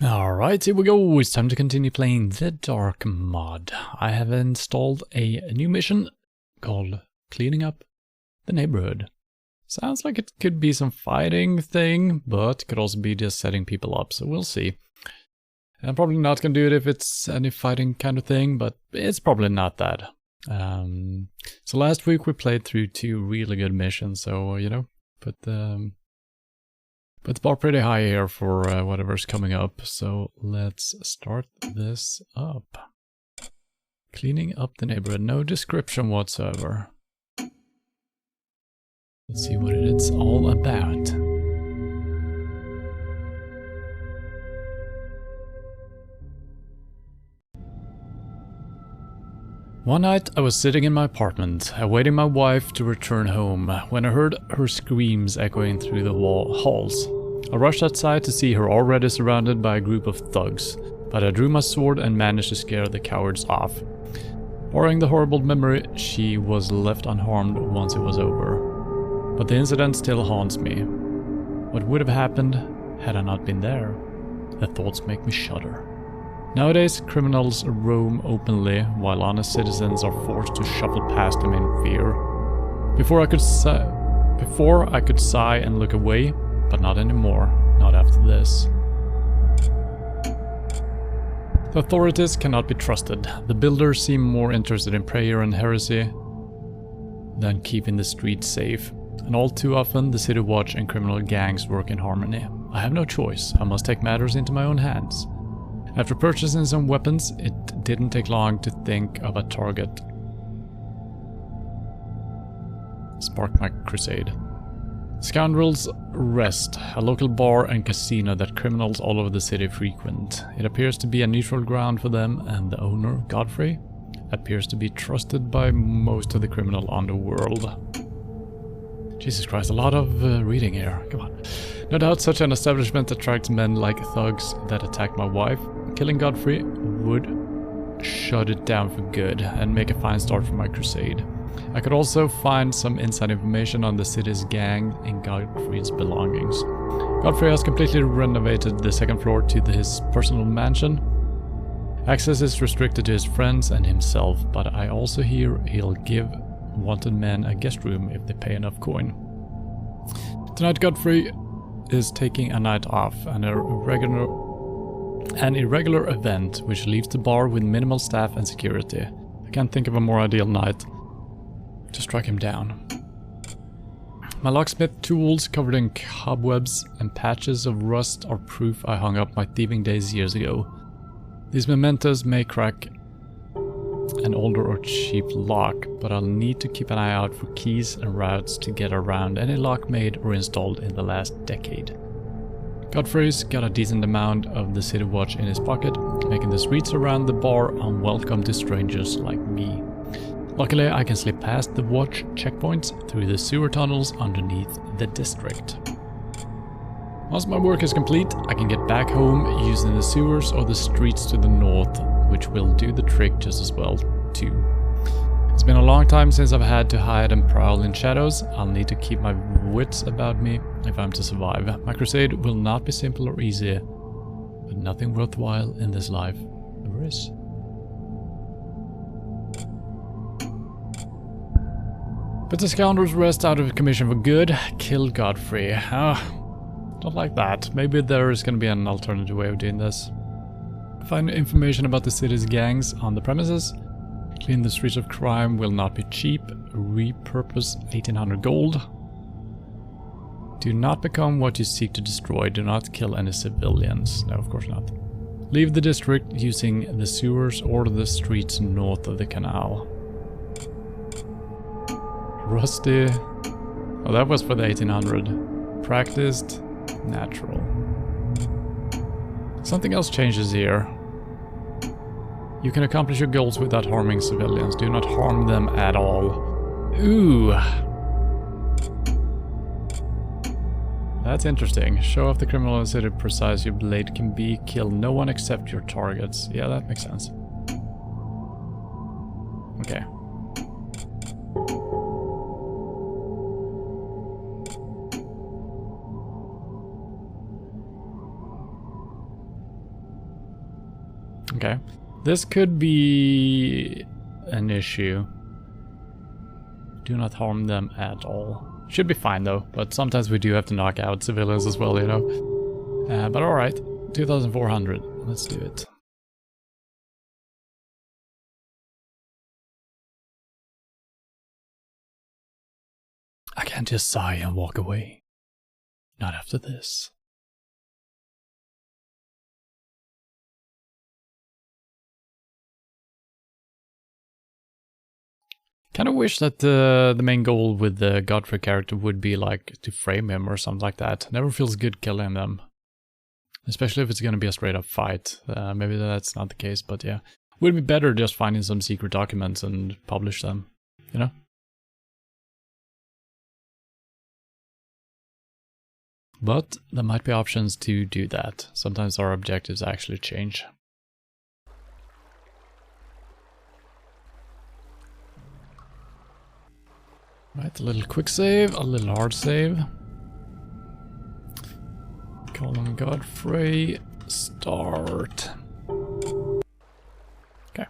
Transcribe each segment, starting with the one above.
Alright, here we go. It's time to continue playing the Dark mod. I have installed a new mission called Cleaning Up the Neighborhood. Sounds like it could be some fighting thing, but could also be just setting people up, so we'll see. I'm probably not gonna do it if it's any fighting kind of thing, but it's probably not that. So last week we played through 2 really good missions, so, you know, put the bar pretty high here for whatever's coming up, so let's start this up. Cleaning up the neighborhood, no description whatsoever. Let's see what it's all about. One night I was sitting in my apartment, awaiting my wife to return home, when I heard her screams echoing through the halls. I rushed outside to see her already surrounded by a group of thugs, but I drew my sword and managed to scare the cowards off. Barring the horrible memory, she was left unharmed once it was over. But the incident still haunts me. What would have happened had I not been there? The thoughts make me shudder. Nowadays, criminals roam openly, while honest citizens are forced to shuffle past them in fear. Before I could sigh and look away, but not anymore, not after this. The authorities cannot be trusted. The builders seem more interested in prayer and heresy than keeping the streets safe. And all too often, the city watch and criminal gangs work in harmony. I have no choice. I must take matters into my own hands. After purchasing some weapons, it didn't take long to think of a target. Spark my crusade. Scoundrels Rest, a local bar and casino that criminals all over the city frequent. It appears to be a neutral ground for them, and the owner, Godfrey, appears to be trusted by most of the criminal underworld. Jesus Christ, a lot of reading here. Come on. No doubt such an establishment attracts men like thugs that attack my wife. Killing Godfrey would shut it down for good and make a fine start for my crusade. I could also find some inside information on the city's gang and Godfrey's belongings. Godfrey has completely renovated the second floor to his personal mansion. Access is restricted to his friends and himself, but I also hear he'll give wanted men a guest room if they pay enough coin. Tonight Godfrey is taking a night off, an irregular event which leaves the bar with minimal staff and security. I can't think of a more ideal night to strike him down. My locksmith tools covered in cobwebs and patches of rust are proof I hung up my thieving days years ago. These mementos may crack an older or cheap lock, but I'll need to keep an eye out for keys and routes to get around any lock made or installed in the last decade. Godfrey's got a decent amount of the city watch in his pocket, making the streets around the bar unwelcome to strangers like me. Luckily, I can slip past the watch checkpoints through the sewer tunnels underneath the district. Once my work is complete, I can get back home using the sewers or the streets to the north, which will do the trick just as well, too. It's been a long time since I've had to hide and prowl in shadows. I'll need to keep my wits about me if I'm to survive. My crusade will not be simple or easy, but nothing worthwhile in this life ever is. But the scoundrels Rest out of commission for good. Kill Godfrey. Don't like that. Maybe there is going to be an alternative way of doing this. Find information about the city's gangs on the premises. Clean the streets of crime will not be cheap. Repurpose 1800 gold. Do not become what you seek to destroy. Do not kill any civilians. No, of course not. Leave the district using the sewers or the streets north of the canal. Rusty. Oh, that was for the 1800. Practiced. Natural. Something else changes here. You can accomplish your goals without harming civilians. Do not harm them at all. Ooh. That's interesting. Show off the criminal and city precise your blade can be. Kill no one except your targets. Yeah, that makes sense. Okay. Okay. This could be an issue. Do not harm them at all. Should be fine though, but sometimes we do have to knock out civilians as well, you know. But alright, 2,400. Let's do it. I can't just sigh and walk away. Not after this. Kind of wish that the main goal with the Godfrey character would be like to frame him or something like that. Never feels good killing them. Especially if it's going to be a straight up fight. Maybe that's not the case, but yeah. Would be better just finding some secret documents and publish them, you know? But there might be options to do that. Sometimes our objectives actually change. Right, a little quick save, a little hard save. Call on Godfrey. Start. Okay.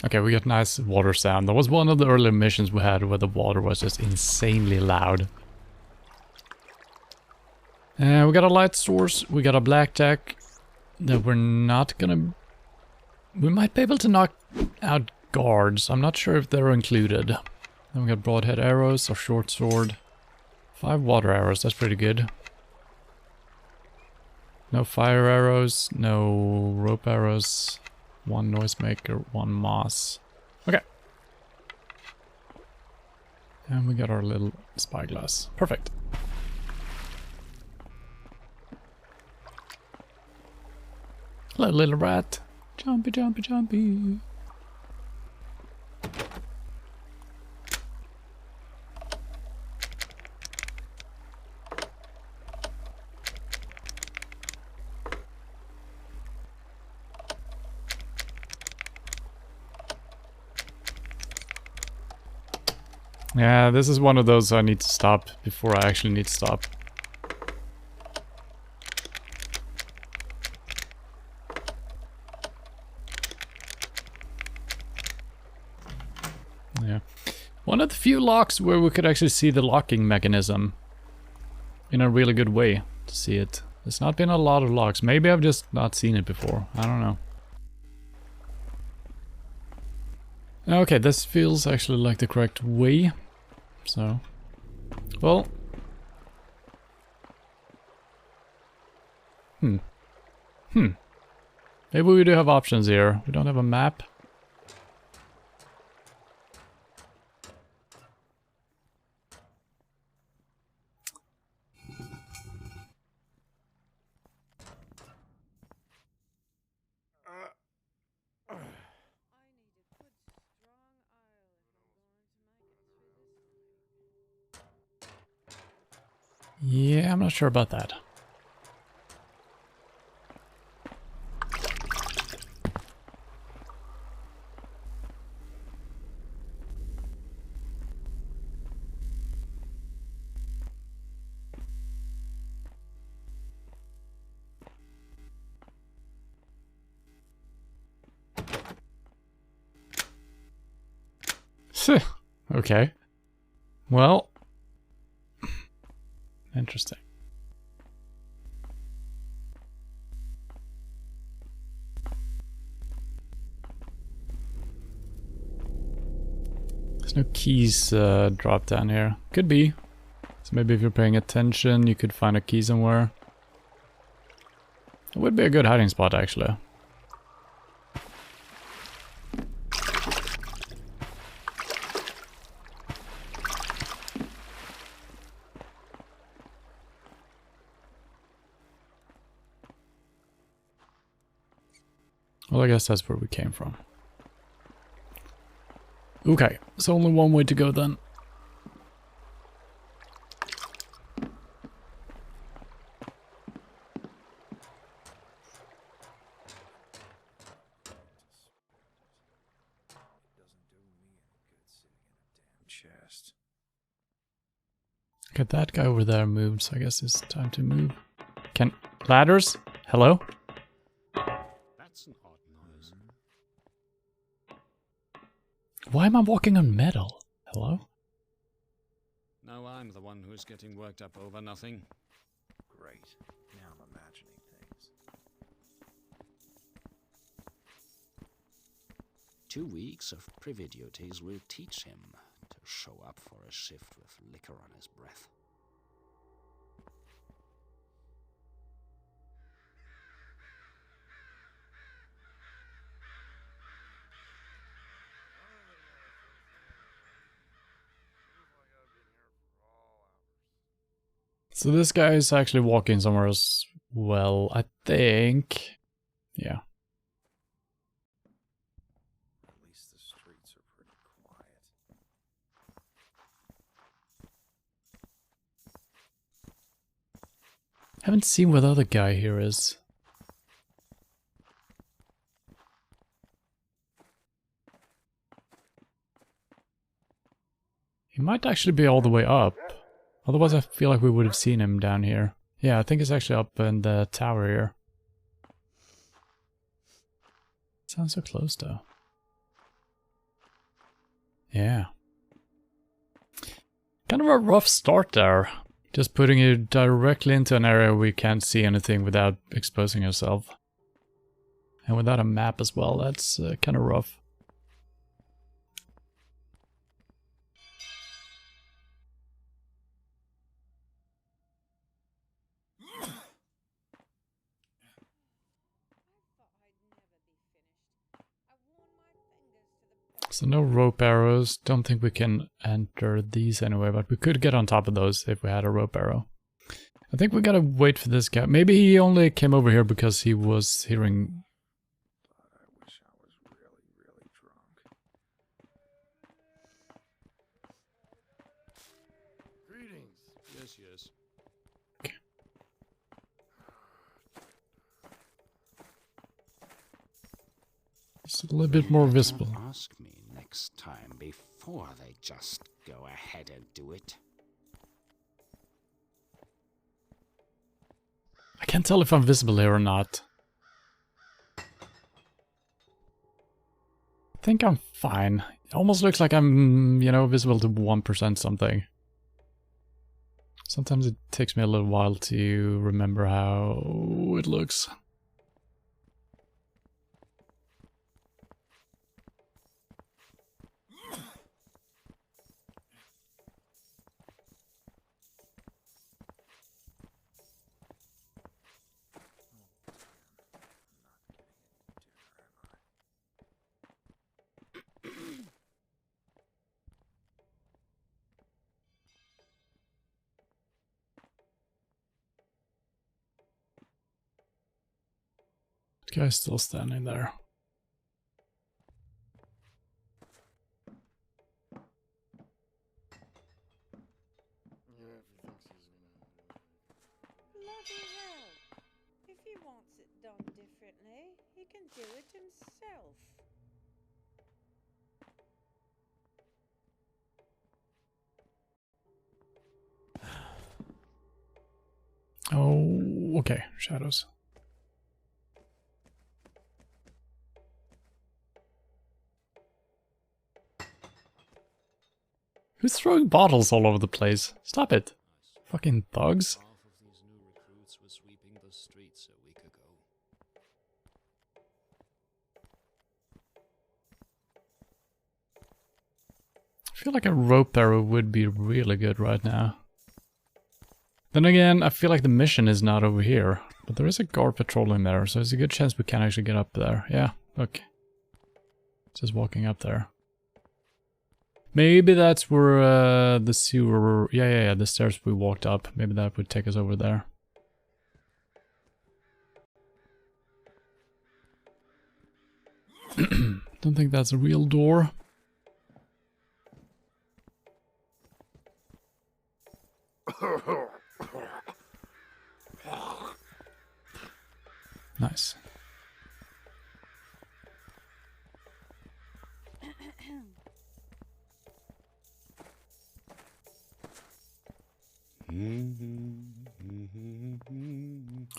Okay, we got nice water sound. That was one of the earlier missions we had where the water was just insanely loud. We got a light source, we got a blackjack that we're not gonna... We might be able to knock out guards. I'm not sure if they're included. Then we got broadhead arrows, a short sword. 5 water arrows, that's pretty good. No fire arrows, no rope arrows. 1 noisemaker, 1 moss. Okay. And we got our little spyglass. Perfect. Hello, little rat. Jumpy, jumpy, jumpy. Yeah, this is one of those I need to stop before I actually need to stop. Yeah. One of the few locks where we could actually see the locking mechanism in a really good way to see it. There's not been a lot of locks. Maybe I've just not seen it before. I don't know. Okay, this feels actually like the correct way. So, well. Maybe we do have options here. We don't have a map. Yeah, I'm not sure about that. Okay. Well. Interesting. There's no keys dropped down here. Could be. So maybe if you're paying attention, you could find a key somewhere. It would be a good hiding spot, actually. Well, I guess that's where we came from. Okay, so only one way to go then. Okay, that guy over there moved, so I guess it's time to move. Ladders? Hello? That's an odd noise. Why am I walking on metal? Hello? Now I'm the one who's getting worked up over nothing. Great. Now I'm imagining things. 2 weeks of privy duties will teach him to show up for a shift with liquor on his breath. So this guy is actually walking somewhere as well, I think. Yeah. At least the streets are pretty quiet. Haven't seen what the other guy here is. He might actually be all the way up. Otherwise I feel like we would have seen him down here. Yeah, I think it's actually up in the tower here. Sounds so close though. Yeah. Kind of a rough start there. Just putting you directly into an area where we can't see anything without exposing yourself. And without a map as well, that's kind of rough. So no rope arrows. Don't think we can enter these anyway, but we could get on top of those if we had a rope arrow. I think we gotta wait for this guy. Maybe he only came over here because he was hearing... I wish I was really drunk. Greetings. Yes, yes. It's a little bit more visible. Ask me next time before they just go ahead and do it. I can't tell if I'm visible here or not. I think I'm fine. It almost looks like I'm, you know, visible to 1% something. Sometimes it takes me a little while to remember how it looks. The guy's still standing there. Bloody hell. If he wants it done differently, he can do it himself. Oh, okay. Shadows. Who's throwing bottles all over the place? Stop it. Fucking thugs. Half of these new recruits were sweeping the streets a week ago. I feel like a rope arrow would be really good right now. Then again, I feel like the mission is not over here. But there is a guard patrolling there, so there's a good chance we can actually get up there. Yeah, look. Just walking up there. Maybe that's where the sewer... Yeah, the stairs we walked up. Maybe that would take us over there. Don't think that's a real door. Nice.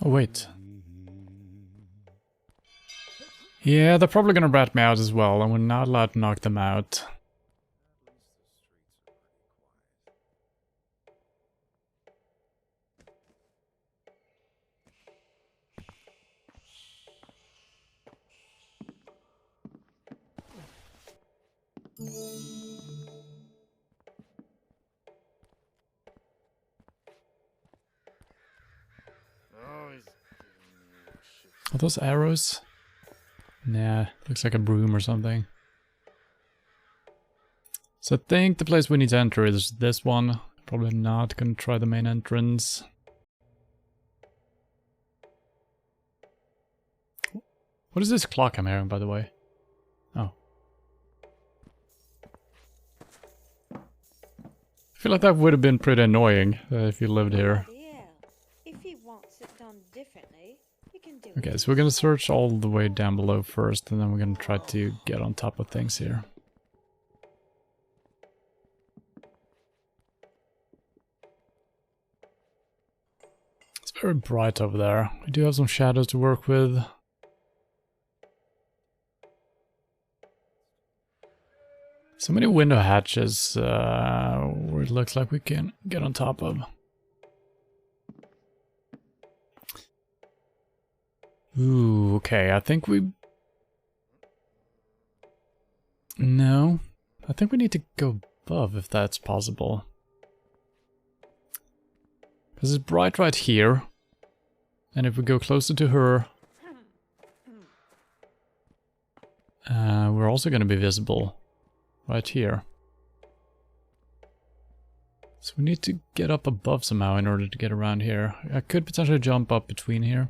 Oh, wait. Yeah, they're probably gonna rat me out as well, and we're not allowed to knock them out. Are those arrows? Nah, looks like a broom or something. So I think the place we need to enter is this one. Probably not gonna try the main entrance. What is this clock I'm hearing, by the way? Oh. I feel like that would have been pretty annoying if you lived here. If he wants it done differently, he can do Okay, it. so we're gonna search all the way down below first, and then we're gonna try to get on top of things here. It's very bright over there. We do have some shadows to work with. So many window hatches where it looks like we can get on top of. Ooh, okay, I think we... No, I think we need to go above if that's possible. Because it's bright right here. And if we go closer to her... we're also going to be visible right here. So we need to get up above somehow in order to get around here. I could potentially jump up between here.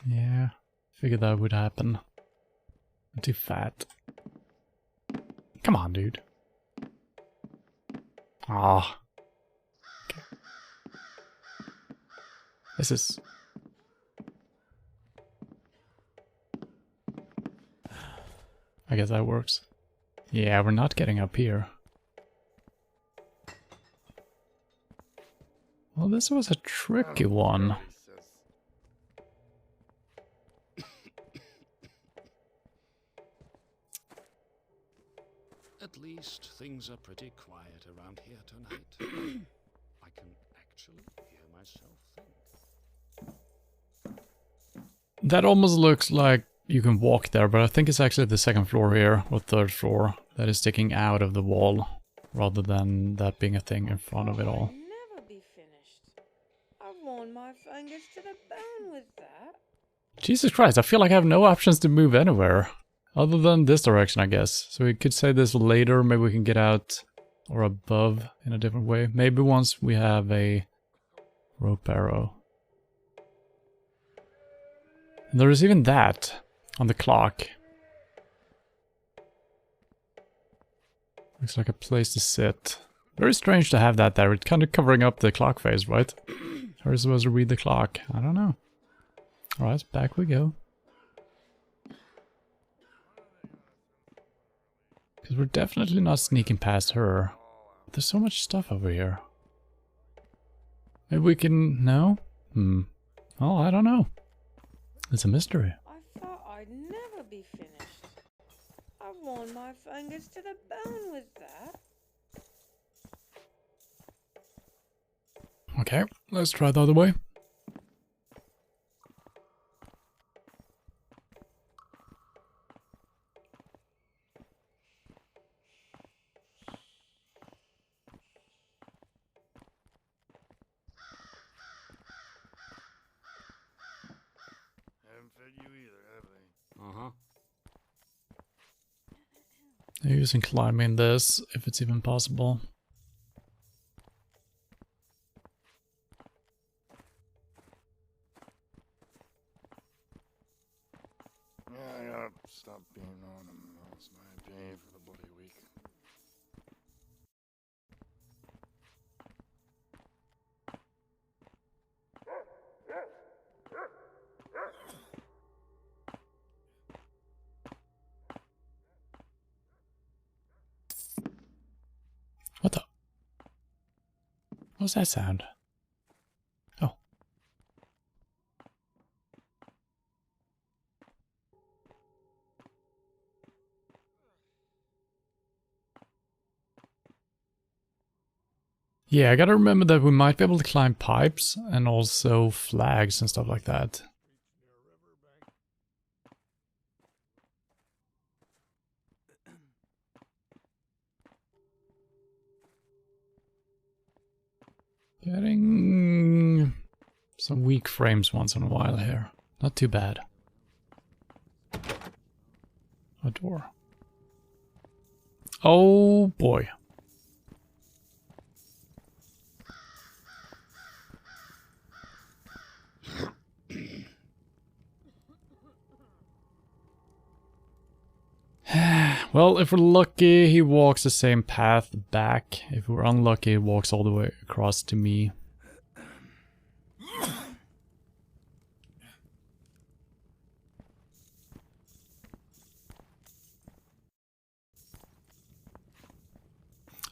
Yeah, figured that would happen. I'm too fat. Come on, dude. Ah. Okay. This is... I guess that works. Yeah, we're not getting up here. Well, this was a tricky one. At least things are pretty quiet around here tonight. I can actually hear myself think. That almost looks like you can walk there, but I think it's actually the second floor here, or third floor, that is sticking out of the wall, rather than that being a thing in front of it all. I'll never be finished. I've worn my fingers to the bone with that. Jesus Christ, I feel like I have no options to move anywhere. Other than this direction, I guess. So we could say this later, maybe we can get out or above in a different way. Maybe once we have a rope arrow. And there is even that on the clock. Looks like a place to sit. Very strange to have that there. It's kind of covering up the clock face, right? How are you supposed to read the clock? I don't know. Alright, back we go. Because we're definitely not sneaking past her. There's so much stuff over here. Maybe we can... No? Oh, I don't know. It's a mystery. I thought I'd never be finished. I've worn my fingers to the bone with that. Okay, let's try the other way. They're using climbing this, if it's even possible. Yeah, I gotta stop being on him. That's my pain for the bloody week. What the? What was that sound? Oh. Yeah, I gotta remember that we might be able to climb pipes and also flags and stuff like that. Getting some weak frames once in a while here. Not too bad. A door. Oh boy. Well, if we're lucky, he walks the same path back. If we're unlucky, he walks all the way across to me.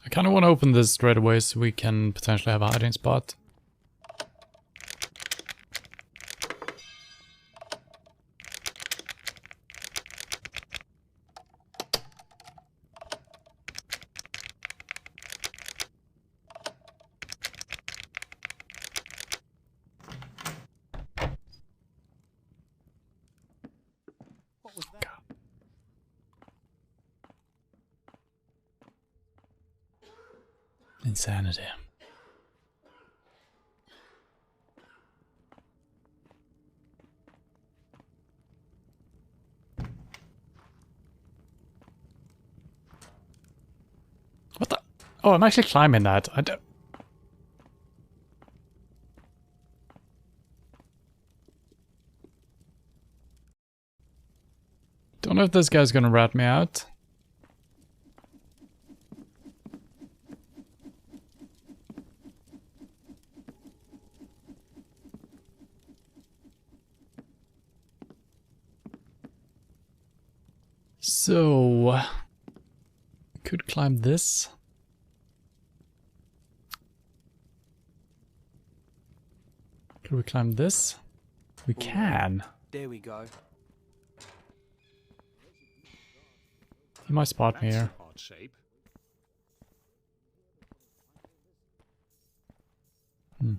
I kind of want to open this straight away so we can potentially have a hiding spot. Insanity. What the? Oh, I'm actually climbing that. Don't know if this guy's gonna rat me out. So, could climb this. Could we climb this? We can. There we go. He might spot me That's here. an odd shape. Hmm.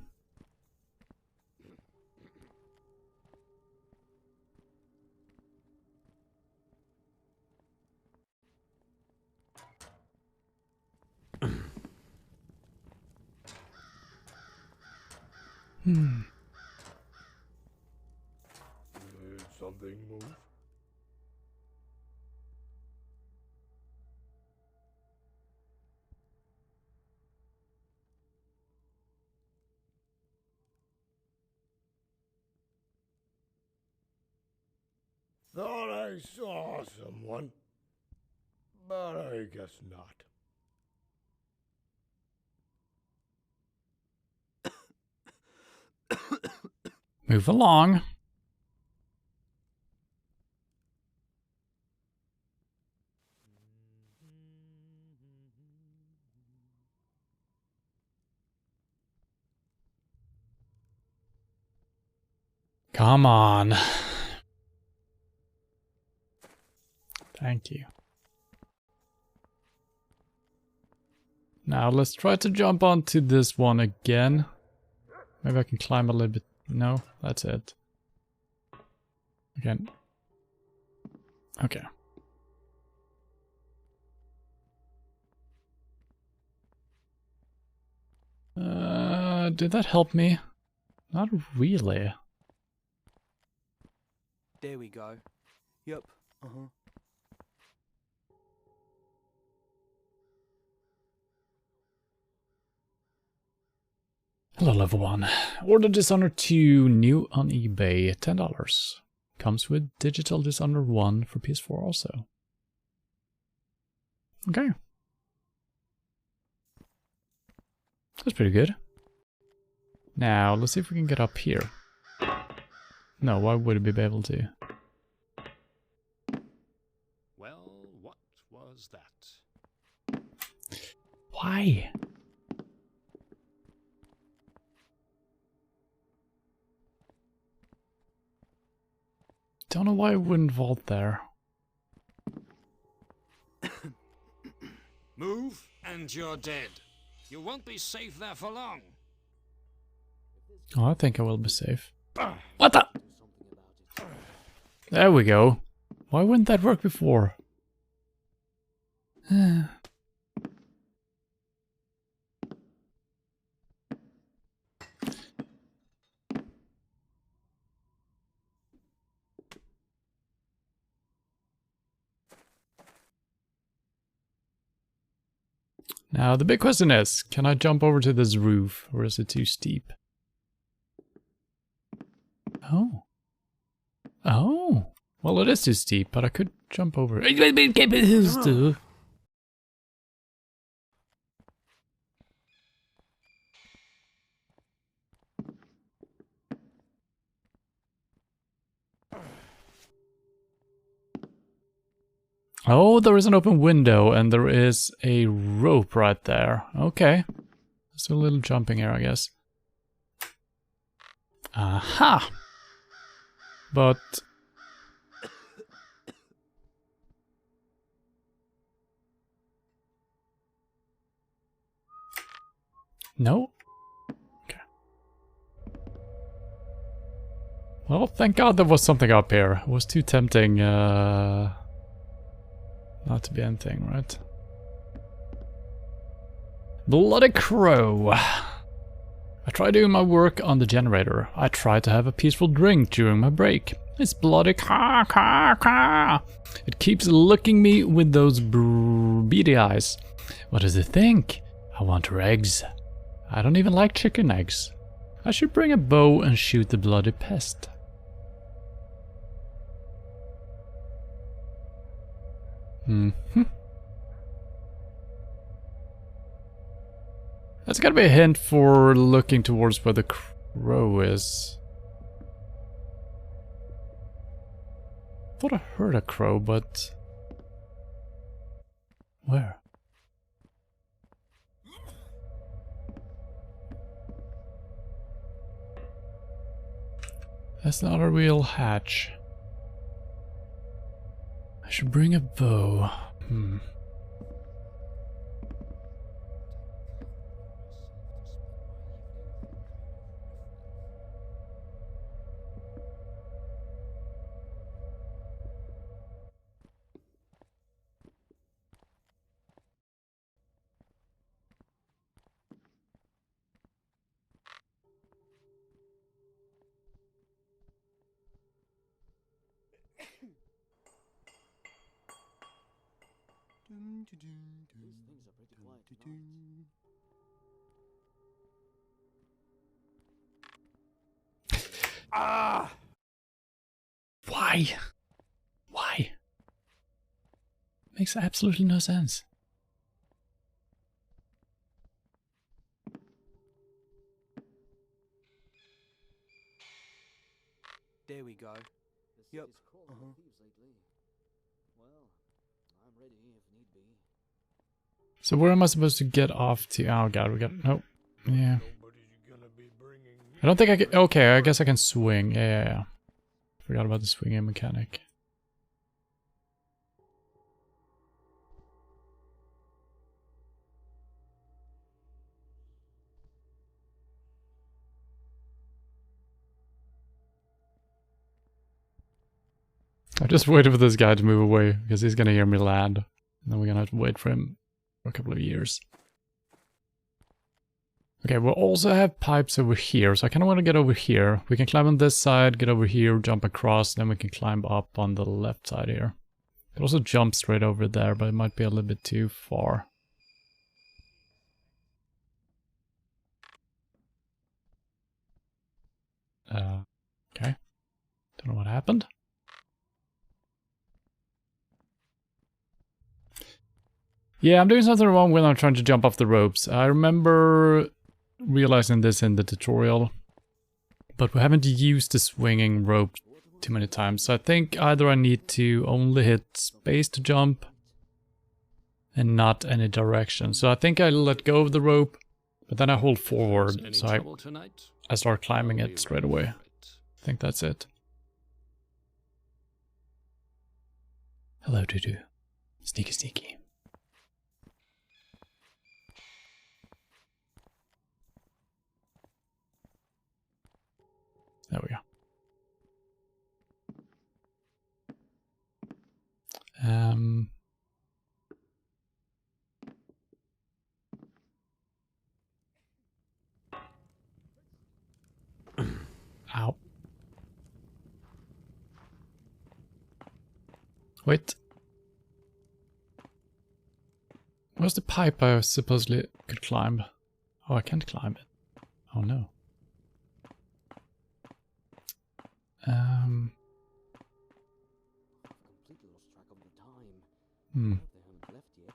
Hmm. Did something move? Thought I saw someone, but I guess not. Move along. Come on. Thank you. Now let's try to jump onto this one again. Maybe I can climb a little bit. No, that's it. Again. Okay. Did that help me? Not really. There we go. Yep. Uh-huh. Hello, level 1. Order Dishonored 2, new on eBay, $10. Comes with Digital Dishonored 1 for PS4 also. Okay. That's pretty good. Now, let's see if we can get up here. No, why would we be able to? Well, what was that? Why? Don't know why I wouldn't vault there. Move, and you're dead. You won't be safe there for long. Oh, I think I will be safe. What the? There we go. Why wouldn't that work before? Now, the big question is, can I jump over to this roof, or is it too steep? Oh. Oh. Well, it is too steep, but I could jump over. Oh, there is an open window, and there is a rope right there. Okay. Let's do a little jumping here, I guess. Aha! But... no? Okay. Well, thank God there was something up here. It was too tempting, not to be anything, right? Bloody crow! I tried doing my work on the generator. I tried to have a peaceful drink during my break. It's bloody caw caw caw. It keeps looking me with those beady eyes. What does it think? I want her eggs. I don't even like chicken eggs. I should bring a bow and shoot the bloody pest. That's gotta be a hint for looking towards where the crow is. Thought I heard a crow, but... where? That's not a real hatch. I should bring a bow. Ah! Why? Why? Makes absolutely no sense. There we go. Yep. So where am I supposed to get off to? Oh god, we got... nope. Yeah. I don't think I can... okay, I guess I can swing. Yeah. Forgot about the swinging mechanic. I just waited for this guy to move away, because he's gonna hear me land. And then we're gonna have to wait for him for a couple of years. Okay, we'll also have pipes over here, so I kinda wanna get over here. We can climb on this side, get over here, jump across, then we can climb up on the left side here. Could also jump straight over there, but it might be a little bit too far. Okay. Don't know what happened. Yeah, I'm doing something wrong when I'm trying to jump off the ropes. I remember realizing this in the tutorial, but we haven't used the swinging rope too many times. So I think either I need to only hit space to jump and not any direction. So I think I let go of the rope, but then I hold forward, Any so trouble tonight? I start climbing I'll be it straight ready away. for it. I think that's it. Hello, Dudu. Sneaky, sneaky. There we go. Ow. Wait. Where's the pipe I supposedly could climb? Oh, I can't climb it. Oh no.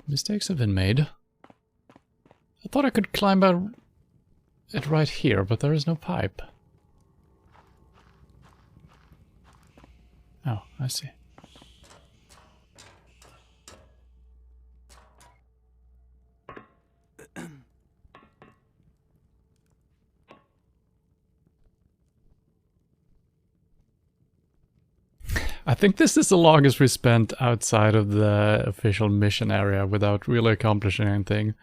Mistakes have been made. I thought I could climb out it right here, but there is no pipe. Oh, I see. I think this is the longest we spent outside of the official mission area without really accomplishing anything.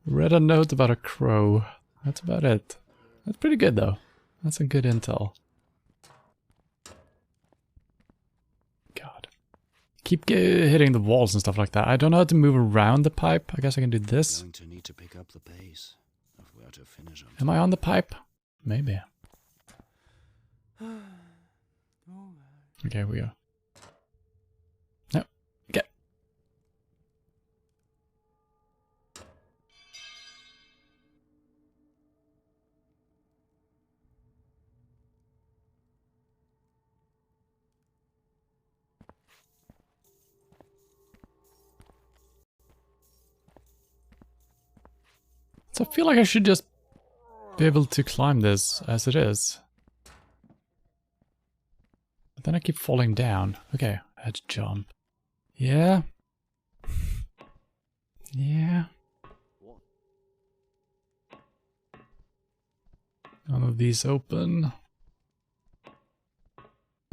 Read a note about a crow. That's about it. That's pretty good though. That's a good intel. God. Keep hitting the walls and stuff like that. I don't know how to move around the pipe. I guess I can do this. Going to need to pick up the pace if we are to finish on Am I on the pipe? Maybe. Okay, here we go. No. Okay. So I feel like I should just be able to climb this as it is. But then I keep falling down. Okay, I had to jump. Yeah. Yeah. None of these open.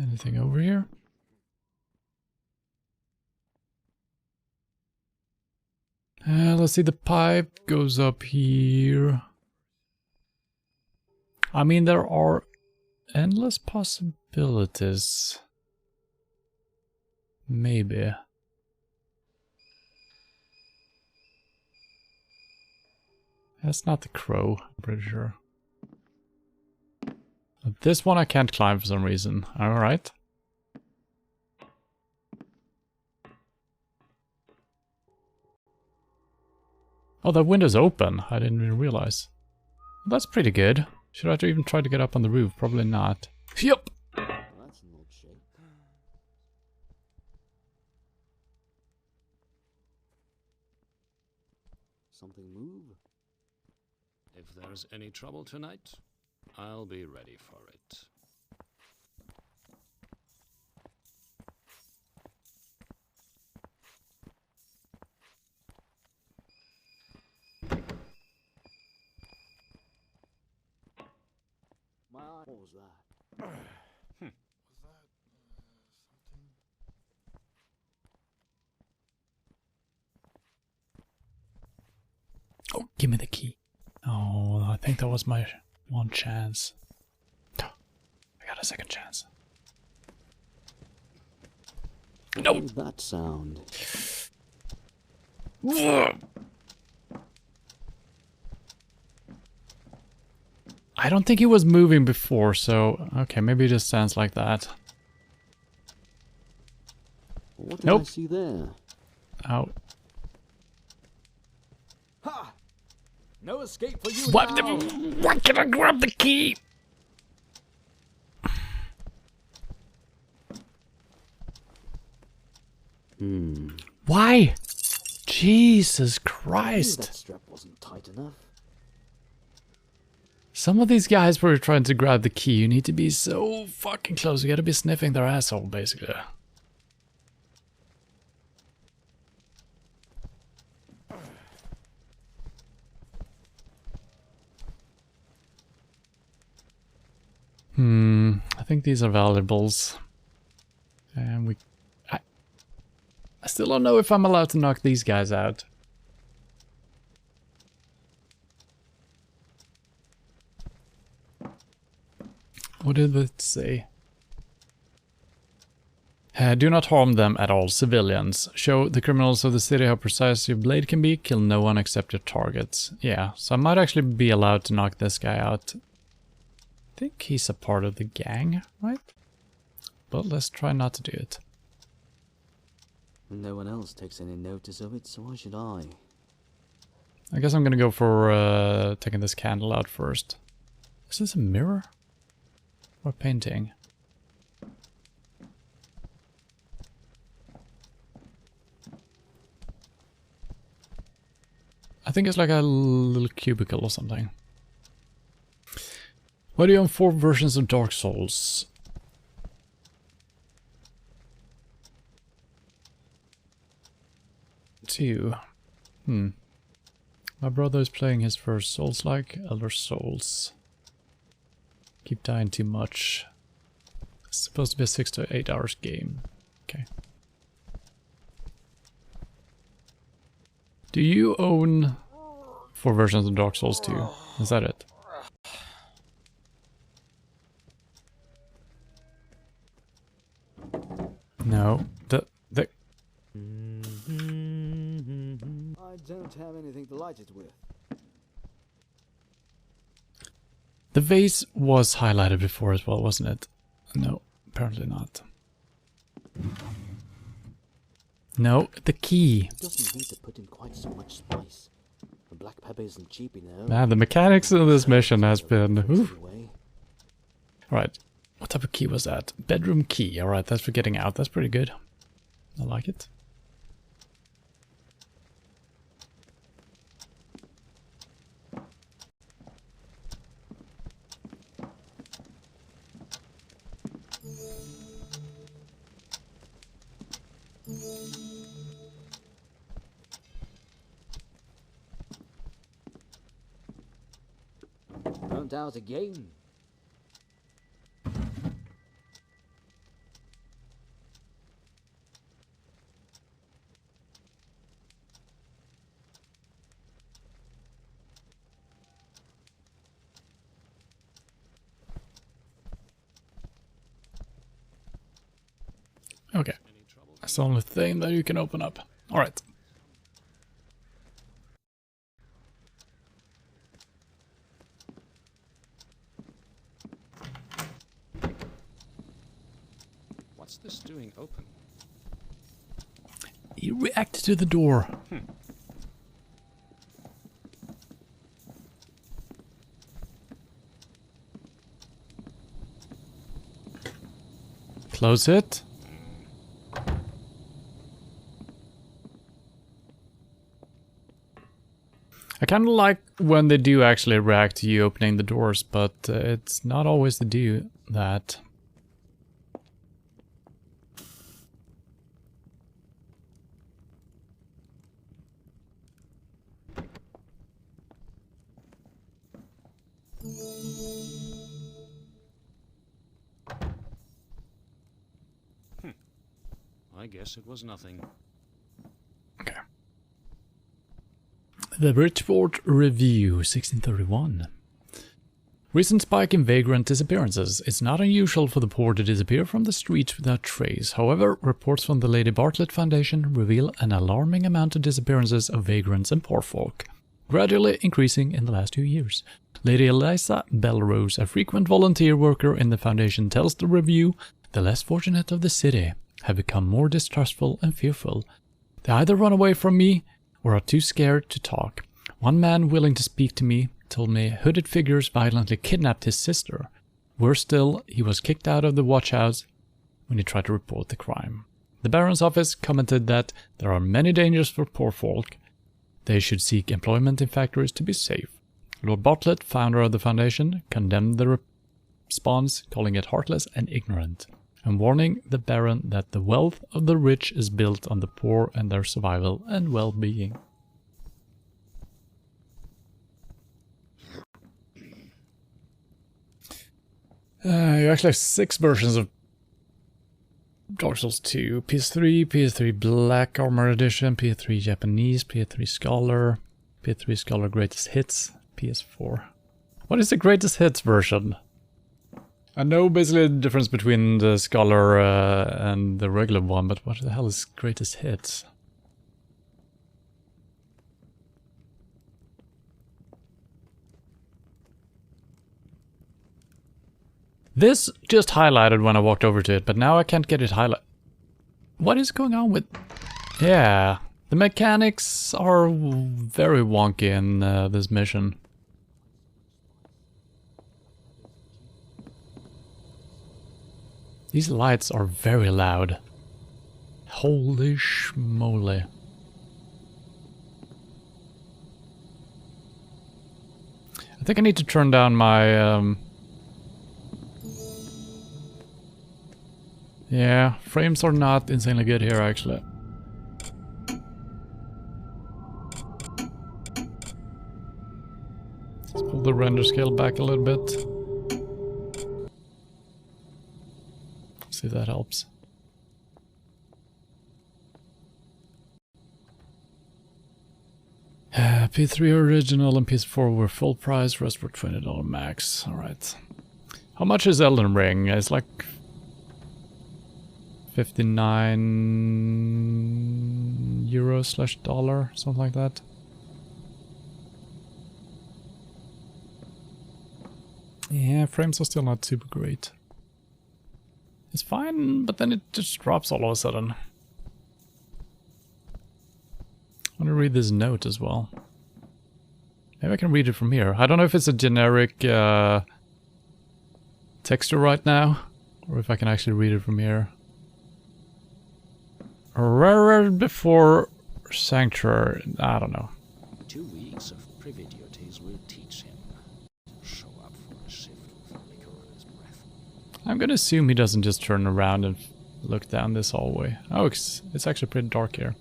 Anything over here? Let's see, the pipe goes up here. I mean, there are endless possibilities. Maybe. That's not the crow, I'm pretty sure. But this one I can't climb for some reason. Alright. Oh, that window's open. I didn't even realize. That's pretty good. Should I even try to get up on the roof? Probably not. Yup! That's an old shape. Something move? If there's any trouble tonight, I'll be ready for it. What was that? Oh, give me the key. Oh, I think that was my one chance. I got a second chance. What was that sound? I don't think he was moving before, so... Okay, maybe it just sounds like that. What did I Nope. see there? Ow. Ha! No escape for you What? now. Why can I grab the key? Why? Jesus I knew Christ. that strap wasn't tight enough. Some of these guys were trying to grab the key. You need to be so fucking close. You gotta be sniffing their asshole, basically. I think these are valuables. And I still don't know if I'm allowed to knock these guys out. What did it say? Do not harm them at all, civilians. Show the criminals of the city how precise your blade can be. Kill no one except your targets. Yeah, so I might actually be allowed to knock this guy out. I think he's a part of the gang, right? But let's try not to do it. No one else takes any notice of it, so why should I? I guess I'm gonna go for taking this candle out first. Is this a mirror? Or painting? I think it's like a little cubicle or something. Why do you own 4 versions of Dark Souls? Two. My brother is playing his first Souls-like Elder Souls. Keep dying too much. It's supposed to be a 6 to 8 hours game. Okay. Do you own 4 versions of Dark Souls 2? Is that it? No. I don't have anything to light it with. The vase was highlighted before as well, wasn't it? No, apparently not. No, the key. It doesn't need to put in quite so much spice. The black pepper isn't cheap, you know. Man, the mechanics of this mission has been... Anyway. Alright, what type of key was that? Bedroom key. Alright, that's for getting out. That's pretty good. I like it. Burnt out again. Okay. That's the only thing that you can open up. Alright. What's this doing open? He reacted to the door. Close it. I kind of like when they do actually react to you opening the doors, but it's not always to do that. I guess it was nothing. Okay. The Bridgeport Review, 1631. Recent spike in vagrant disappearances. It's not unusual for the poor to disappear from the streets without trace. However, reports from the Lady Bartlett Foundation reveal an alarming amount of disappearances of vagrants and poor folk, gradually increasing in the last 2 years. Lady Eliza Belrose, a frequent volunteer worker in the foundation, tells the Review the less fortunate of the city have become more distrustful and fearful. They either run away from me or are too scared to talk. One man willing to speak to me told me hooded figures violently kidnapped his sister. Worse still, he was kicked out of the watch house when he tried to report the crime. The Baron's office commented that there are many dangers for poor folk. They should seek employment in factories to be safe. Lord Bartlett, founder of the foundation, condemned the response, calling it heartless and ignorant, and warning the Baron that the wealth of the rich is built on the poor and their survival and well-being. You actually have 6 versions of Dark Souls 2. PS3, PS3 Black Armor Edition, PS3 Japanese, PS3 Scholar, PS3 Scholar Greatest Hits, PS4. What is the Greatest Hits version? I know basically the difference between the Scholar and the regular one, but what the hell is Greatest Hits? This just highlighted when I walked over to it, but now I can't get it highlighted. What is going on with... Yeah, the mechanics are very wonky in this mission. These lights are very loud. Holy schmoly. I think I need to turn down my... Yeah, frames are not insanely good here, actually. Let's pull the render scale back a little bit. See if that helps. P3 original and PS4 were full price, rest were $20 max. Alright. How much is Elden Ring? It's like 59 euros / dollar, something like that. Yeah, frames are still not super great. It's fine, but then it just drops all of a sudden. I want to read this note as well. Maybe I can read it from here. I don't know if it's a generic texture right now, or if I can actually read it from here. Rarer before Sanctuary, I don't know. 2 weeks of privy duties will teach him to show up for a shift with liquor on his breath. I'm gonna assume he doesn't just turn around and look down this hallway. Oh, it's actually pretty dark here.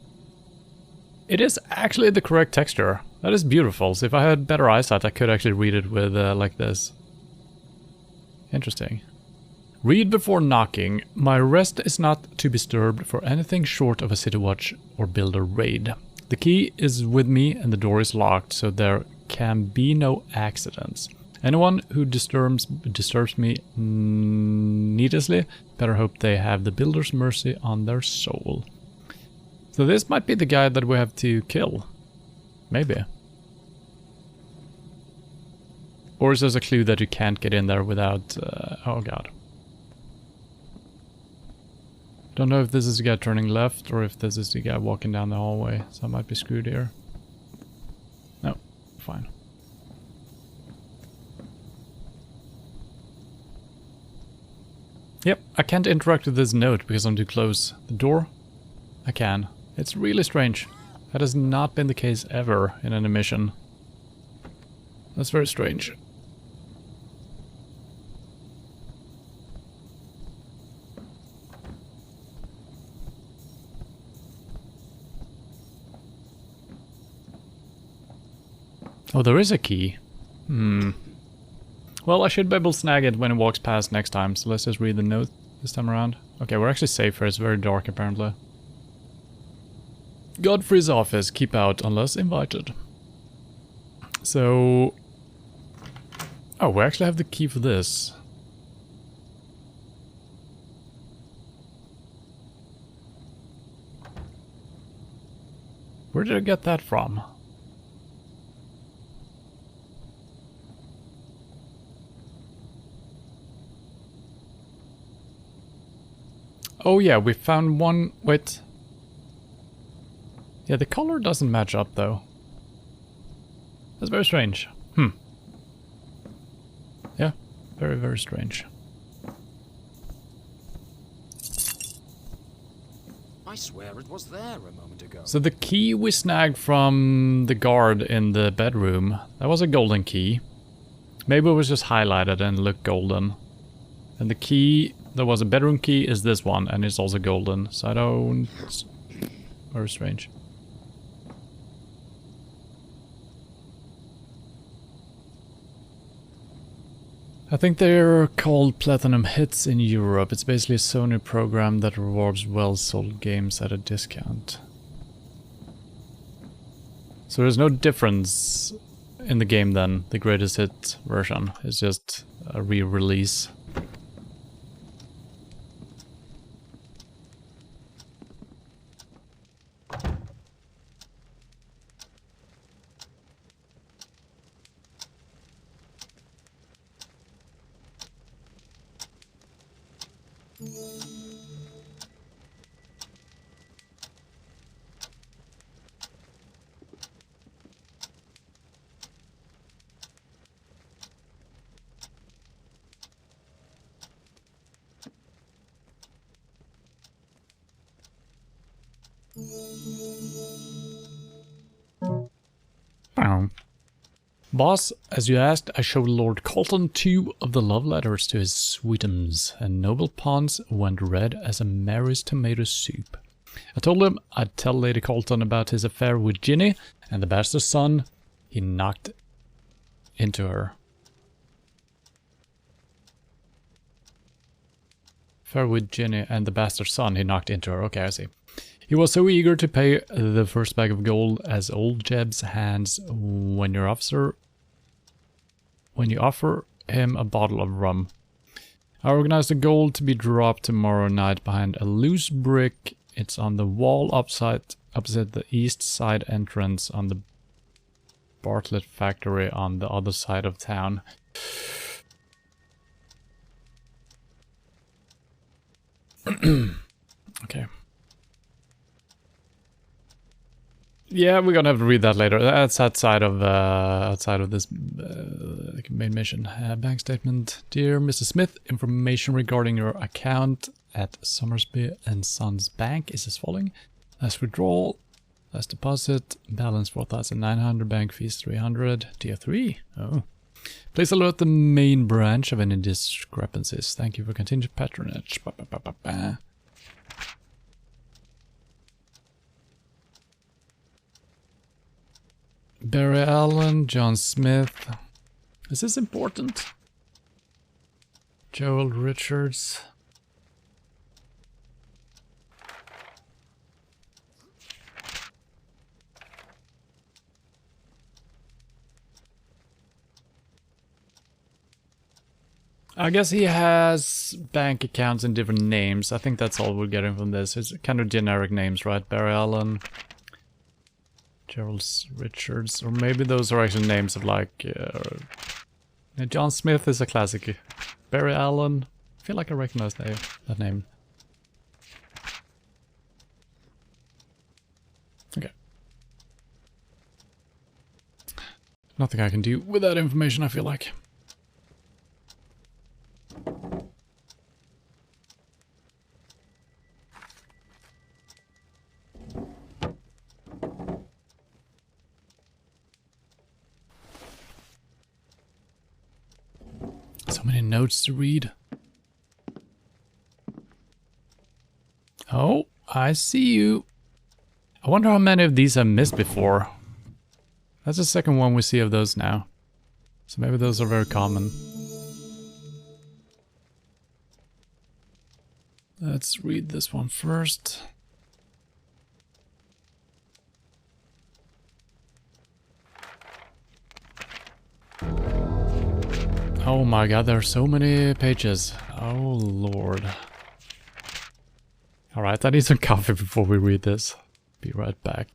It is actually the correct texture. That is beautiful. So if I had better eyesight, I could actually read it with like this. Interesting. Read before knocking. My rest is not to be disturbed for anything short of a city watch or builder raid. The key is with me and the door is locked, so there can be no accidents. Anyone who disturbs me needlessly better hope they have the builder's mercy on their soul. So this might be the guy that we have to kill. Maybe. Or is this a clue that you can't get in there without... oh god. Don't know if this is the guy turning left or if this is the guy walking down the hallway, so I might be screwed here. No, fine. Yep, I can't interact with this note because I'm too close. The door? I can. It's really strange. That has not been the case ever in an mission. That's very strange. Oh, there is a key. Well, I should be able to snag it when it walks past next time, so let's just read the note this time around. Okay, we're actually safe here. It's very dark, apparently. Godfrey's office. Keep out unless invited. So... Oh, we actually have the key for this. Where did I get that from? Oh yeah, we found one... Wait. Yeah, the color doesn't match up though. That's very strange. Yeah, very, very strange. I swear it was there a moment ago. So the key we snagged from the guard in the bedroom, that was a golden key. Maybe it was just highlighted and looked golden. And the key, there was a bedroom key, is this one, and it's also golden. So I don't... Very strange. I think they're called Platinum Hits in Europe. It's basically a Sony program that rewards well-sold games at a discount. So there's no difference in the game then, the greatest hit version. It's just a re-release. Boss, as you asked, I showed Lord Colton 2 of the love letters to his sweetums, and Noble Pons went red as a Mary's tomato soup. I told him I'd tell Lady Colton about his affair with Ginny, and the bastard son he knocked into her. Affair with Ginny and the bastard son he knocked into her. Okay, I see. He was so eager to pay the first bag of gold as old Jeb's hands when you offer him a bottle of rum. I organized the gold to be dropped tomorrow night behind a loose brick. It's on the wall opposite the east side entrance on the Bartlett factory on the other side of town. Okay. Yeah, we're gonna have to read that later. That's outside of this main mission. Bank statement. Dear Mr. Smith, information regarding your account at Somersby and Sons Bank is as following. Last withdrawal, last deposit, balance 4,900, bank fees 300, tier 3. Oh. Please alert the main branch of any discrepancies. Thank you for continued patronage. Barry Allen, John Smith. Is this important? Joel Richards. I guess he has bank accounts in different names. I think that's all we're getting from this. It's kind of generic names, right? Barry Allen. Gerald Richards, or maybe those are actually names of like John Smith is a classic. Barry Allen, I feel like I recognize that name. Okay. Nothing I can do with that information, I feel like. So many notes to read. Oh, I see you. I wonder how many of these I've missed before. That's the second one we see of those now. So maybe those are very common. Let's read this one first. Oh my god, there are so many pages. Oh lord. Alright, I need some coffee before we read this. Be right back.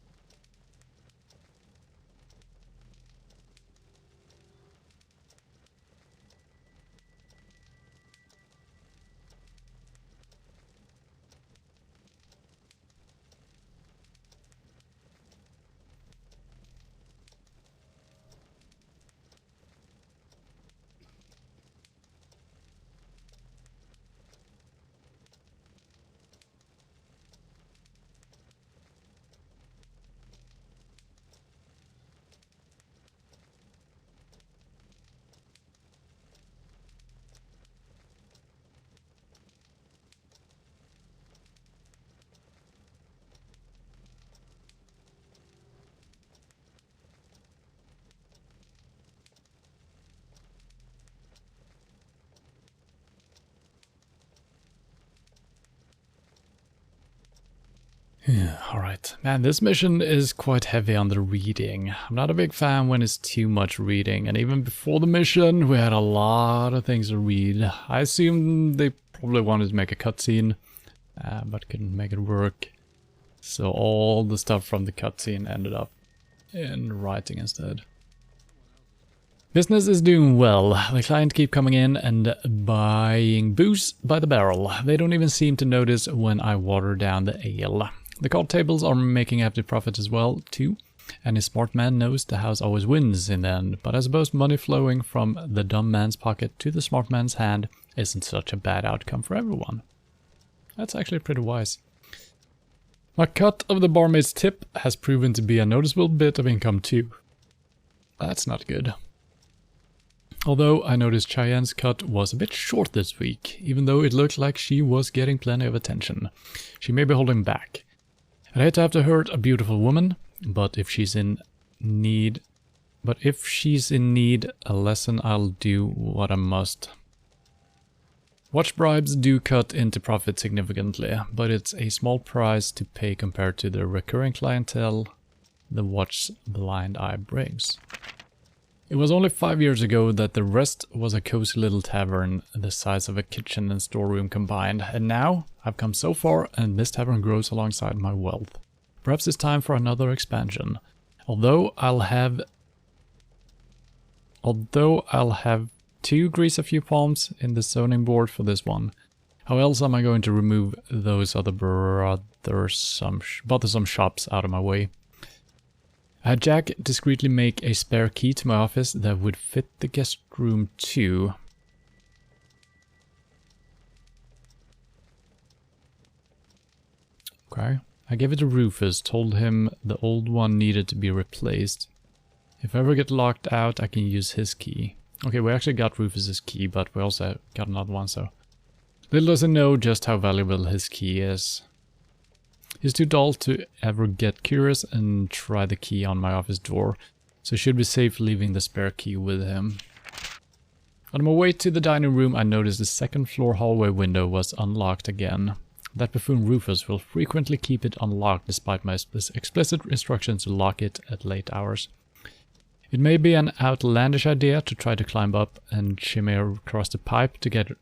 Alright. Man, this mission is quite heavy on the reading. I'm not a big fan when it's too much reading, and even before the mission we had a lot of things to read. I assume they probably wanted to make a cutscene, but couldn't make it work. So all the stuff from the cutscene ended up in writing instead. Business is doing well. The clients keep coming in and buying booze by the barrel. They don't even seem to notice when I water down the ale. The card tables are making hefty profit as well, too. And a smart man knows the house always wins in the end. But I suppose money flowing from the dumb man's pocket to the smart man's hand isn't such a bad outcome for everyone. That's actually pretty wise. My cut of the barmaid's tip has proven to be a noticeable bit of income too. That's not good. Although I noticed Cheyenne's cut was a bit short this week, even though it looked like she was getting plenty of attention. She may be holding back. I'd hate to have to hurt a beautiful woman, but if she's in need, a lesson, I'll do what I must. Watch bribes do cut into profit significantly, but it's a small price to pay compared to the recurring clientele the watch's blind eye brings. It was only 5 years ago that the rest was a cozy little tavern the size of a kitchen and storeroom combined, and now I've come so far and this tavern grows alongside my wealth. Perhaps it's time for another expansion. Although I'll have to grease a few palms in the zoning board for this one. How else am I going to remove those other bothersome shops out of my way? I had Jack discreetly make a spare key to my office that would fit the guest room too. Okay. I gave it to Rufus, told him the old one needed to be replaced. If I ever get locked out, I can use his key. Okay, we actually got Rufus's key, but we also got another one, so... Little does he know just how valuable his key is. He's too dull to ever get curious and try the key on my office door, so it should be safe leaving the spare key with him. On my way to the dining room, I noticed the second floor hallway window was unlocked again. That buffoon Rufus will frequently keep it unlocked despite my explicit instructions to lock it at late hours. It may be an outlandish idea to try to climb up and shimmy across the pipe to get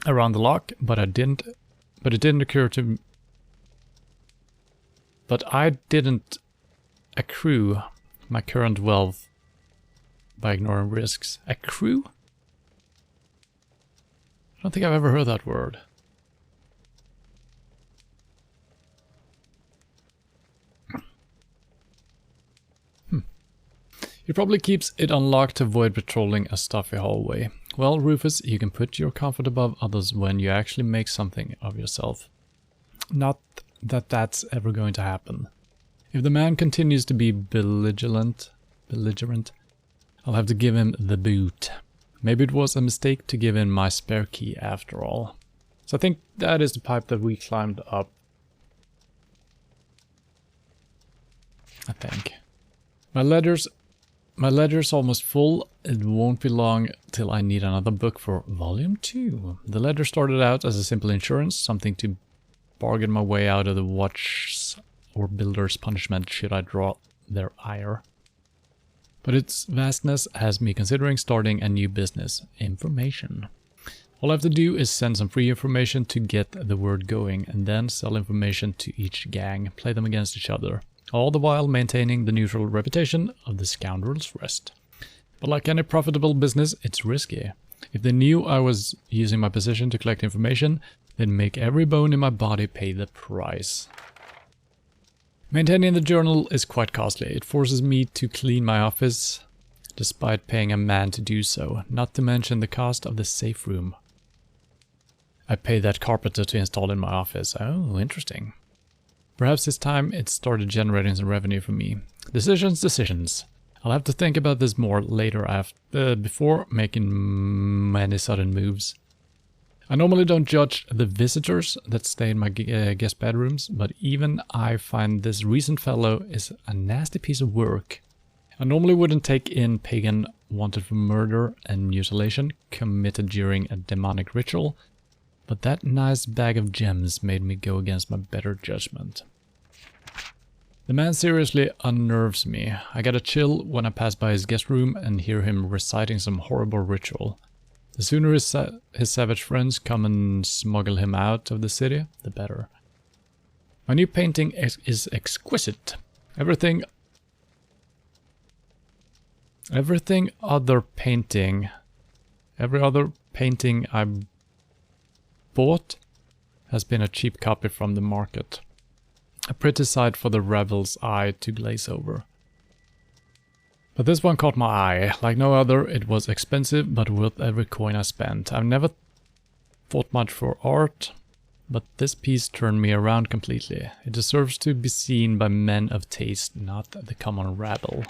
around the lock, but it didn't accrue my current wealth by ignoring risks. Accrue? I don't think I've ever heard that word. He probably keeps it unlocked to avoid patrolling a stuffy hallway. Well, Rufus, you can put your comfort above others when you actually make something of yourself. Not that that's ever going to happen. If the man continues to be belligerent, I'll have to give him the boot. Maybe it was a mistake to give him my spare key after all. So I think that is the pipe that we climbed up. I think. My ledger's almost full. It won't be long till I need another book for volume 2. The ledger started out as a simple insurance, something to bargain my way out of the watch's or builder's punishment should I draw their ire. But its vastness has me considering starting a new business, information. All I have to do is send some free information to get the word going, and then sell information to each gang, play them against each other, all the while maintaining the neutral reputation of the scoundrel's rest. But like any profitable business, it's risky. If they knew I was using my position to collect information, they'd make every bone in my body pay the price. Maintaining the journal is quite costly. It forces me to clean my office, despite paying a man to do so, not to mention the cost of the safe room. I paid that carpenter to install in my office. Oh, interesting. Perhaps this time it started generating some revenue for me. Decisions. I'll have to think about this more later before making many sudden moves. I normally don't judge the visitors that stay in my guest bedrooms, but even I find this recent fellow is a nasty piece of work. I normally wouldn't take in pagan wanted for murder and mutilation committed during a demonic ritual, but that nice bag of gems made me go against my better judgment. The man seriously unnerves me. I get a chill when I pass by his guest room and hear him reciting some horrible ritual. The sooner his savage friends come and smuggle him out of the city, the better. My new painting is exquisite. Every other painting I bought has been a cheap copy from the market. A pretty sight for the rebel's eye to glaze over. But this one caught my eye. Like no other, it was expensive, but worth every coin I spent. I've never thought much for art, but this piece turned me around completely. It deserves to be seen by men of taste, not the common rabble.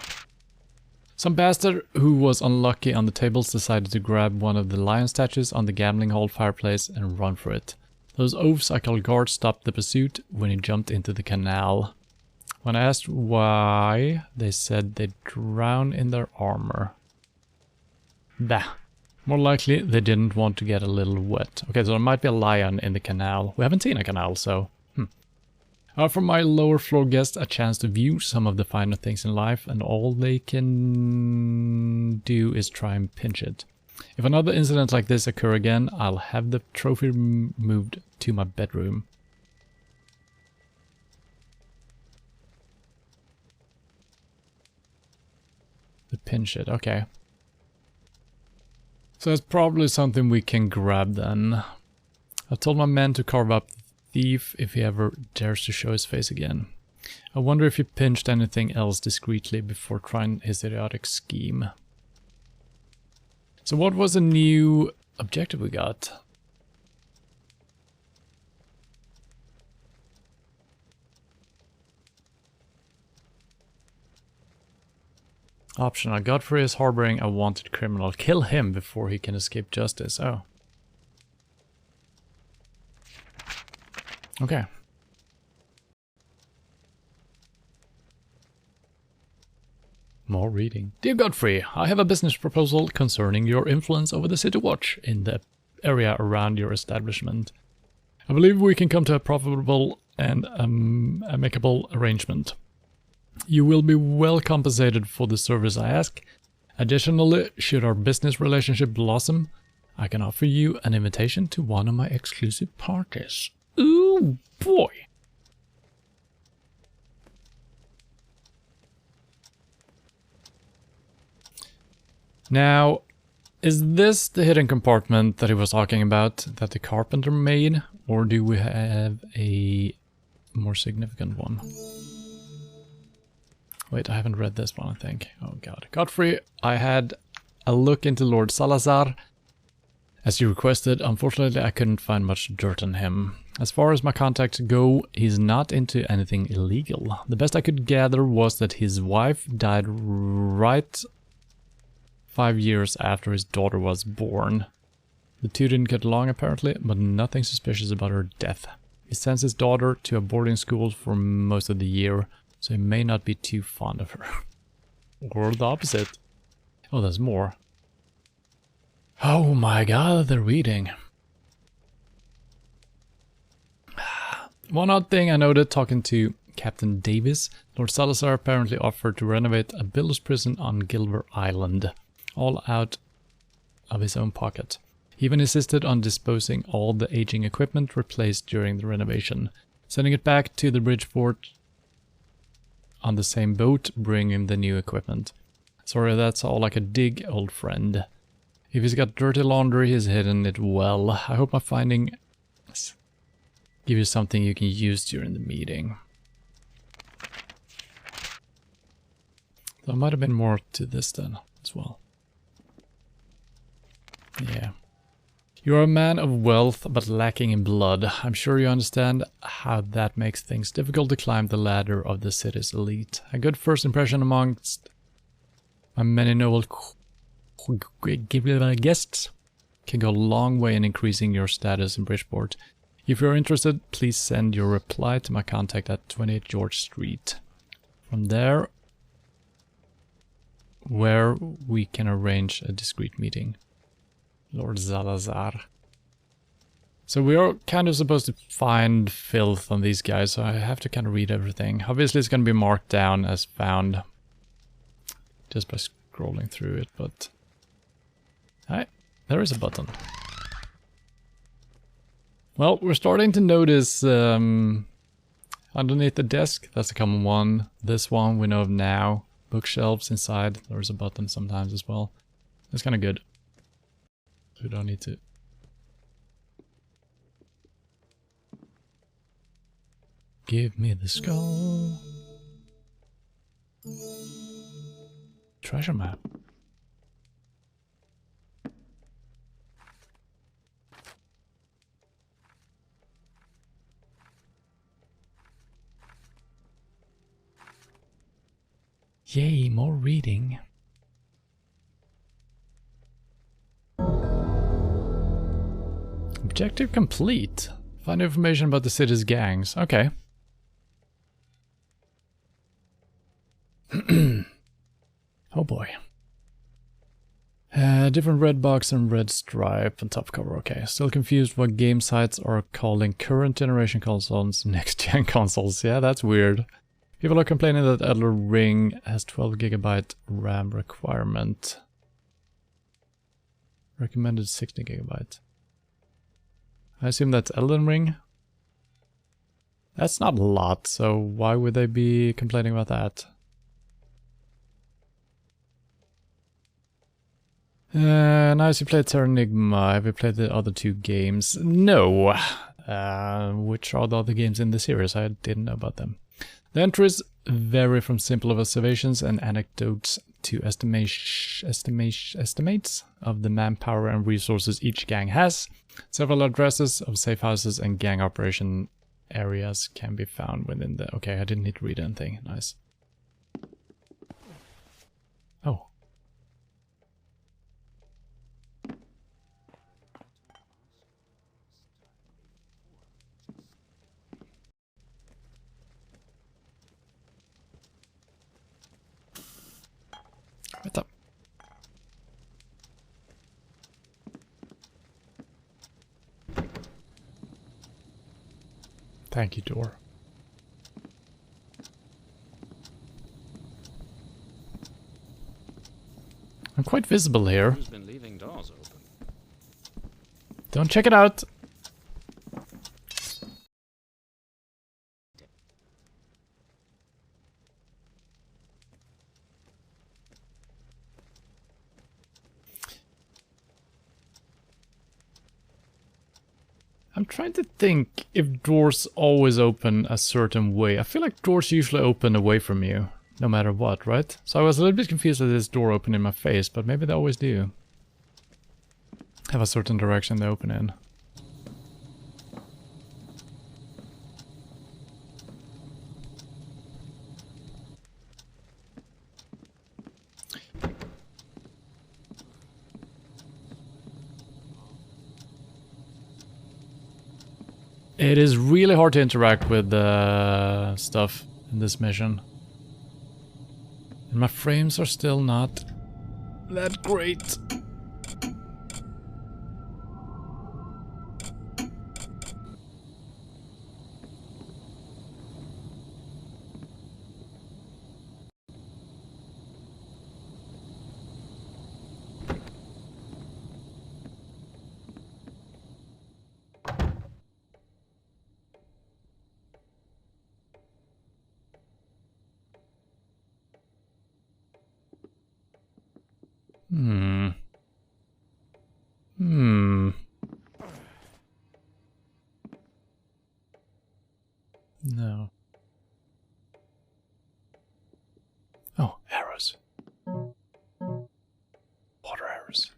Some bastard who was unlucky on the tables decided to grab one of the lion statues on the gambling hall fireplace and run for it. Those oafs I call guards stopped the pursuit when he jumped into the canal. When I asked why, they said they'd drown in their armor. Bah. More likely they didn't want to get a little wet. Okay, so there might be a lion in the canal. We haven't seen a canal, so... I offer my lower floor guests a chance to view some of the finer things in life, and all they can do is try and pinch it. If another incident like this occur again, I'll have the trophy moved to my bedroom. The pinch it, okay. So it's probably something we can grab then. I told my men to carve up the thief if he ever dares to show his face again. I wonder if he pinched anything else discreetly before trying his idiotic scheme. So what was the new objective we got? Optional. Godfrey is harboring a wanted criminal. Kill him before he can escape justice. Oh. Okay. More reading. Dear Godfrey, I have a business proposal concerning your influence over the City Watch in the area around your establishment. I believe we can come to a profitable and amicable arrangement. You will be well compensated for the service I ask. Additionally, should our business relationship blossom, I can offer you an invitation to one of my exclusive parties. Ooh, boy! Now, is this the hidden compartment that he was talking about that the carpenter made, or do we have a more significant one? Wait, I haven't read this one, I think. Oh god. Godfrey, I had a look into Lord Salazar, as you requested. Unfortunately, I couldn't find much dirt on him. As far as my contacts go, he's not into anything illegal. The best I could gather was that his wife died right 5 years after his daughter was born. The two didn't get along apparently, but nothing suspicious about her death. He sends his daughter to a boarding school for most of the year, so he may not be too fond of her. Or the opposite. Oh, there's more. Oh my god, they're reading. One odd thing I noted talking to Captain Davis, Lord Salazar apparently offered to renovate a builder's prison on Gilver Island, all out of his own pocket. He even insisted on disposing all the aging equipment replaced during the renovation, sending it back to the Bridgeport on the same boat, bringing the new equipment. Sorry, that's all I could dig, old friend. If he's got dirty laundry, he's hidden it well. I hope my finding give you something you can use during the meeting. There might have been more to this then, as well. Yeah. You're a man of wealth, but lacking in blood. I'm sure you understand how that makes things difficult to climb the ladder of the city's elite. A good first impression amongst my many noble guests can go a long way in increasing your status in Bridgeport. If you're interested, please send your reply to my contact at 28 George Street. From there, where we can arrange a discreet meeting. Lord Salazar. So we are kind of supposed to find filth on these guys, so I have to kind of read everything. Obviously it's going to be marked down as found just by scrolling through it, but... Alright, there is a button. Well, we're starting to notice underneath the desk, that's a common one. This one we know of now. Bookshelves inside, there's a button sometimes as well. That's kind of good. We don't need to... Give me the skull. Treasure map. Yay, more reading. Objective complete. Find information about the city's gangs. Okay. Oh boy. Different red box and red stripe on top cover. Okay, still confused what game sites are calling current generation consoles next gen consoles. Yeah, that's weird. People are complaining that Elden Ring has 12GB RAM requirement. Recommended 60GB. I assume that's Elden Ring. That's not a lot, so why would they be complaining about that? Nice, you played Terranigma. Have you played the other two games? No. Which are the other games in the series? I didn't know about them. The entries vary from simple observations and anecdotes to estimates of the manpower and resources each gang has. Several addresses of safe houses and gang operation areas can be found within the... Okay, I didn't need to read anything. Nice. Oh. What's up? Thank you, door. I'm quite visible here. Who's been leaving doors open? Don't check it out. I'm trying to think if doors always open a certain way. I feel like doors usually open away from you, no matter what, right? So I was a little bit confused that this door opened in my face, but maybe they always do. Have a certain direction they open in. It is really hard to interact with stuff in this mission. And my frames are still not that great. No. Oh, arrows. Water arrows.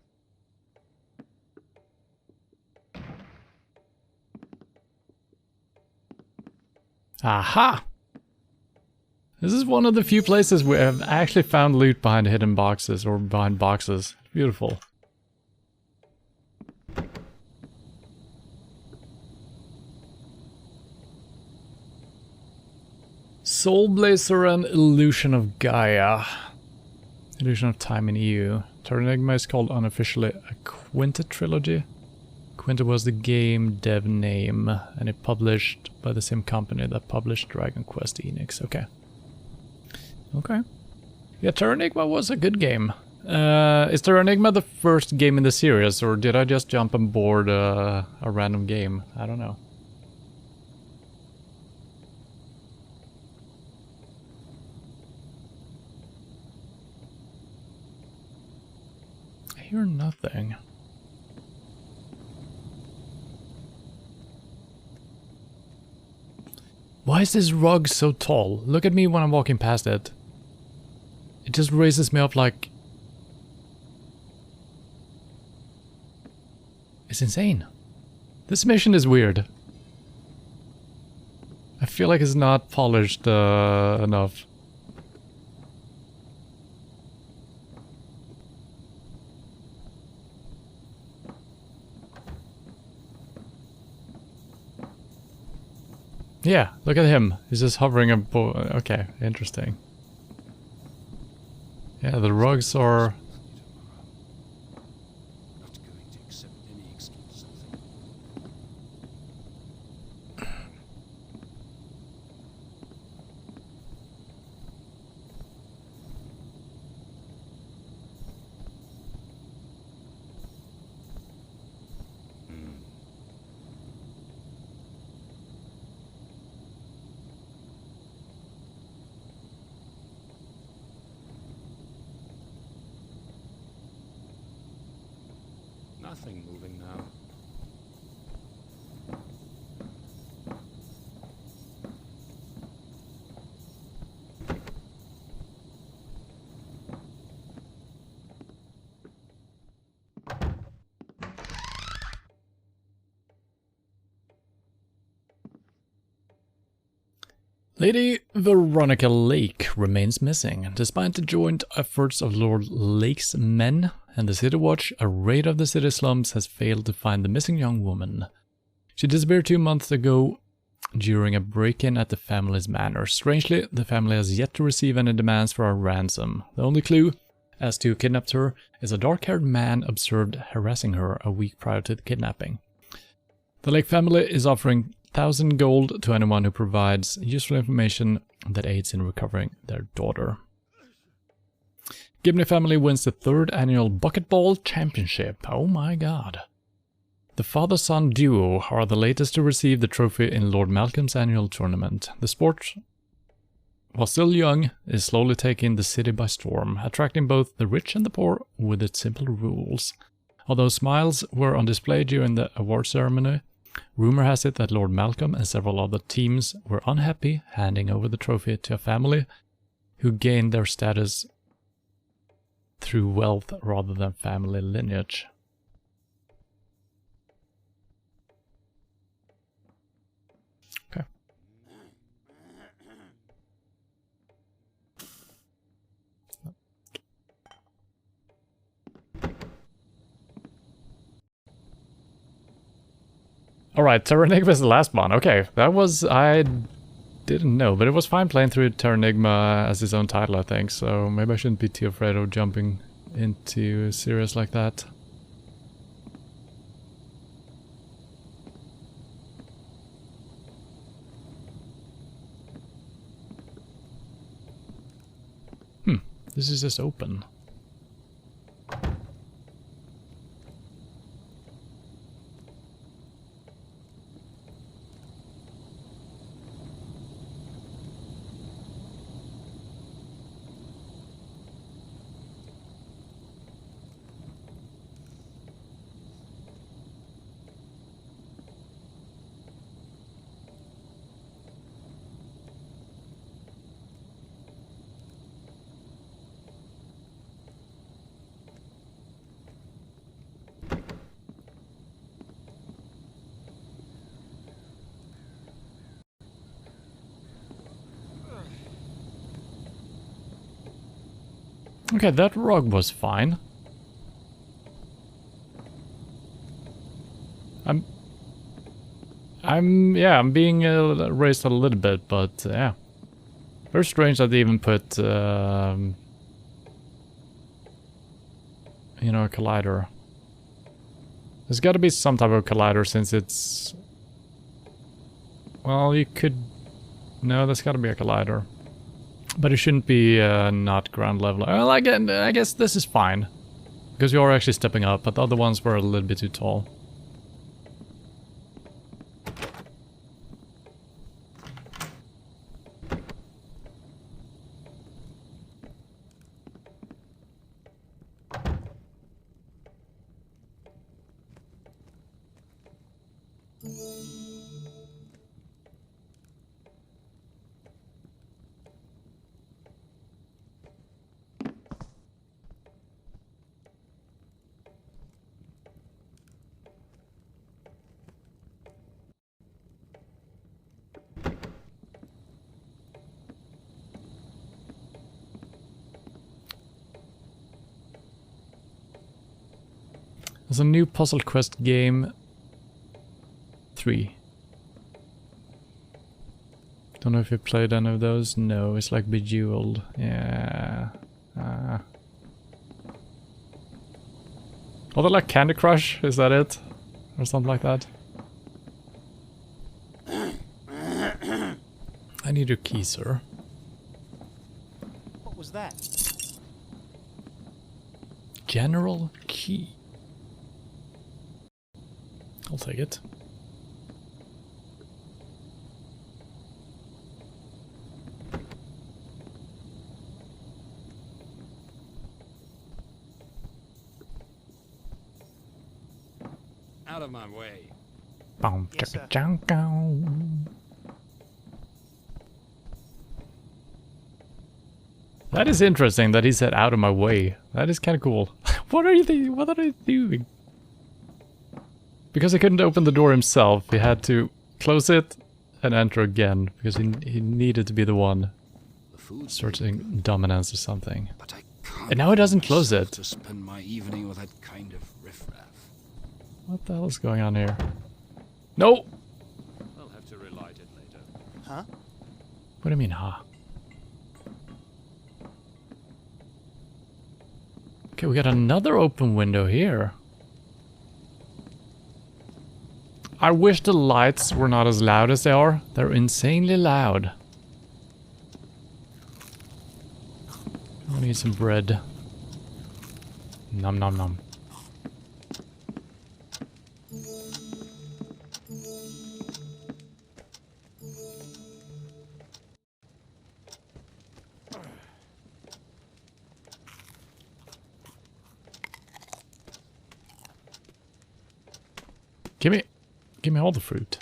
Aha! This is one of the few places where I've actually found loot behind hidden boxes or behind boxes. Beautiful. Soulblazer and Illusion of Gaia. Illusion of Time in EU. Terranigma is called unofficially a Quintet Trilogy. Quinta was the game dev name, and it published by the same company that published Dragon Quest Enix. Okay. Okay. Yeah, Terra Enigma was a good game. Is Terra Enigma the first game in the series, or did I just jump on board a random game? I don't know. I hear nothing. Why is this rug so tall? Look at me when I'm walking past it. It just raises me up like... It's insane. This mission is weird. I feel like it's not polished enough. Yeah, look at him. He's just hovering above. Okay, interesting. Yeah, the rugs are... Not going to accept any excuse, I think. Nothing moving now. Lady Veronica Lake remains missing. Despite the joint efforts of Lord Lake's men and the City Watch, a raid of the city slums has failed to find the missing young woman. She disappeared 2 months ago during a break-in at the family's manor. Strangely, the family has yet to receive any demands for a ransom. The only clue as to who kidnapped her is a dark-haired man observed harassing her a week prior to the kidnapping. The Lake family is offering 1,000 gold to anyone who provides useful information that aids in recovering their daughter. Gibney family wins the 3rd annual Bucketball Championship. Oh my god. The father-son duo are the latest to receive the trophy in Lord Malcolm's annual tournament. The sport, while still young, is slowly taking the city by storm, attracting both the rich and the poor with its simple rules. Although smiles were on display during the award ceremony, rumor has it that Lord Malcolm and several other teams were unhappy handing over the trophy to a family who gained their status through wealth rather than family lineage. Okay. Alright, Terra Enigma is the last one. Okay, that was... I didn't know, but it was fine playing through Terra Enigma as its own title, I think, so maybe I shouldn't be too afraid of jumping into a series like that. This is just open. Okay, that rug was fine. I'm being raised a little bit, but yeah. Very strange that they even put, you know, a collider. There's got to be some type of collider since it's... Well, you could... No, there's got to be a collider. But it shouldn't be not ground level. Well, again, I guess this is fine. Because you are actually stepping up, but the other ones were a little bit too tall. There's a new Puzzle Quest game 3. Don't know if you played any of those. No, it's like Bejeweled. Yeah. Are they like Candy Crush? Is that it? Or something like that? I need your key, sir. What was that? General key. I'll take it. Out of my way. Boom, Yes, sir. That is interesting that he said out of my way. That is kind of cool. What are you thinking? What are you doing? Because he couldn't open the door himself, he had to close it and enter again, because he needed to be the one The food's searching dominance or something. but I can't. And now he doesn't bring close myself it. To spend my evening with that kind of riffraff. What the hell is going on here? No! I'll have to relight it later. Huh? What do you mean, huh? Okay, we got another open window here. I wish the lights were not as loud as they are. They're insanely loud. I need some bread. Nom nom nom. Give me all the fruit.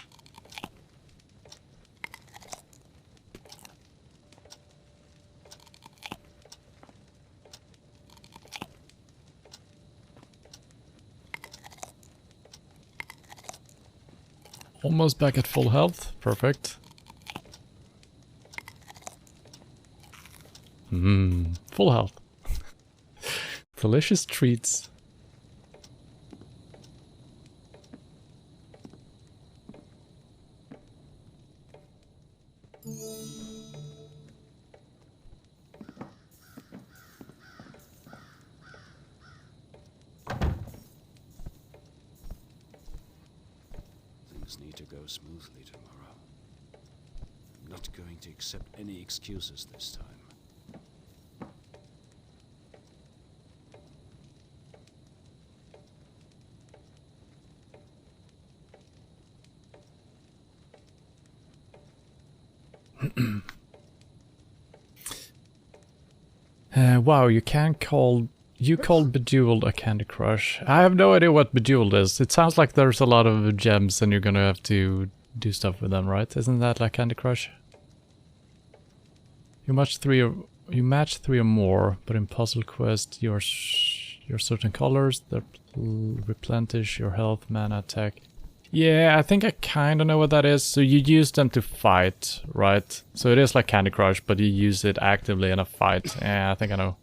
Almost back at full health. Perfect. Full health. Delicious treats. Things need to go smoothly tomorrow. I'm not going to accept any excuses this time. Wow, you can't call... You called Bejeweled a Candy Crush. I have no idea what Bejeweled is. It sounds like there's a lot of gems and you're gonna have to do stuff with them, right? Isn't that like Candy Crush? You match three or more, but in Puzzle Quest you're certain colors that replenish your health, mana, attack. Yeah, I think I kind of know what that is. So you use them to fight, right? So it is like Candy Crush, but you use it actively in a fight. Yeah, I think I know.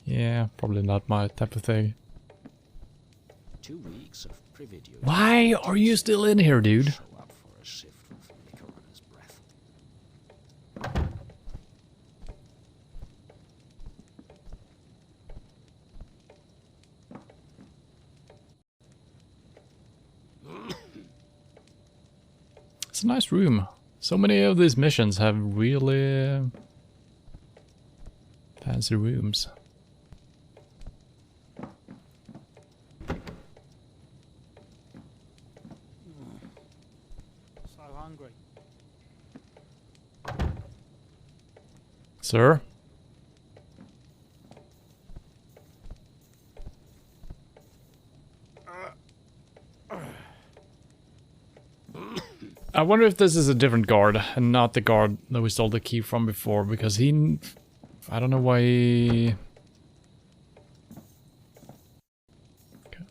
Yeah, probably not my type of thing. 2 weeks of prividio. Why are you still in here, dude? Show up for a shift with liquor on his breath. It's a nice room. So many of these missions have really fancy rooms. So hungry. Sir? I wonder if this is a different guard and not the guard that we stole the key from before, because he... I don't know why he... Okay.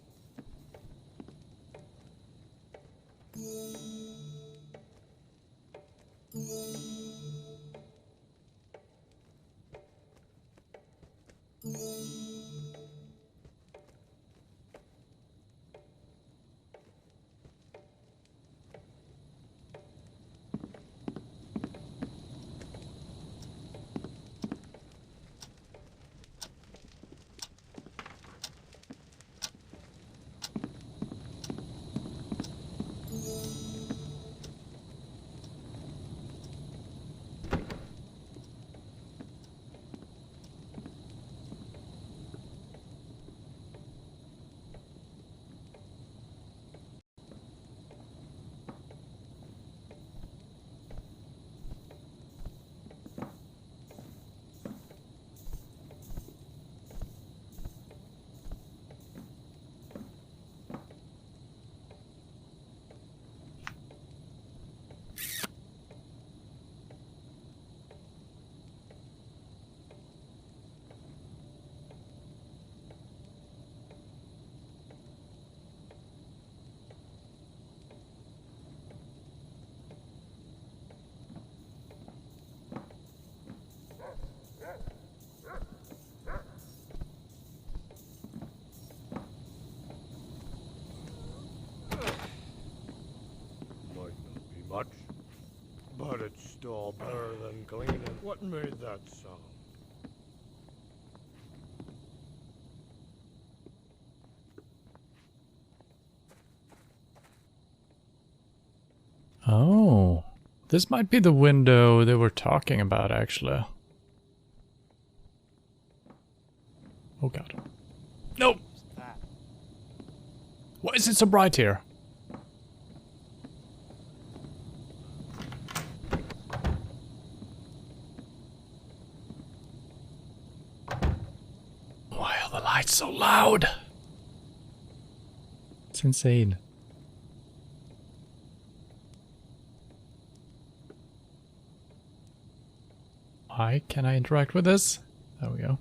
Might not be much, but it's still better than cleaning. What made that sound? Oh, this might be the window they were talking about, actually. Oh god. No! That. Why is it so bright here? Why are the lights so loud? It's insane. Why can I interact with this? There we go.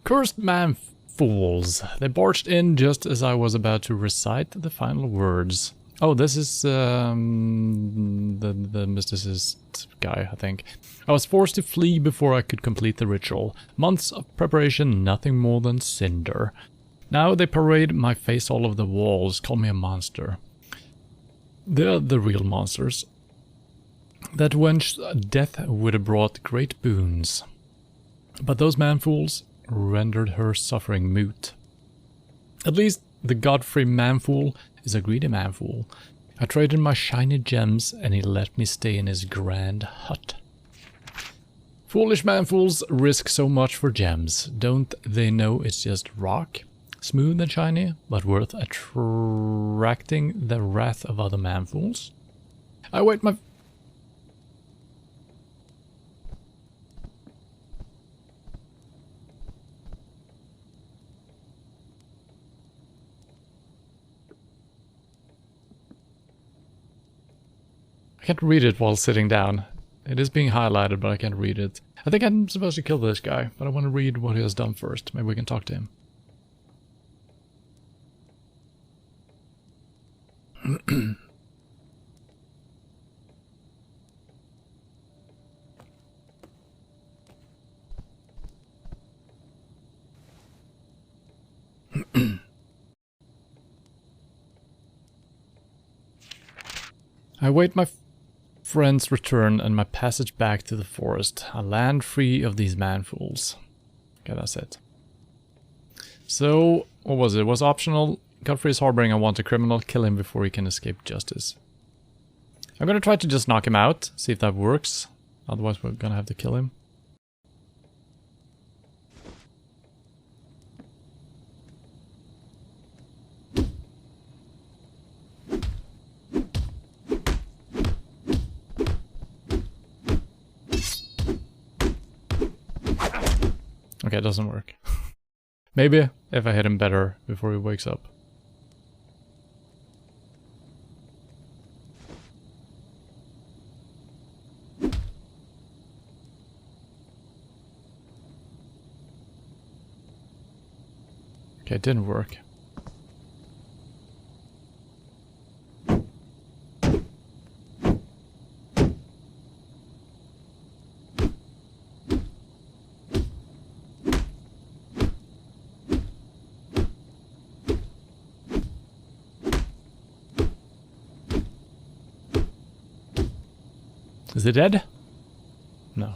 Cursed man fools. They barged in just as I was about to recite the final words. Oh, this is the mysticist guy, I think. I was forced to flee before I could complete the ritual. Months of preparation, nothing more than cinder. Now they parade my face all over the walls, call me a monster. They're the real monsters. That wench death would have brought great boons. But those man-fools rendered her suffering moot. At least the Godfrey man-fool is a greedy man-fool. I traded my shiny gems and he let me stay in his grand hut. Foolish man-fools risk so much for gems. Don't they know it's just rock? Smooth and shiny, but worth attracting the wrath of other man-fools? I wait my... I can't read it while sitting down. It is being highlighted, but I can't read it. I think I'm supposed to kill this guy, but I want to read what he has done first. Maybe we can talk to him. I wait my friend's return and my passage back to the forest. A land free of these man-fools. Okay, that's it. So, what was it? It was optional. Godfrey is harboring a wanted criminal. Kill him before he can escape justice. I'm gonna try to just knock him out, see if that works. Otherwise we're gonna have to kill him. Okay, it doesn't work. Maybe if I hit him better before he wakes up. Okay, it didn't work. Is it dead? No.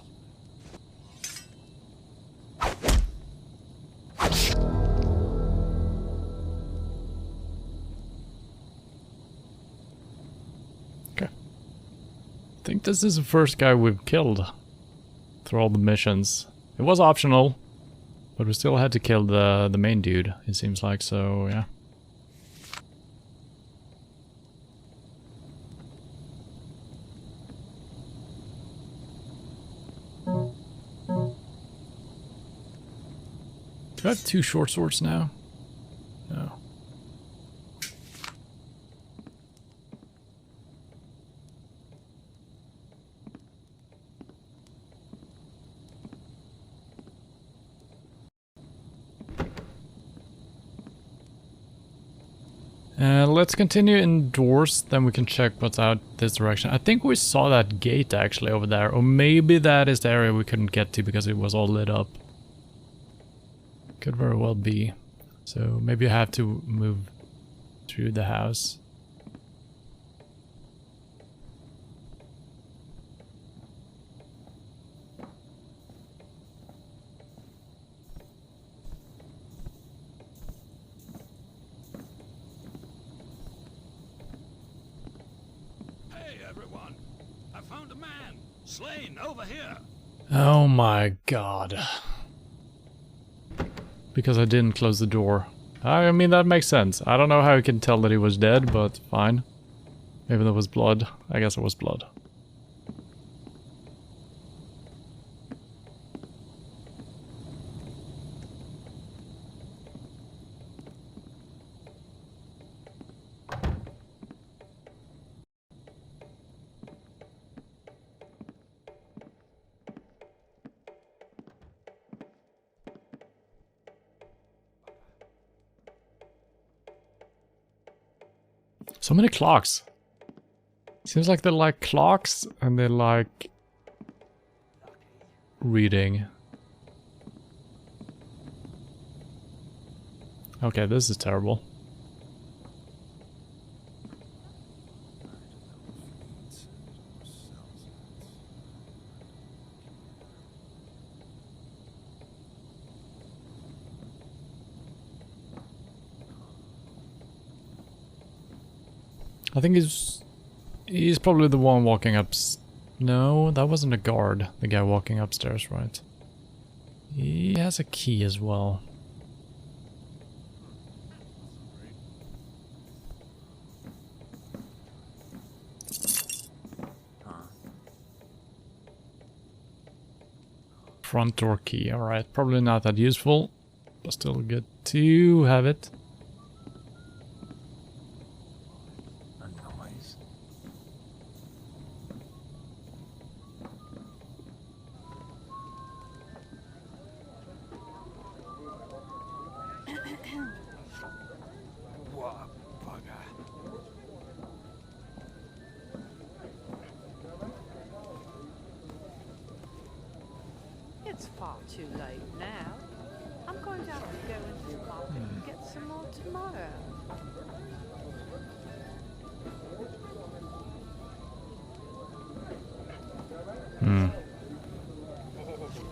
Okay. I think this is the first guy we've killed through all the missions. It was optional, but we still had to kill the main dude, it seems like, so yeah. Do I have 2 short swords now? No. Let's continue indoors, then we can check what's out this direction. I think we saw that gate actually over there, or maybe that is the area we couldn't get to because it was all lit up. Could very well be. So maybe I have to move through the house. Hey everyone! I found a man! Slain over here! Oh my god. Because I didn't close the door. I mean, that makes sense. I don't know how you can tell that he was dead, but fine. Maybe there was blood. I guess it was blood. So many clocks. Seems like they like clocks and they like reading. Okay, this is terrible. I think he's probably the one walking up. No, that wasn't a guard. The guy walking upstairs, right? He has a key as well. Front door key. All right, probably not that useful, but still good to have it. It's far too late now. I'm going to have to go into the market and get some more tomorrow.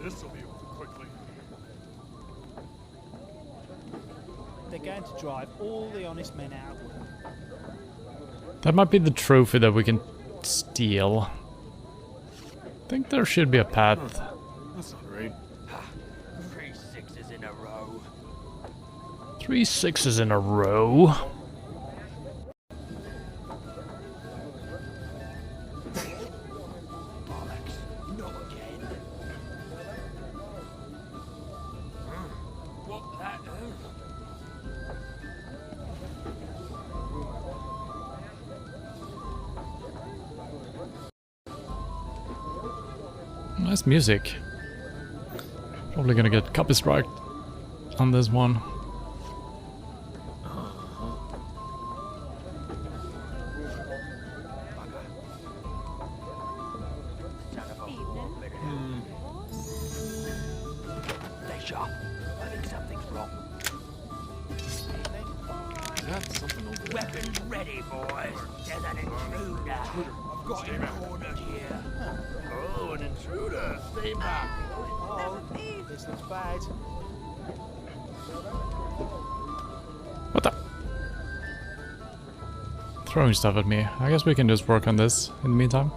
This'll be over quickly. They're going to drive all the honest men out. That might be the trophy that we can steal? I think there should be a path. That's not right. 3 sixes in a row. 3 sixes in a row. Bollocks. Not again. What that? Nice music. Probably gonna get copy strike on this one. They shot. I think something's wrong. That's something over there. Weapons ready, boys. There's an intruder. I've got him cornered here. Oh, an intruder! Stay back! Oh, this looks bad. What the? Throwing stuff at me. I guess we can just work on this in the meantime.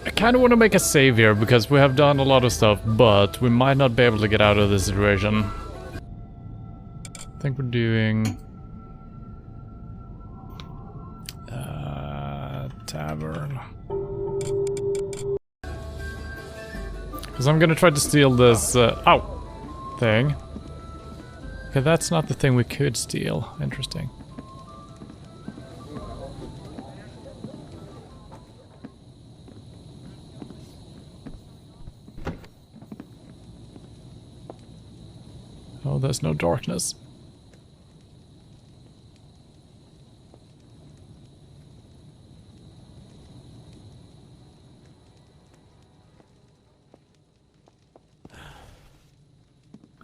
I kind of want to make a save here because we have done a lot of stuff, but we might not be able to get out of this situation. I think we're doing tavern. Because I'm gonna try to steal this thing. Okay, that's not the thing we could steal. Interesting. Oh, there's no darkness.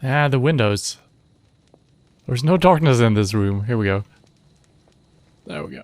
Ah, the windows. There's no darkness in this room. Here we go. There we go.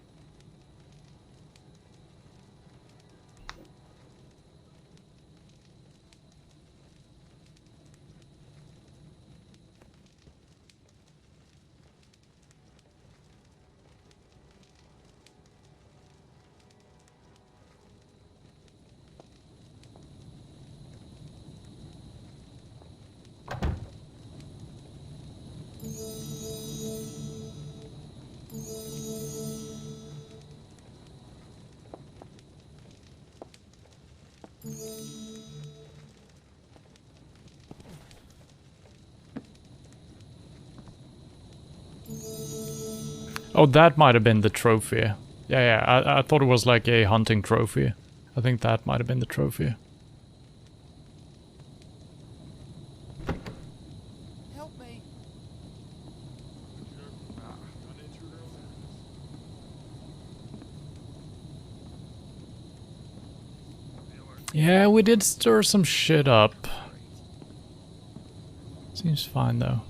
Oh, that might have been the trophy. Yeah, I thought it was like a hunting trophy. I think that might have been the trophy. Help me. Yeah, we did stir some shit up. Seems fine though.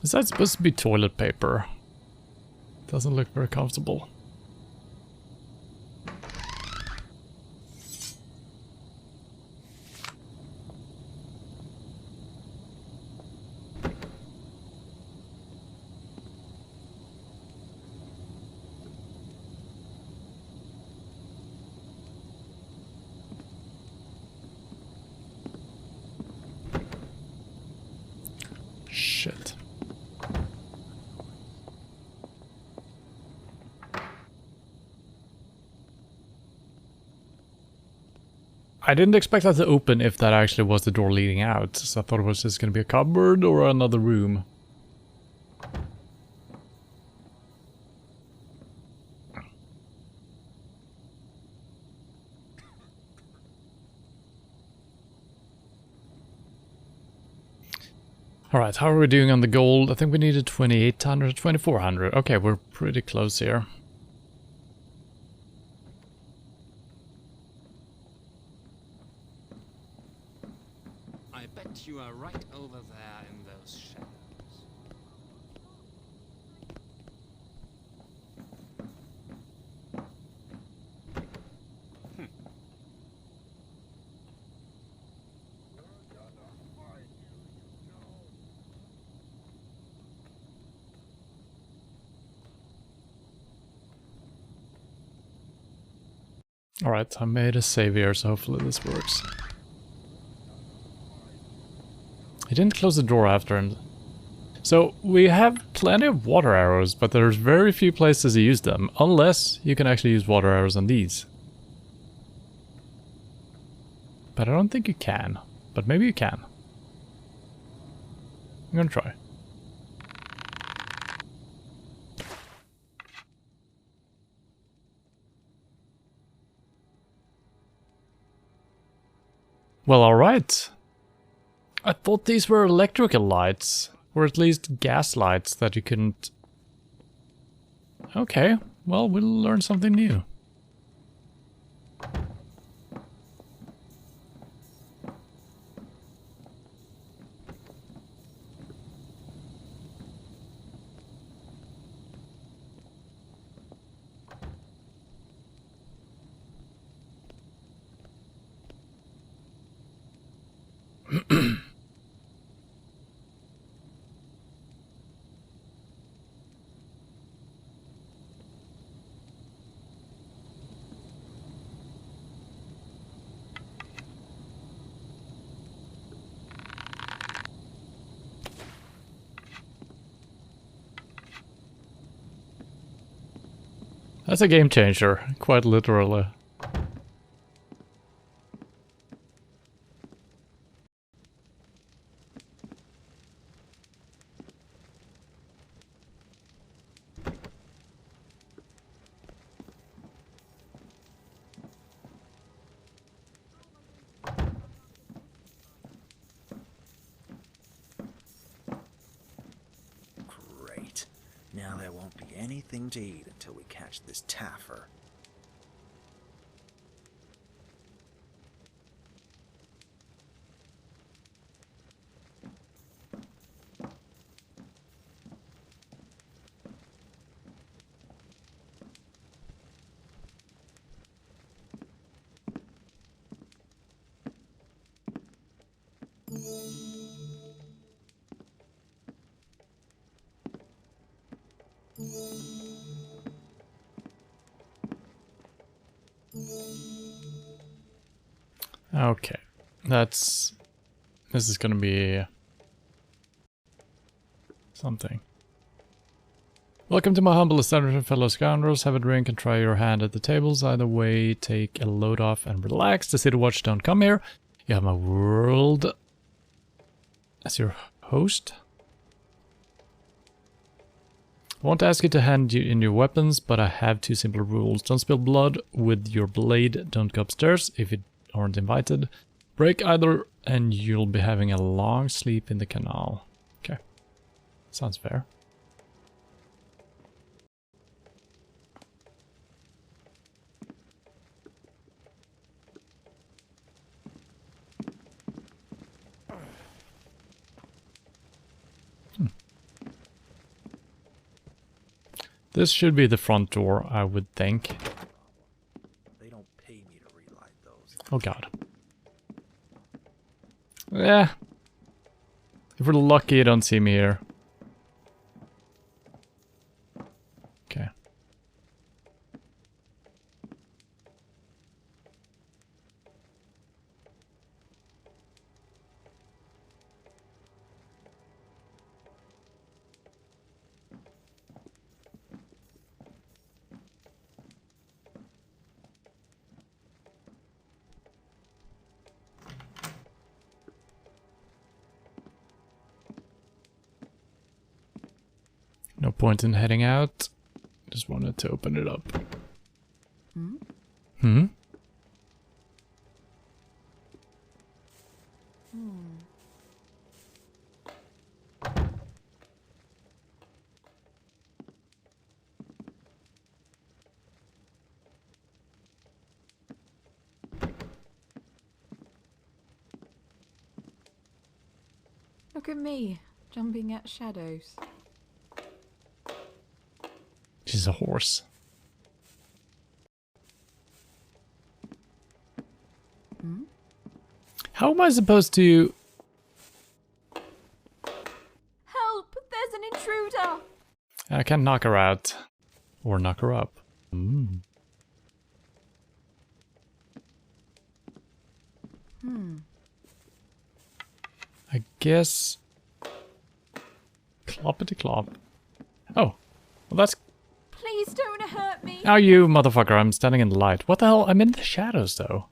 Is that supposed to be toilet paper? Doesn't look very comfortable. I didn't expect that to open if that actually was the door leading out. So I thought it was just going to be a cupboard or another room. Alright, how are we doing on the gold? I think we needed 2,800, 2,400. Okay, we're pretty close here. I bet you are right over there in those shadows. Alright, I made a save here, so hopefully this works. He didn't close the door after him. So, we have plenty of water arrows, but there's very few places to use them, unless you can actually use water arrows on these. But I don't think you can. But maybe you can. I'm gonna try. Well, alright. I thought these were electrical lights, or at least gas lights that you couldn't... Okay, well, we'll learn something new. That's a game changer, quite literally. Great. Now there won't be anything to eat until we catch this taffer. Okay, this is gonna be something. Welcome to my humble establishment, fellow scoundrels. Have a drink and try your hand at the tables. Either way, take a load off and relax. The City Watch don't come here. You have my world as your host. I won't ask you to hand in your weapons, but I have two simple rules. Don't spill blood with your blade. Don't go upstairs if you aren't invited. Break either and you'll be having a long sleep in the canal. Okay. Sounds fair. This should be the front door, I would think. They don't pay me to relight those. Oh god. Yeah. If we're lucky, you don't see me here. Okay. No point in heading out. Just wanted to open it up. Hmm? Look at me, jumping at shadows. She's a horse. How am I supposed to... Help! There's an intruder! I can knock her out. Or knock her up. I guess... Cloppity clop. Oh. Well, that's... Please don't hurt me! Now you motherfucker, I'm standing in the light. What the hell? I'm in the shadows, though.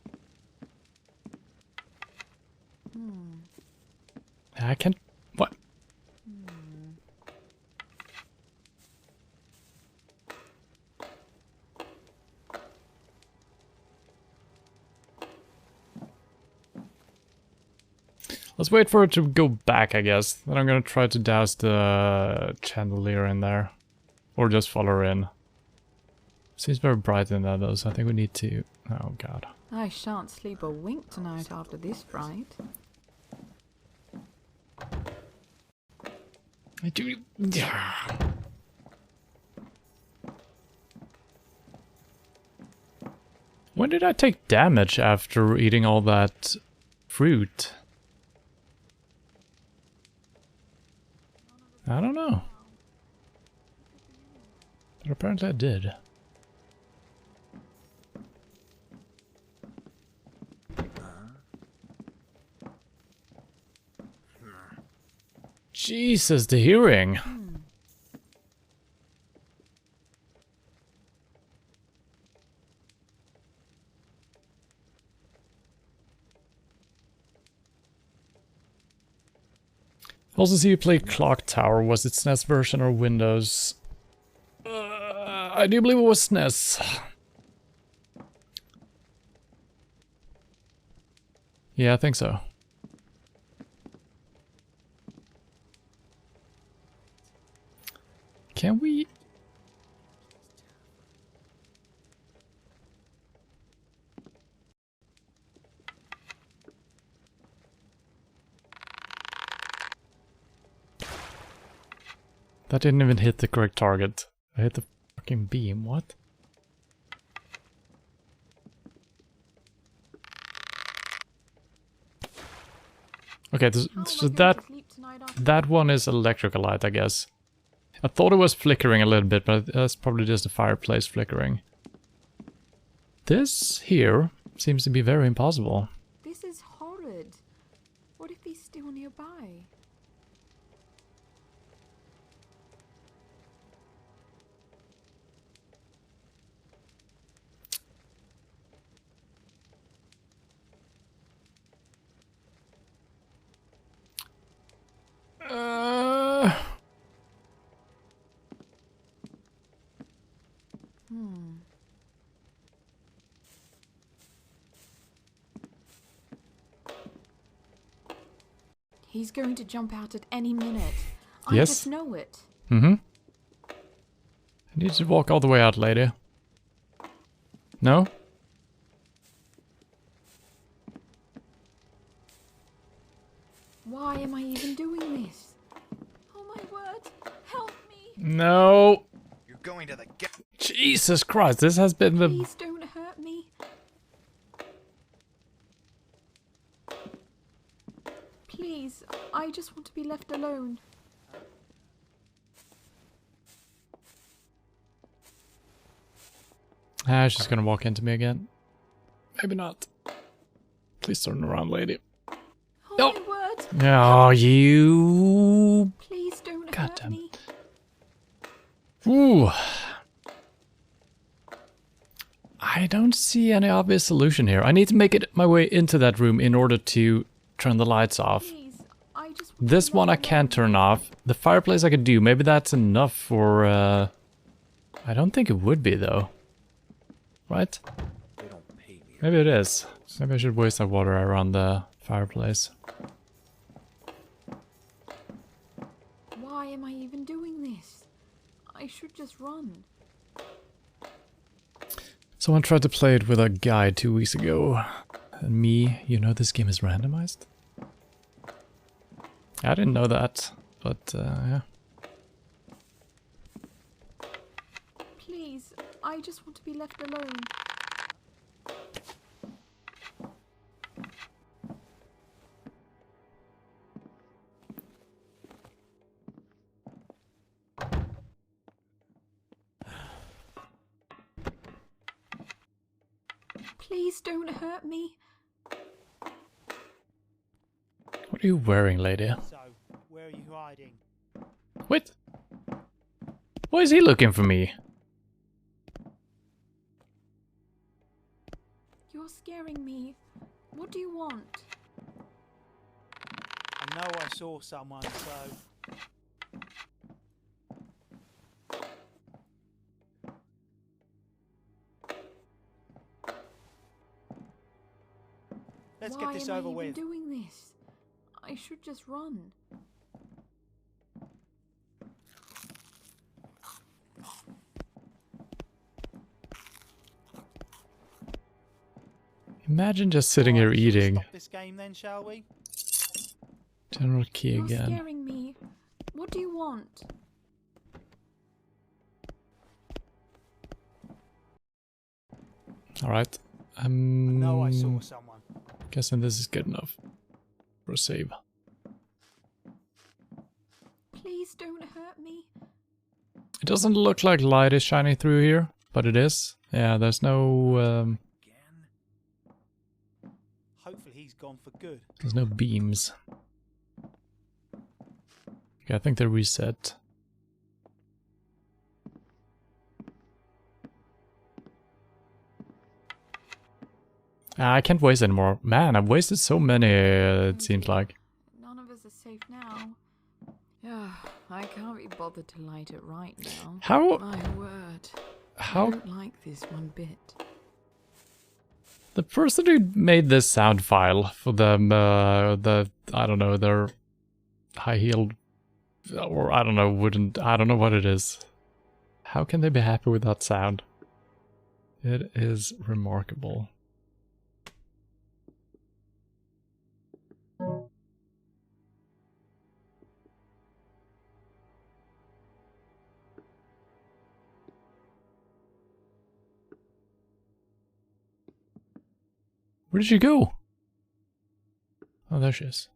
I can't... What? Let's wait for it to go back, I guess. Then I'm gonna try to douse the chandelier in there. Or just follow her in. Seems very bright in there, though, so I think we need to... Oh, God. I shan't sleep a wink tonight after this fright. I do... When did I take damage after eating all that fruit? I don't know. But apparently I did. Jesus, the hearing. Also see you played Clock Tower. Was it SNES version or Windows? I do believe it was SNES. Yeah, I think so. Can we... That didn't even hit the correct target. I hit the fucking beam, what? Okay, so that one is electrical light, I guess. I thought it was flickering a little bit, but that's probably just the fireplace flickering. This here seems to be very impossible. This is horrid. What if he's still nearby? He's going to jump out at any minute. I just know it. Mm-hmm. I need to walk all the way out, lady. No? Why am I even doing this? Oh my word, help me! No! You're going to the Jesus Christ, this has been the... Please don't hurt me. Please, I just want to be left alone. Ah, she's gonna walk into me again. Maybe not. Please turn around, lady. Oh No. my word! Oh, you... Please don't hurt Goddamn. me. Ooh. I don't see any obvious solution here. I need to make it my way into that room in order to turn the lights off. Please, I just This one I can't turn off. The fireplace I could do. Maybe that's enough for... I don't think it would be, though. Right? They don't pay me. Maybe it is. Maybe I should waste that water around the fireplace. Why am I even doing this? I should just run. Someone tried to play it with a guide 2 weeks ago. And me, you know this game is randomized? I didn't know that, but yeah. Please, I just want to be left alone. Please don't hurt me. What are you wearing, lady? So, where are you hiding? Wait. Why is he looking for me? You're scaring me. What do you want? I know I saw someone, so... Let's get this over Why am I with. even doing this? I should just run. Imagine just sitting here Alright, shall we eating. Stop this game then, shall we? General key You're again. scaring me. What do you want? Alright. I know I saw someone. Guessing this is good enough for a save. Please don't hurt me. It doesn't look like light is shining through here, but it is. Yeah, there's no Again? Hopefully he's gone for good. there's no beams. Okay, I think they're reset. I can't waste anymore. Man, I've wasted so many, it seems like. None of us are safe now. I can't be bothered to light it right now. How? My word. I How? don't like this one bit. The person who made this sound file for them, I don't know, their high-heeled, or I don't know, I don't know what it is. How can they be happy with that sound? It is remarkable. Where did she go? Oh, there she is.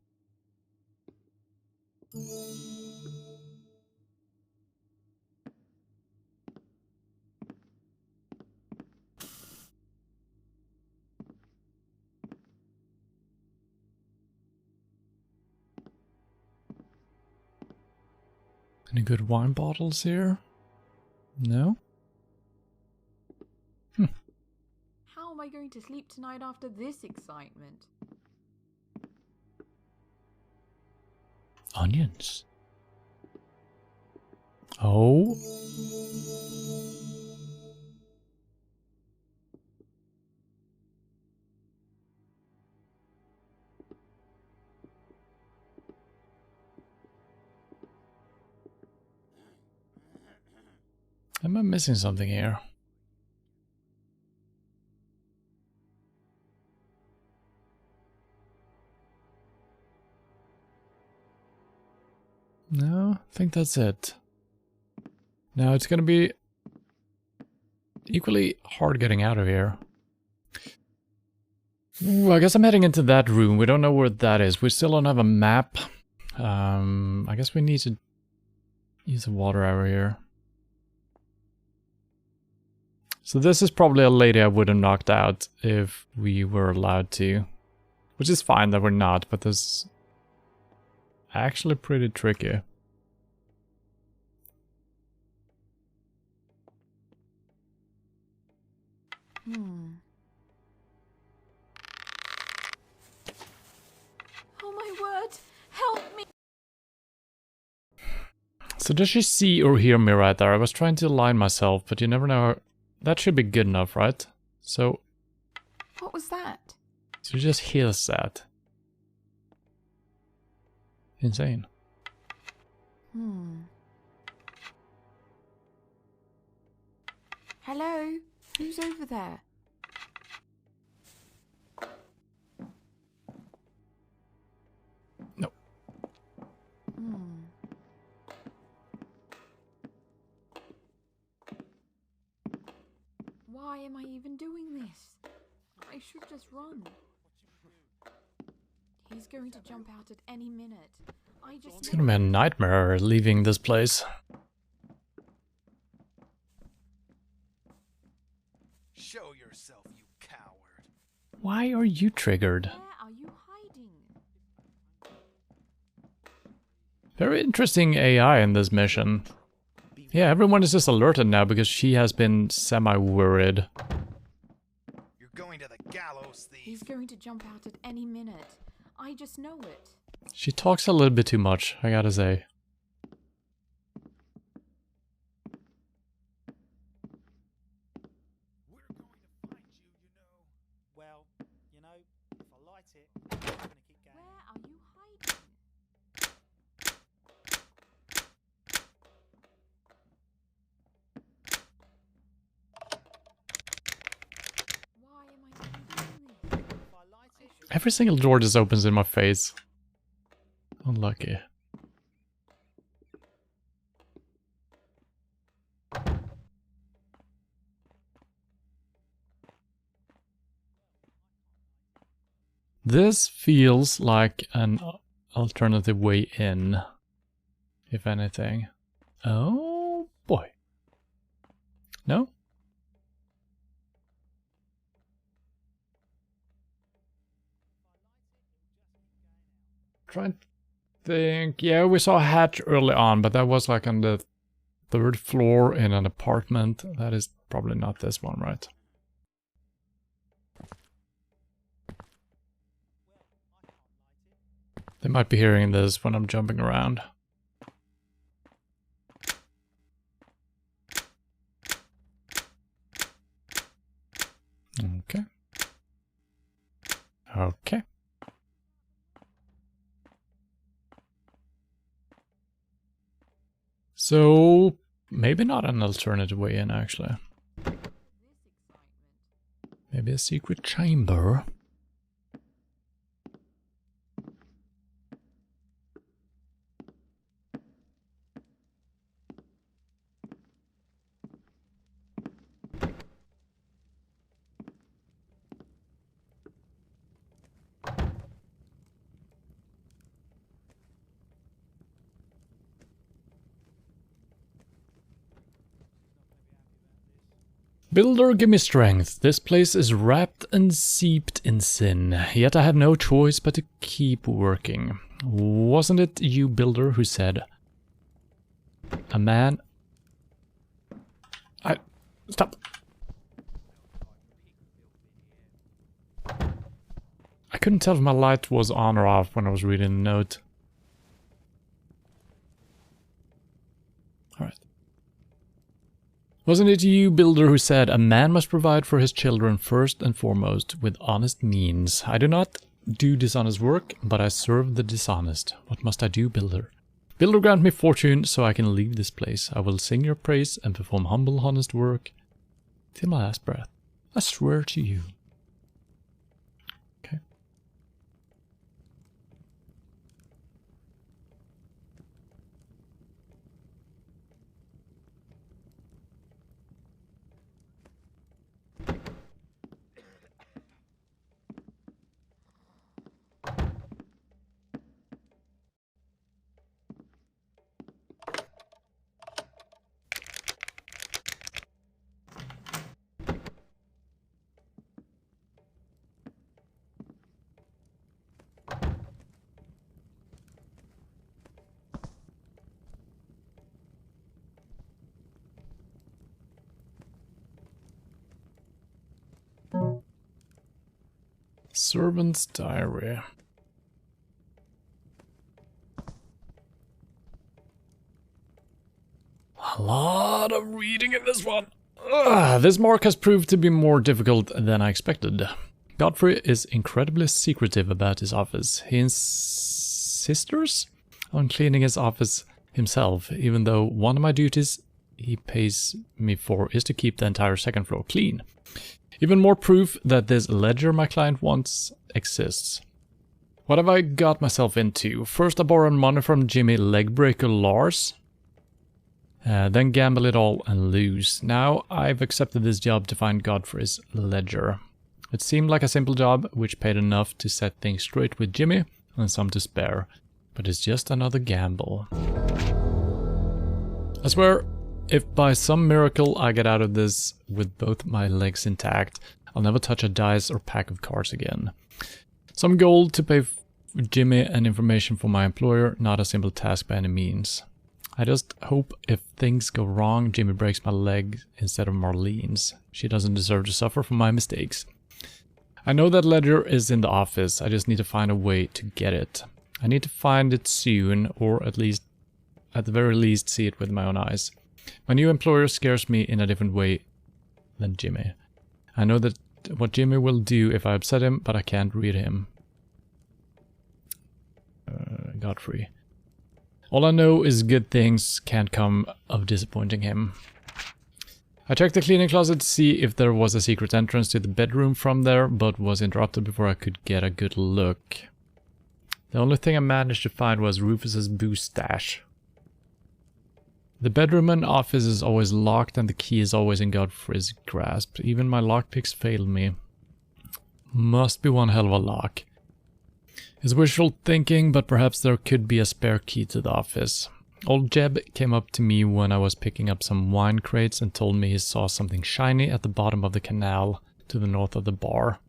Any good wine bottles here? No? How am I going to sleep tonight after this excitement? Onions. Oh. Am I missing something here? No, I think that's it. Now it's gonna be equally hard getting out of here. Ooh, I guess I'm heading into that room. We don't know where that is. We still don't have a map. I guess we need to use a water arrow here. So this is probably a lady I would have knocked out if we were allowed to. Which is fine that we're not, but this is actually pretty tricky. Oh my word! Help me! So does she see or hear me right there? I was trying to align myself, but you never know. That should be good enough, right? So What was that? she just hears that. Insane. Hello? Who's over there? No. Why am I even doing this? I should just run. He's going to jump out at any minute. It's gonna be a nightmare leaving this place. Show yourself, you coward. Why are you triggered? Where are you hiding? Very interesting AI in this mission. Yeah, everyone is just alerted now because she has been semi-worried. You're going to the gallows, thief. He's going to jump out at any minute. I just know it. She talks a little bit too much, I gotta say. Well, you know, if I light it, I'm gonna keep going. Where are you hiding? Why am I even doing this? If I light it, Every single door just opens in my face. Unlucky. This feels like an alternative way in, if anything. Oh boy. No? Trying to think. Yeah, we saw a hatch early on, but that was like on the 3rd floor in an apartment. That is probably not this one, right? They might be hearing this when I'm jumping around. Okay. Okay. So, maybe not an alternative way in, actually. Maybe a secret chamber. Builder, give me strength. This place is wrapped and seeped in sin, yet I have no choice but to keep working. Wasn't it you, Builder, who said, a man... Stop! I couldn't tell if my light was on or off when I was reading the note. Alright. Wasn't it you, Builder, who said, a man must provide for his children first and foremost with honest means? I do not do dishonest work, but I serve the dishonest. What must I do, Builder? Builder, grant me fortune so I can leave this place. I will sing your praise and perform humble, honest work till my last breath. I swear to you. Okay. Servant's diary. A lot of reading in this one. Ugh, this mark has proved to be more difficult than I expected. Godfrey is incredibly secretive about his office. He insists on cleaning his office himself, even though one of my duties he pays me for is to keep the entire second floor clean. Even more proof that this ledger my client wants exists. What have I got myself into? First I borrowed money from Jimmy Legbreaker Lars. Then gamble it all and lose. Now I've accepted this job to find Godfrey's ledger. It seemed like a simple job, which paid enough to set things straight with Jimmy and some to spare. But it's just another gamble. I swear, if by some miracle I get out of this with both my legs intact, I'll never touch a dice or pack of cards again. Some gold to pay Jimmy and information for my employer, not a simple task by any means. I just hope if things go wrong, Jimmy breaks my leg instead of Marlene's. She doesn't deserve to suffer for my mistakes. I know that ledger is in the office, I just need to find a way to get it. I need to find it soon, or at the very least see it with my own eyes. My new employer scares me in a different way than Jimmy. I know that what Jimmy will do if I upset him, but I can't read him. Godfrey. All I know is good things can't come of disappointing him. I checked the cleaning closet to see if there was a secret entrance to the bedroom from there, but was interrupted before I could get a good look. The only thing I managed to find was Rufus's booze stash. The bedroom and office is always locked and the key is always in Godfrey's grasp. Even my lockpicks failed me. Must be one hell of a lock. It's wishful thinking, but perhaps there could be a spare key to the office. Old Jeb came up to me when I was picking up some wine crates and told me he saw something shiny at the bottom of the canal to the north of the bar.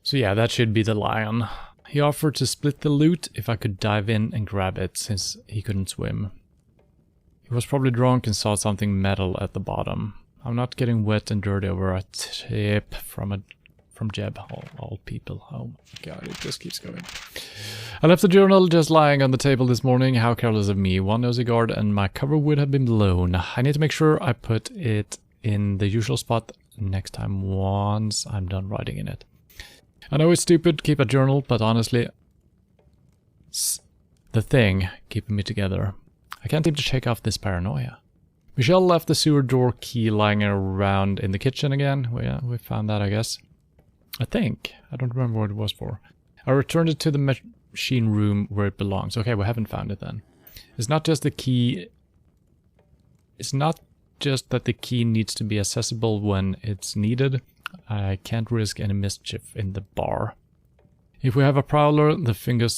So yeah, that should be the lion. He offered to split the loot if I could dive in and grab it, since he couldn't swim. He was probably drunk and saw something metal at the bottom. I'm not getting wet and dirty over a tip from Jeb, all people. Oh my god, it just keeps going. I left the journal just lying on the table this morning. How careless of me. One nosy guard and my cover would have been blown. I need to make sure I put it in the usual spot next time once I'm done writing in it. I know it's stupid to keep a journal, but honestly, it's the thing keeping me together. I can't seem to shake off this paranoia. Michelle left the sewer door key lying around in the kitchen again. Well, yeah, we found that, I guess. I think. I don't remember what it was for. I returned it to the machine room where it belongs. Okay, we haven't found it then. It's not just the key. It's not just that the key needs to be accessible when it's needed. I can't risk any mischief in the bar. If we have a prowler, the finger's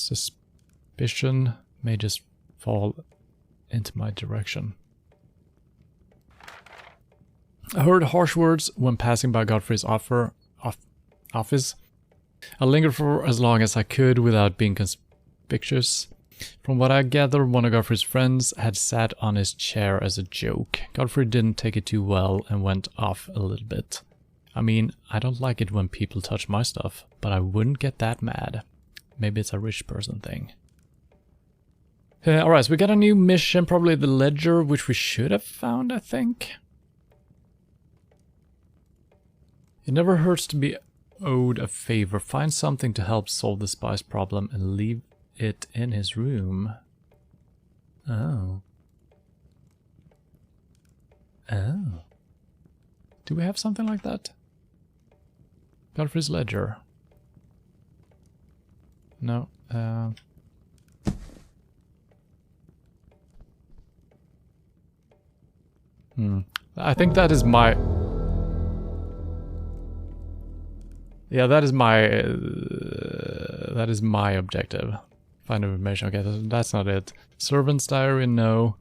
suspicion may just fall into my direction. I heard harsh words when passing by Godfrey's office. I lingered for as long as I could without being conspicuous. From what I gather, one of Godfrey's friends had sat on his chair as a joke. Godfrey didn't take it too well and went off a little bit. I mean, I don't like it when people touch my stuff, but I wouldn't get that mad. Maybe it's a rich person thing. Alright, so we got a new mission, probably the ledger, which we should have found, I think. It never hurts to be owed a favor. Find something to help solve the spy's problem and leave it in his room. Oh. Oh. Do we have something like that? Godfrey's ledger. No. I think that is my... Yeah, that is my objective. Find information. Okay, that's not it. Servant's diary, no.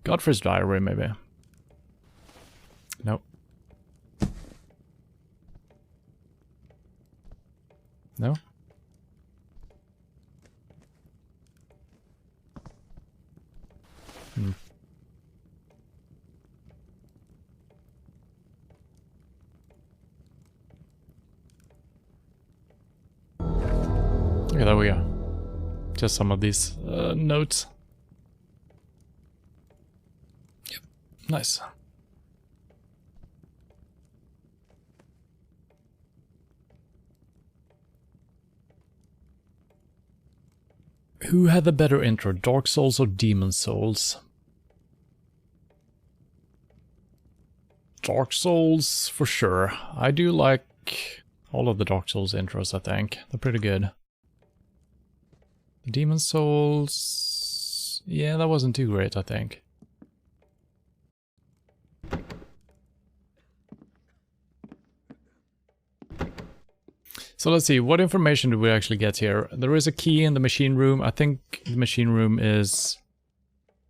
Godfrey's diary, maybe. Nope. No? Okay, there we go. Just some of these notes. Nice. Who had the better intro, Dark Souls or Demon Souls? Dark Souls, for sure. I do like all of the Dark Souls intros, I think. They're pretty good. The Demon Souls... yeah, that wasn't too great, I think. So let's see, what information do we actually get here? There is a key in the machine room. I think the machine room is...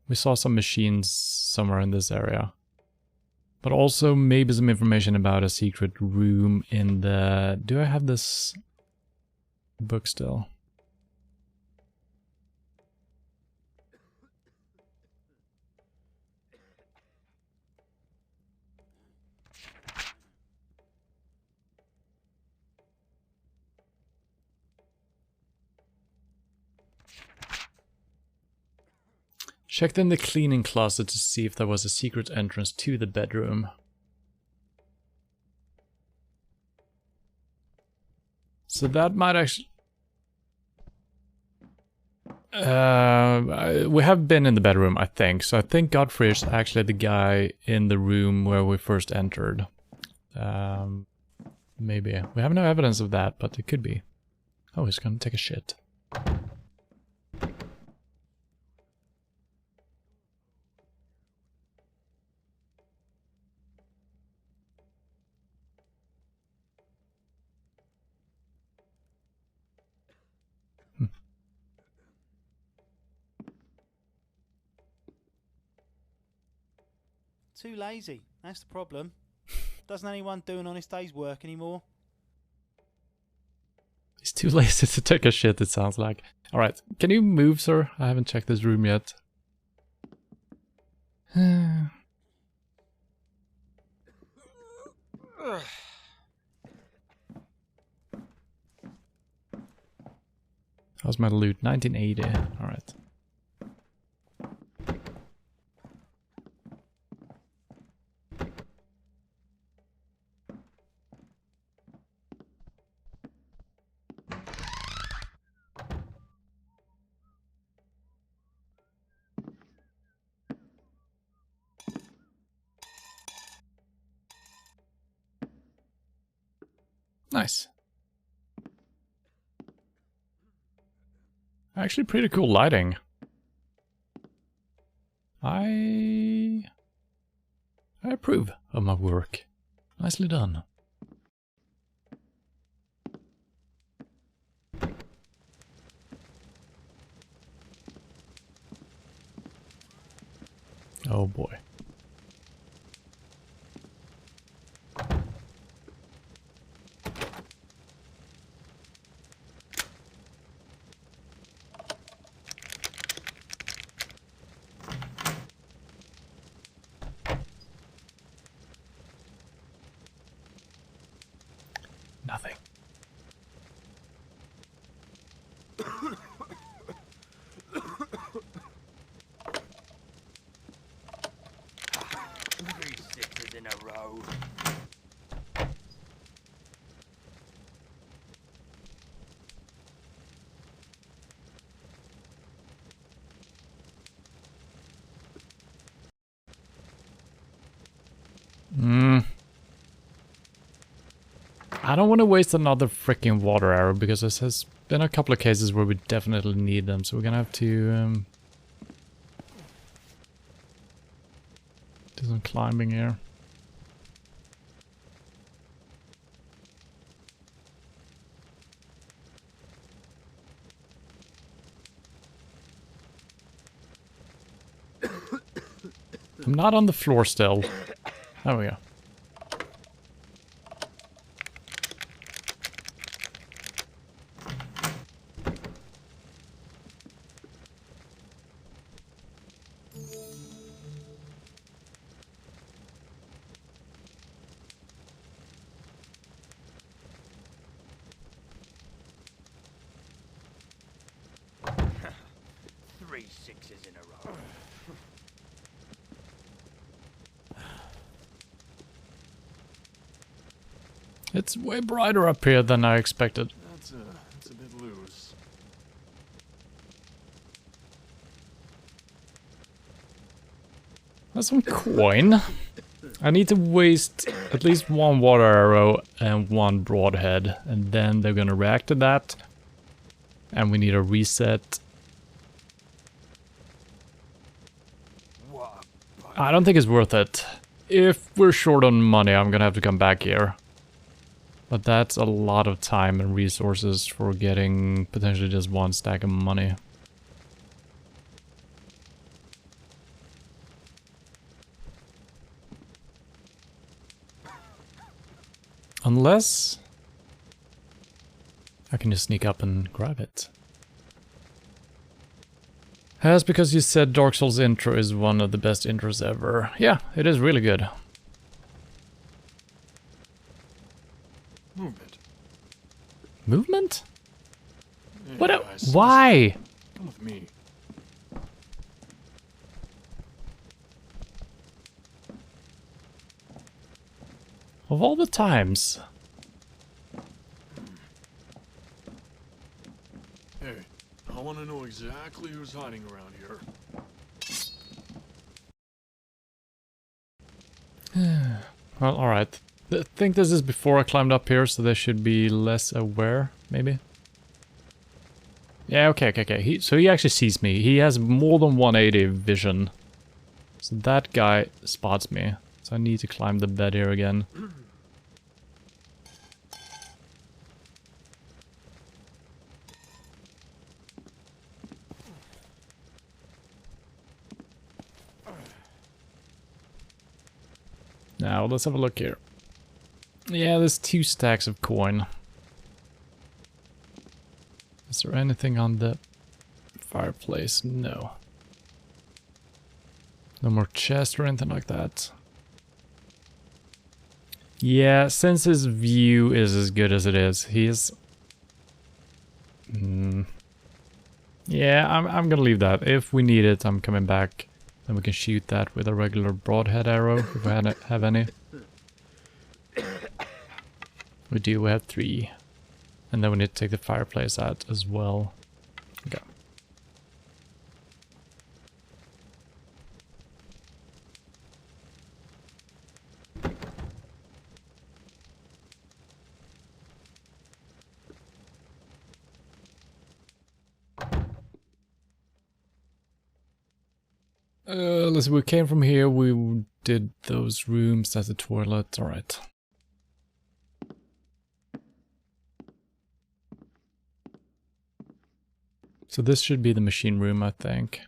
we saw some machines somewhere in this area. But also maybe some information about a secret room in the... do I have this book still? Checked in the cleaning closet to see if there was a secret entrance to the bedroom. So that might actually... we have been in the bedroom, I think. So I think Godfrey is actually the guy in the room where we first entered. Maybe. We have no evidence of that, but it could be. Oh, he's gonna take a shit. Too lazy. That's the problem. Doesn't anyone do an honest day's work anymore? He's too lazy to take a shit, it sounds like. Alright, can you move, sir? I haven't checked this room yet. How's my loot? 1980. Alright. Nice. Actually pretty cool lighting. I approve of my work. Nicely done. Oh boy. Nothing. Three sixes in a row. I don't want to waste another freaking water arrow because this has been a couple of cases where we definitely need them, so we're gonna have to do some climbing here. I'm not on the floor still. There we go. Three sixes in a row. It's way brighter up here than I expected. That's a bit loose. That's some coin. I need to waste at least one water arrow and one broadhead, and then they're gonna react to that. And we need a reset. I don't think it's worth it. If we're short on money, I'm gonna have to come back here. But that's a lot of time and resources for getting potentially just one stack of money. Unless I can just sneak up and grab it. That's because you said Dark Souls intro is one of the best intros ever. Yeah, it is really good. Movement. Movement? Yeah, What? I see. Why? Come with me. Of all the times. Hey, I want to know exactly who's hiding around here. Well, alright. I think this is before I climbed up here, so they should be less aware, maybe? Yeah, okay. So he actually sees me. He has more than 180 vision. So that guy spots me. So I need to climb the bed here again. Now, let's have a look here. Yeah, there's 2 stacks of coin. Is there anything on the fireplace? No. No more chest or anything like that. Yeah, since his view is as good as it is, he is... Yeah, I'm gonna leave that. If we need it, I'm coming back. Then we can shoot that with a regular broadhead arrow, if we have any. We do, we have 3. And then we need to take the fireplace out as well. Okay. Let's see, we came from here, we did those rooms, that's the toilet, alright. So this should be the machine room, I think.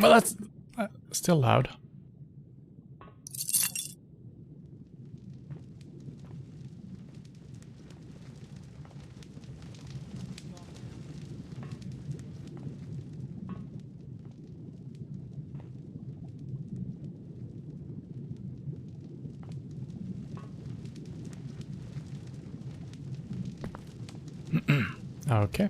Well, that's still loud. Okay.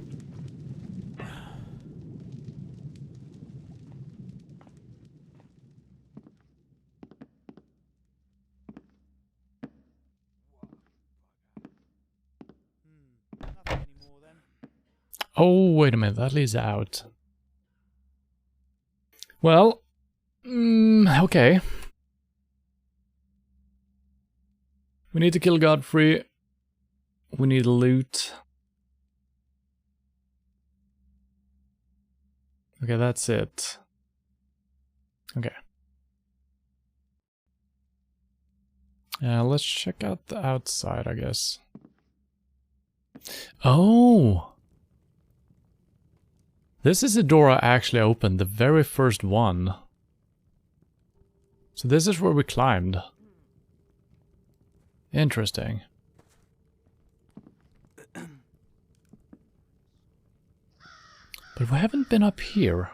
Nothing anymore then. Oh, wait a minute, that leads out. Well, okay. We need to kill Godfrey. We need loot. Okay, that's it. Okay. Let's check out the outside, I guess. Oh! This is the door I actually opened, the very first one. So this is where we climbed. Interesting. But we haven't been up here.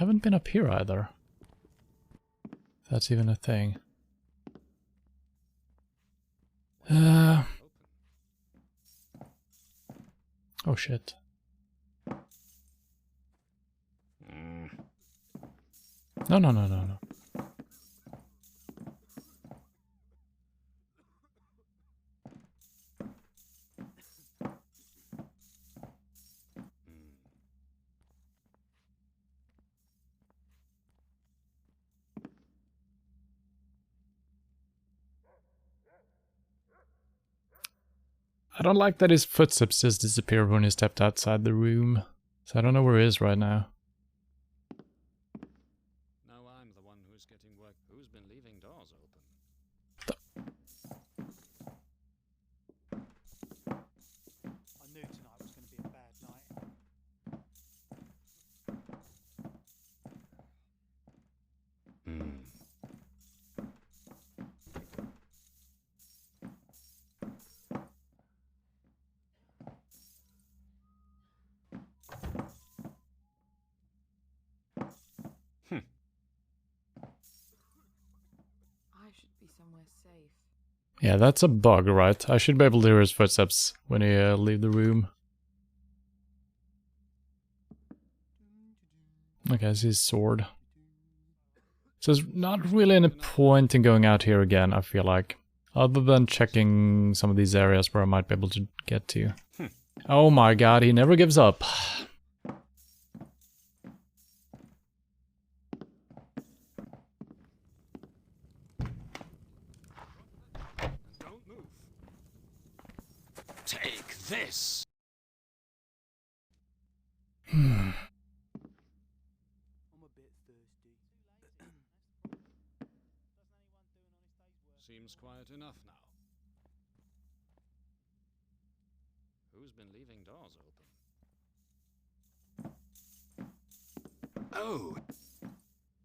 haven't been up here either. That's even a thing. Oh shit. No, no, no, no, no. I don't like that his footsteps just disappeared when he stepped outside the room. So I don't know where he is right now. Now I'm the one who's getting work. Who's been leaving doors open? I knew tonight was going to be a bad night. I should be somewhere safe. Yeah, that's a bug, right? I should be able to hear his footsteps when he leave the room. Okay, I see his sword. So there's not really any point in going out here again, I feel like. Other than checking some of these areas where I might be able to get to. Oh my god, he never gives up. Don't move. Take this. I'm a bit thirsty. Seems quiet enough now. Who's been leaving doors open? Oh.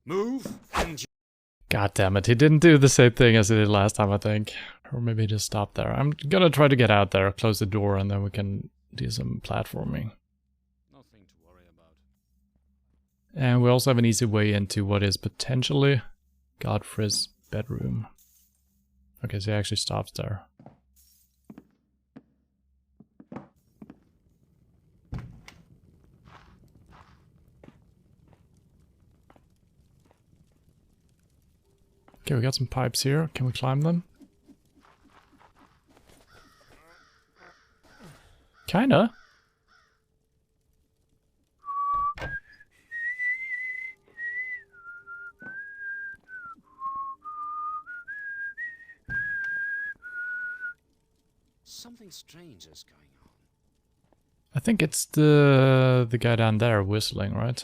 Move and God damn it, he didn't do the same thing as he did last time, I think. Or maybe he just stopped there. I'm gonna try to get out there, close the door, and then we can do some platforming. nothing to worry about. And we also have an easy way into what is potentially Godfrey's bedroom. Okay, so he actually stops there. Okay, we got some pipes here. Can we climb them? Kinda. Something strange is going on. I think it's the guy down there whistling, right?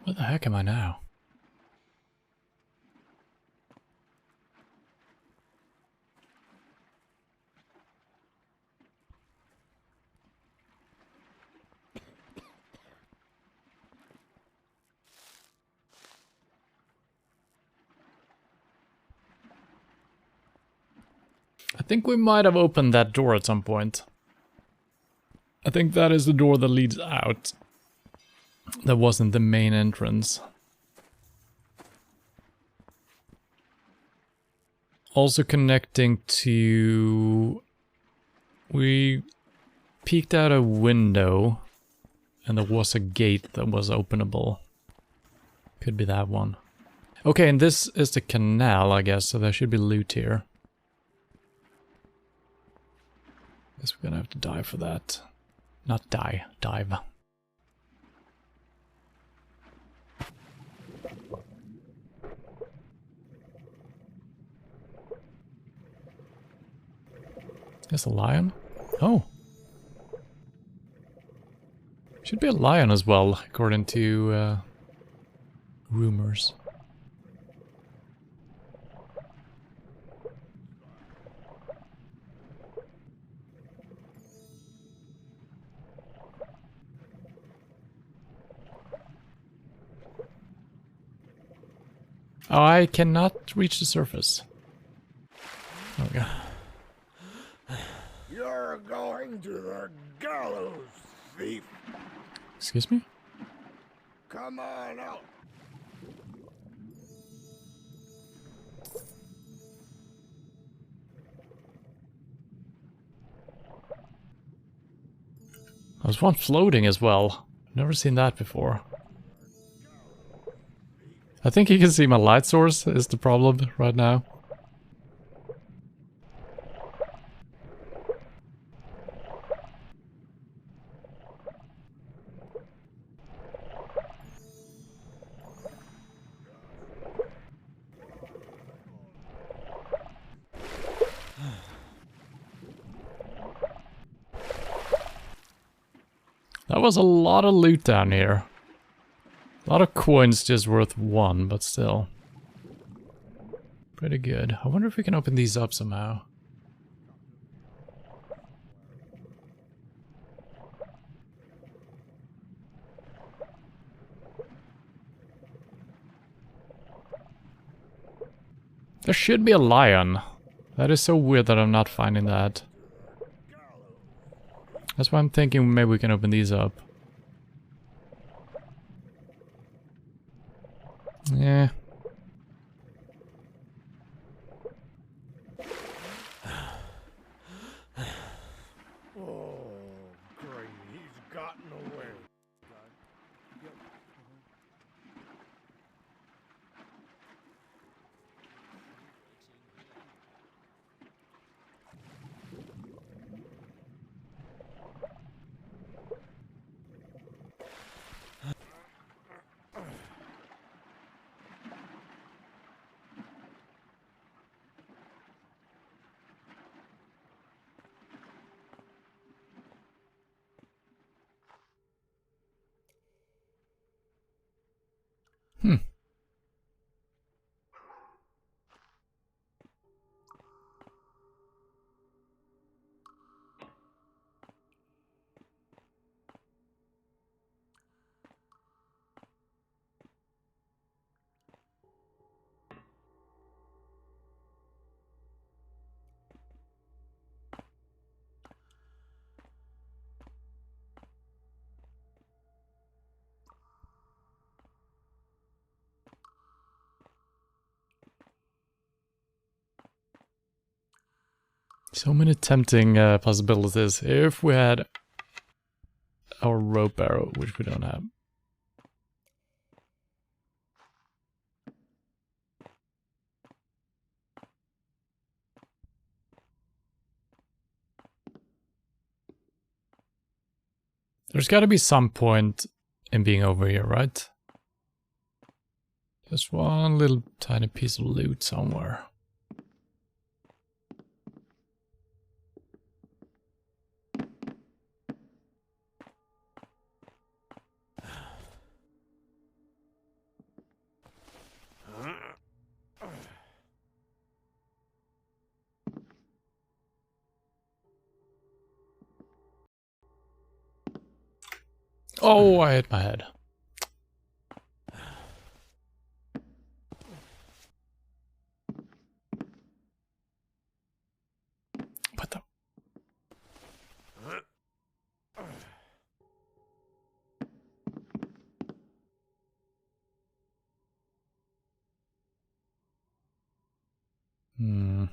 Where the heck am I now? I think we might have opened that door at some point. I think that is the door that leads out. That wasn't the main entrance. Also connecting to... We peeked out a window and there was a gate that was openable. Could be that one. Okay, and this is the canal, I guess, so there should be loot here. Guess we're gonna have to dive for that. Not die, dive. There's a lion? Oh. Should be a lion as well, according to rumors. Oh, I cannot reach the surface. Okay. You're going to the gallows, thief. Excuse me? Come on out. There's one floating as well. Never seen that before. I think you can see my light source is the problem right now. That was a lot of loot down here. A lot of coins just worth 1, but still. Pretty good. I wonder if we can open these up somehow. There should be a lion. That is so weird that I'm not finding that. That's why I'm thinking maybe we can open these up. Yeah. Oh, great. He's gotten away. Hmm. So many tempting possibilities if we had our rope arrow, which we don't have. There's got to be some point in being over here, right? Just one little tiny piece of loot somewhere. Oh, I hit my head. What the? Hmm.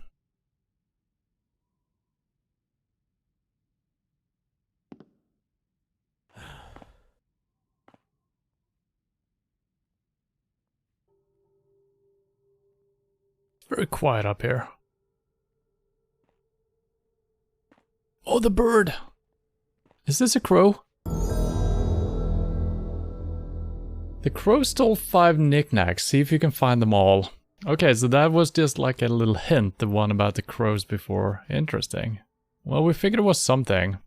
Very quiet up here. Oh, the bird! Is this a crow? The crow stole 5 knickknacks. See if you can find them all. Okay, so that was just like a little hint, the one about the crows before. Interesting. Well, we figured it was something.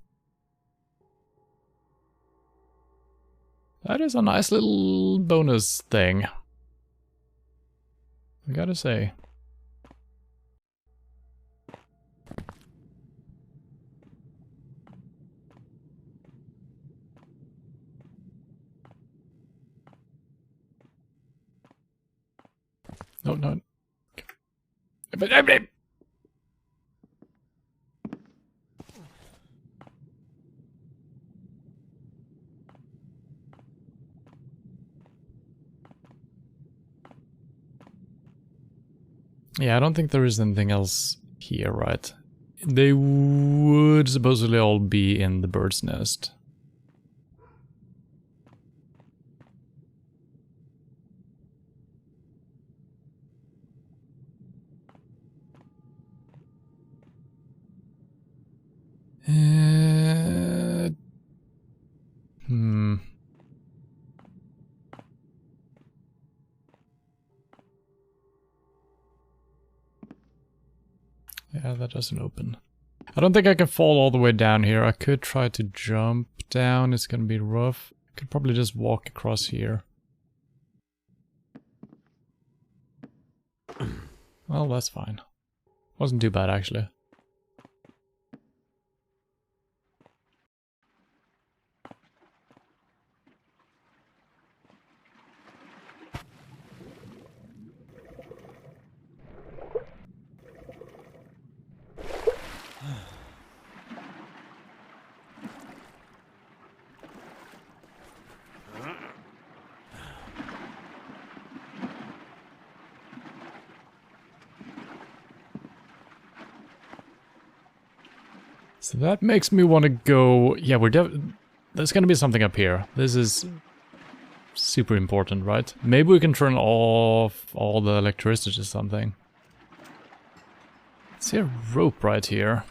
That is a nice little bonus thing, I gotta say. No, no. Yeah, I don't think there is anything else here, right? They would supposedly all be in the bird's nest. Hmm. Yeah, that doesn't open. I don't think I can fall all the way down here. I could try to jump down. It's gonna be rough. Could probably just walk across here. Well, that's fine. Wasn't too bad, actually. So that makes me want to go... Yeah, there's gonna be something up here. This is super important, right? Maybe we can turn off all the electricity or something. I see a rope right here.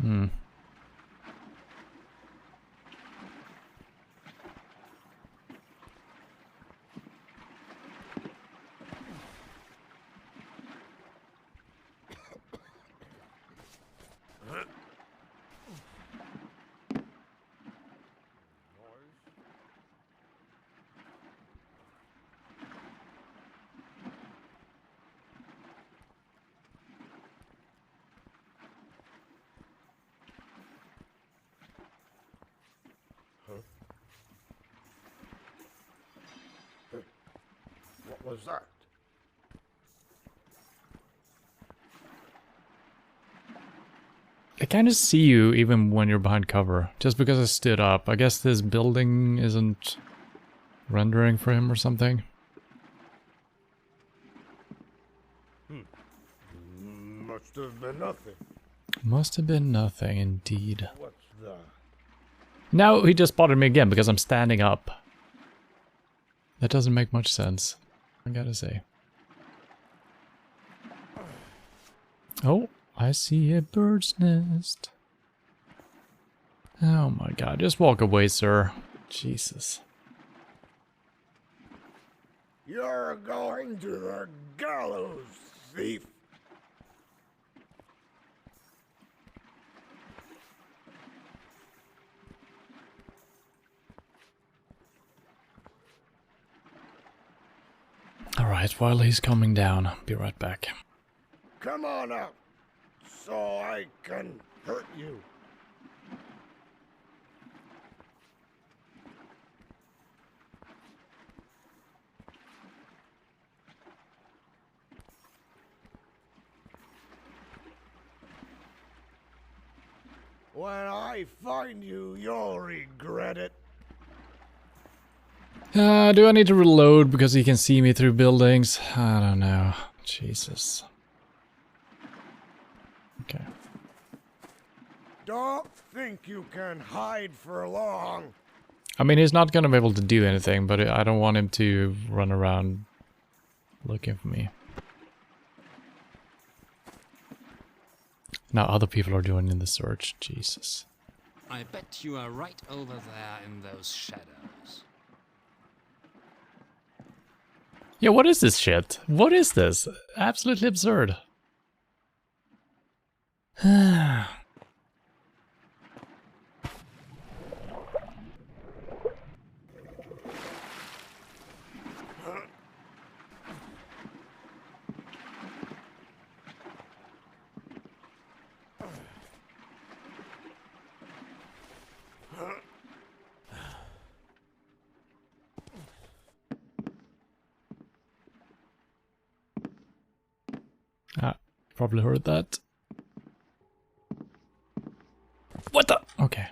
Hmm. What was that? I kind of see you even when you're behind cover, just because I stood up. I guess this building isn't rendering for him or something. Must have been nothing. Must have been nothing, indeed. What's that? Now he just spotted me again because I'm standing up. That doesn't make much sense, I gotta say. Oh, I see a bird's nest. Oh my god, just walk away, sir. Jesus. You're going to the gallows, thief. Alright, while he's coming down, be right back. Come on up, so I can hurt you. When I find you, you'll regret it. Do I need to reload because he can see me through buildings? I don't know. Jesus. Okay. Don't think you can hide for long. I mean, he's not gonna be able to do anything, but I don't want him to run around looking for me. Now other people are joining the search. Jesus. I bet you are right over there in those shadows. Yeah, what is this shit? What is this? Absolutely absurd. Probably heard that. What the? Okay.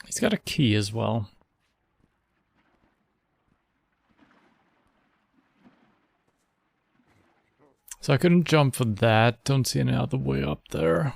He's got a key as well. So I couldn't jump for that. Don't see any other way up there.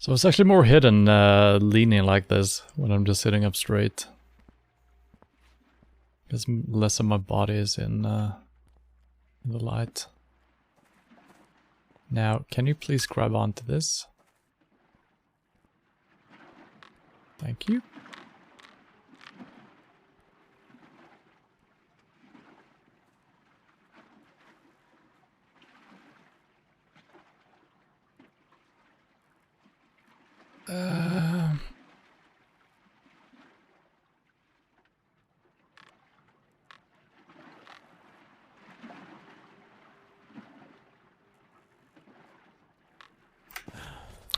So it's actually more hidden leaning like this when I'm just sitting up straight. Because less of my body is in the light. Now, can you please grab onto this? Thank you.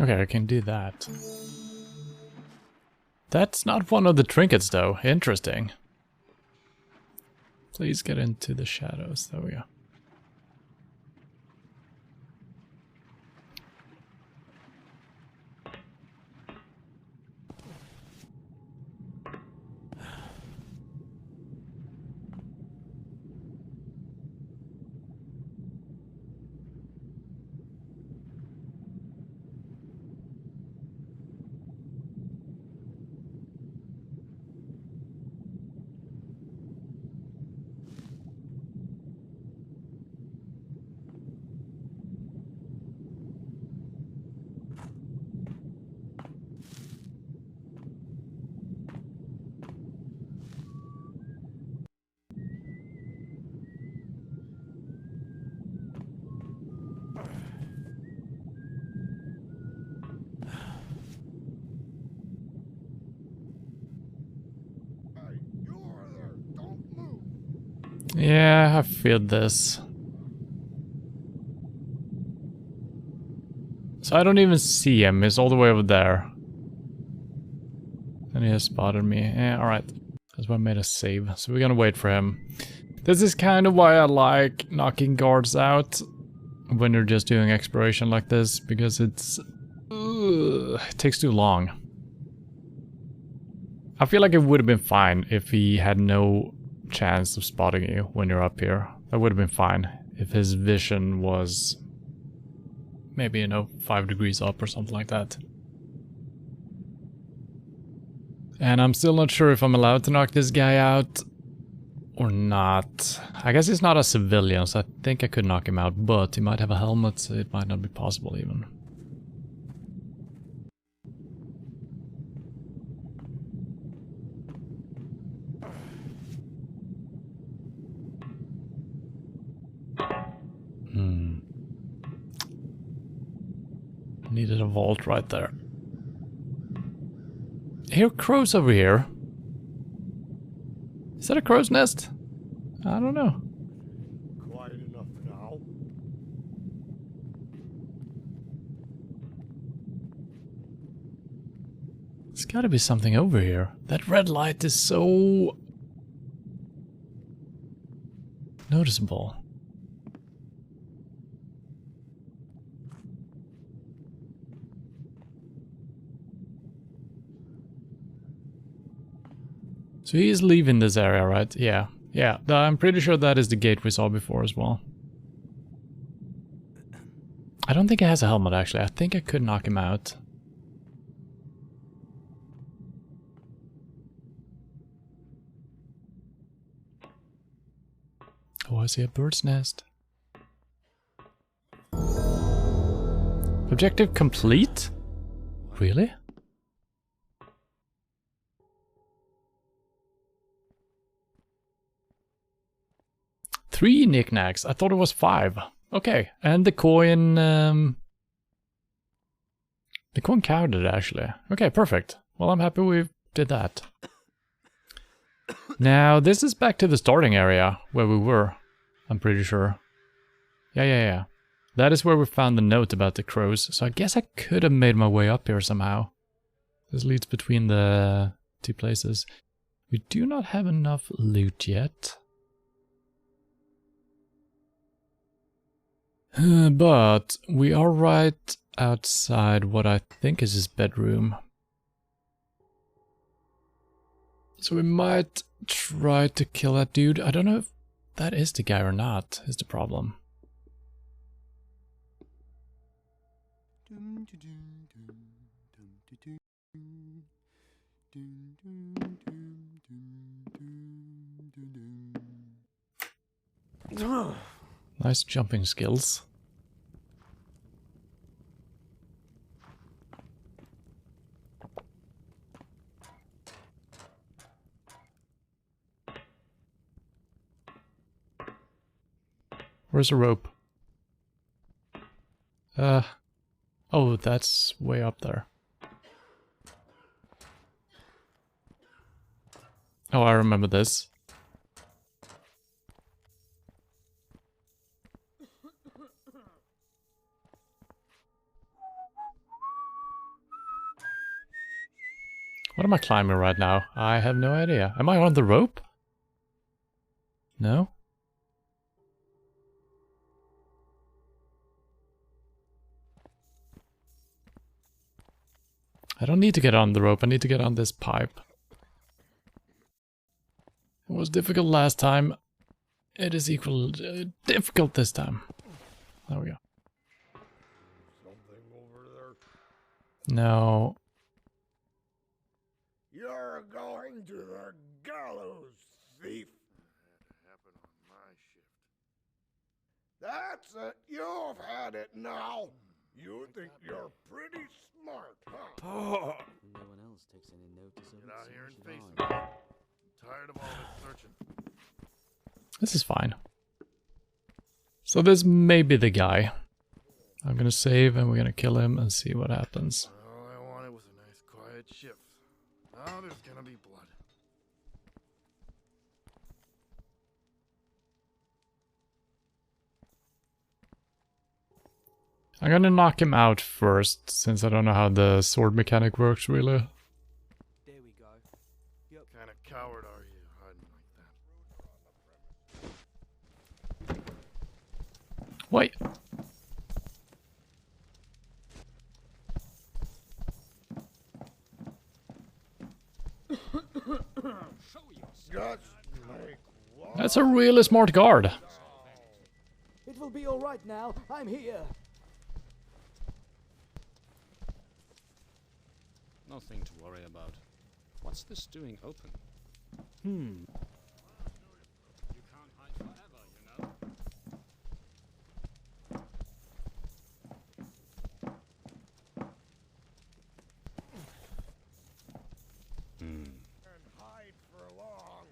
Okay, I can do that. That's not one of the trinkets though. Interesting. Please get into the shadows. There we go. Yeah, I feel this. So I don't even see him, he's all the way over there. And he has spotted me. Yeah, alright. That's why I made a save. So we're gonna wait for him. This is kind of why I like knocking guards out when you're just doing exploration like this, because it takes too long. I feel like it would have been fine if he had no chance of spotting you when you're up here. That would have been fine if his vision was maybe, you know, 5 degrees up or something like that. And I'm still not sure if I'm allowed to knock this guy out or not. I guess he's not a civilian, so I think I could knock him out, but he might have a helmet, so it might not be possible even. Needed a vault right there. I hear crows over here. Is that a crow's nest? I don't know. Quiet enough now. There's gotta be something over here. That red light is so noticeable. So he is leaving this area, right? Yeah. Yeah, I'm pretty sure that is the gate we saw before as well. I don't think he has a helmet, actually. I think I could knock him out. I see a bird's nest. Objective complete? Really? Three knickknacks. I thought it was 5. Okay, and the coin... the coin counted, actually. Okay, perfect. Well, I'm happy we did that. Now, this is back to the starting area where we were. I'm pretty sure. Yeah. That is where we found the note about the crows. So I guess I could have made my way up here somehow. This leads between the 2 places. We do not have enough loot yet. But we are right outside what I think is his bedroom. So we might try to kill that dude. I don't know if that is the guy or not, is the problem. Nice jumping skills. Where's the rope? Oh, that's way up there. Oh, I remember this. What am I climbing right now? I have no idea. Am I on the rope? No? I don't need to get on the rope, I need to get on this pipe. It was difficult last time. It is difficult this time. There we go. Something over there. No. You're going to the gallows, thief. Happened on my shift. That's it. You've had it now. You think you're pretty smart, huh? No one else takes any notice of Get it. out so here and should face I. it. I'm tired of all this searching. This is fine. So this may be the guy. I'm gonna save and we're gonna kill him and see what happens. All I wanted was a nice quiet shift. Now there's gonna be blood. I'm gonna knock him out first, since I don't know how the sword mechanic works really. There we go. Yep. What kind of coward are you hiding like that? Wait. Just make one. That's a really smart guard. It will be all right now. I'm here. Nothing to worry about. What's this doing open? Hmm. You can't hide forever, you know? And hide for long.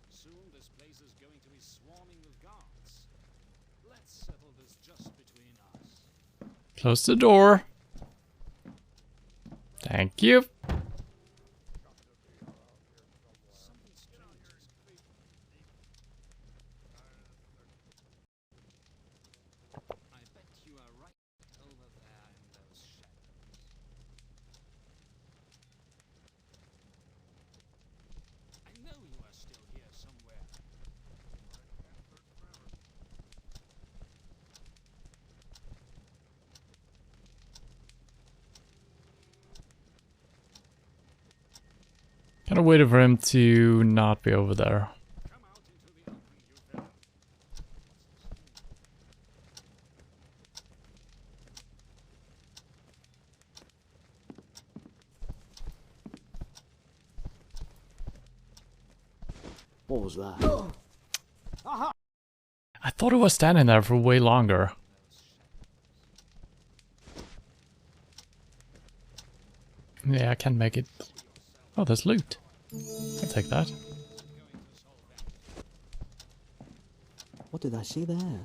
Soon this place is going to be swarming with guards. Let's settle this just between us. Close the door. Thank you. Something strange is creeping. I bet you are right over there in those shadows. I know you are still here somewhere. Kind of waited for him to not be over there. Come out into the open, you villain. What was that? thought it was standing there for way longer. Yeah, I can't make it. Oh, there's loot. I'll take that. What did I see there?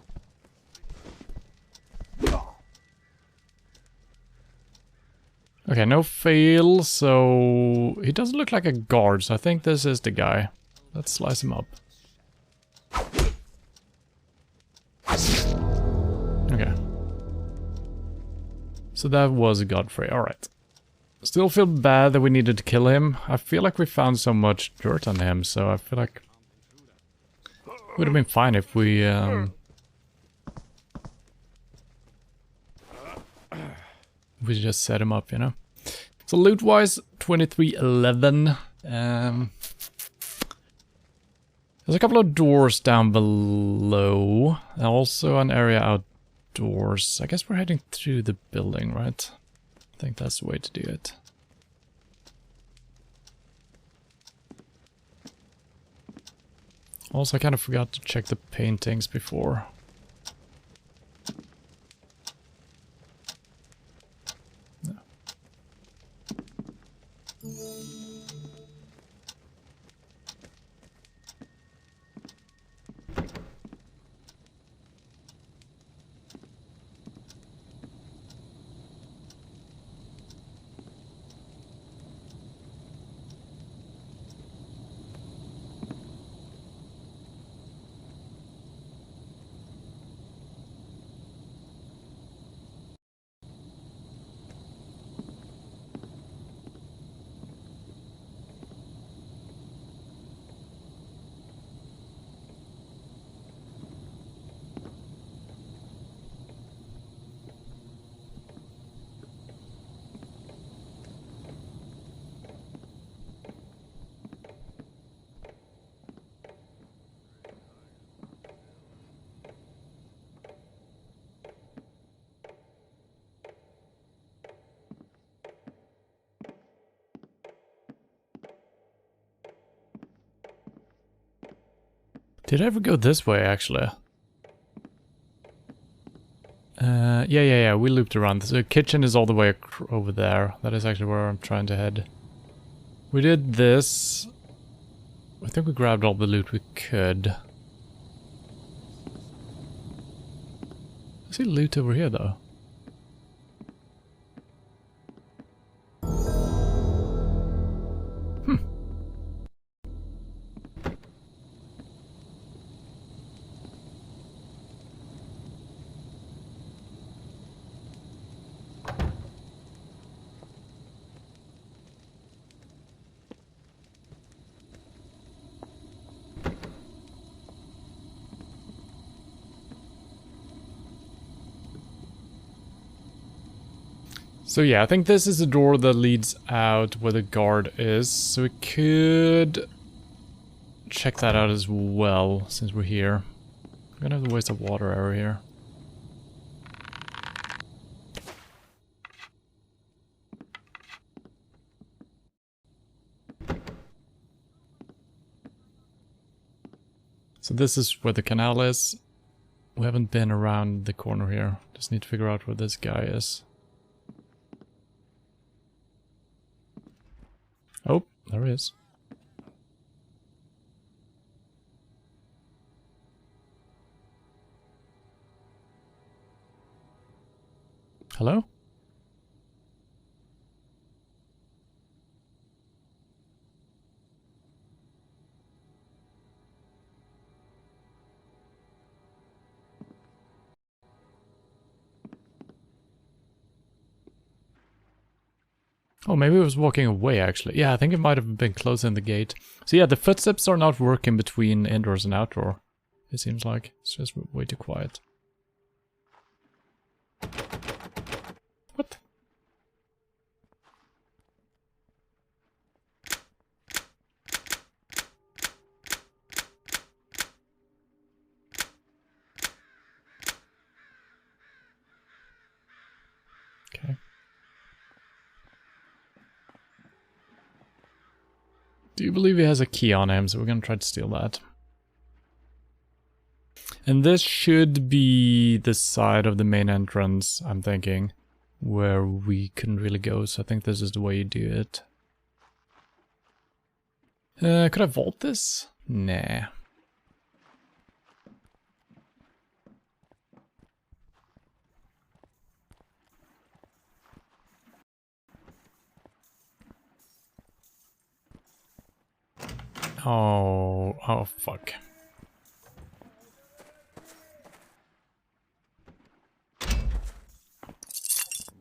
Okay, no fail, so he doesn't look like a guard, so I think this is the guy. Let's slice him up. Okay. So that was Godfrey, alright. Still feel bad that we needed to kill him. I feel like we found so much dirt on him, so I feel like it would have been fine if we just set him up, you know. So loot-wise, 2311. There's a couple of doors down below, and also an area outdoors. I guess we're heading through the building, right? I think that's the way to do it. Also, I kind of forgot to check the paintings before. No. Did I ever go this way, actually? Yeah, we looped around. The kitchen is all the way over there. That is actually where I'm trying to head. We did this. I think we grabbed all the loot we could. I see loot over here, though. So yeah, I think this is the door that leads out where the guard is. So we could check that out as well, since we're here. I'm gonna have to waste a water area here. So this is where the canal is. We haven't been around the corner here. Just need to figure out where this guy is. Oh, there he is. Hello? Oh, maybe it was walking away, actually. Yeah, I think it might have been closing the gate. So yeah, the footsteps are not working between indoors and outdoor. It seems like. It's just way too quiet. What? Okay. Do you believe he has a key on him? So we're gonna try to steal that. And this should be the side of the main entrance, I'm thinking, where we couldn't really go, so I think this is the way you do it. Could I vault this? Nah. Oh fuck.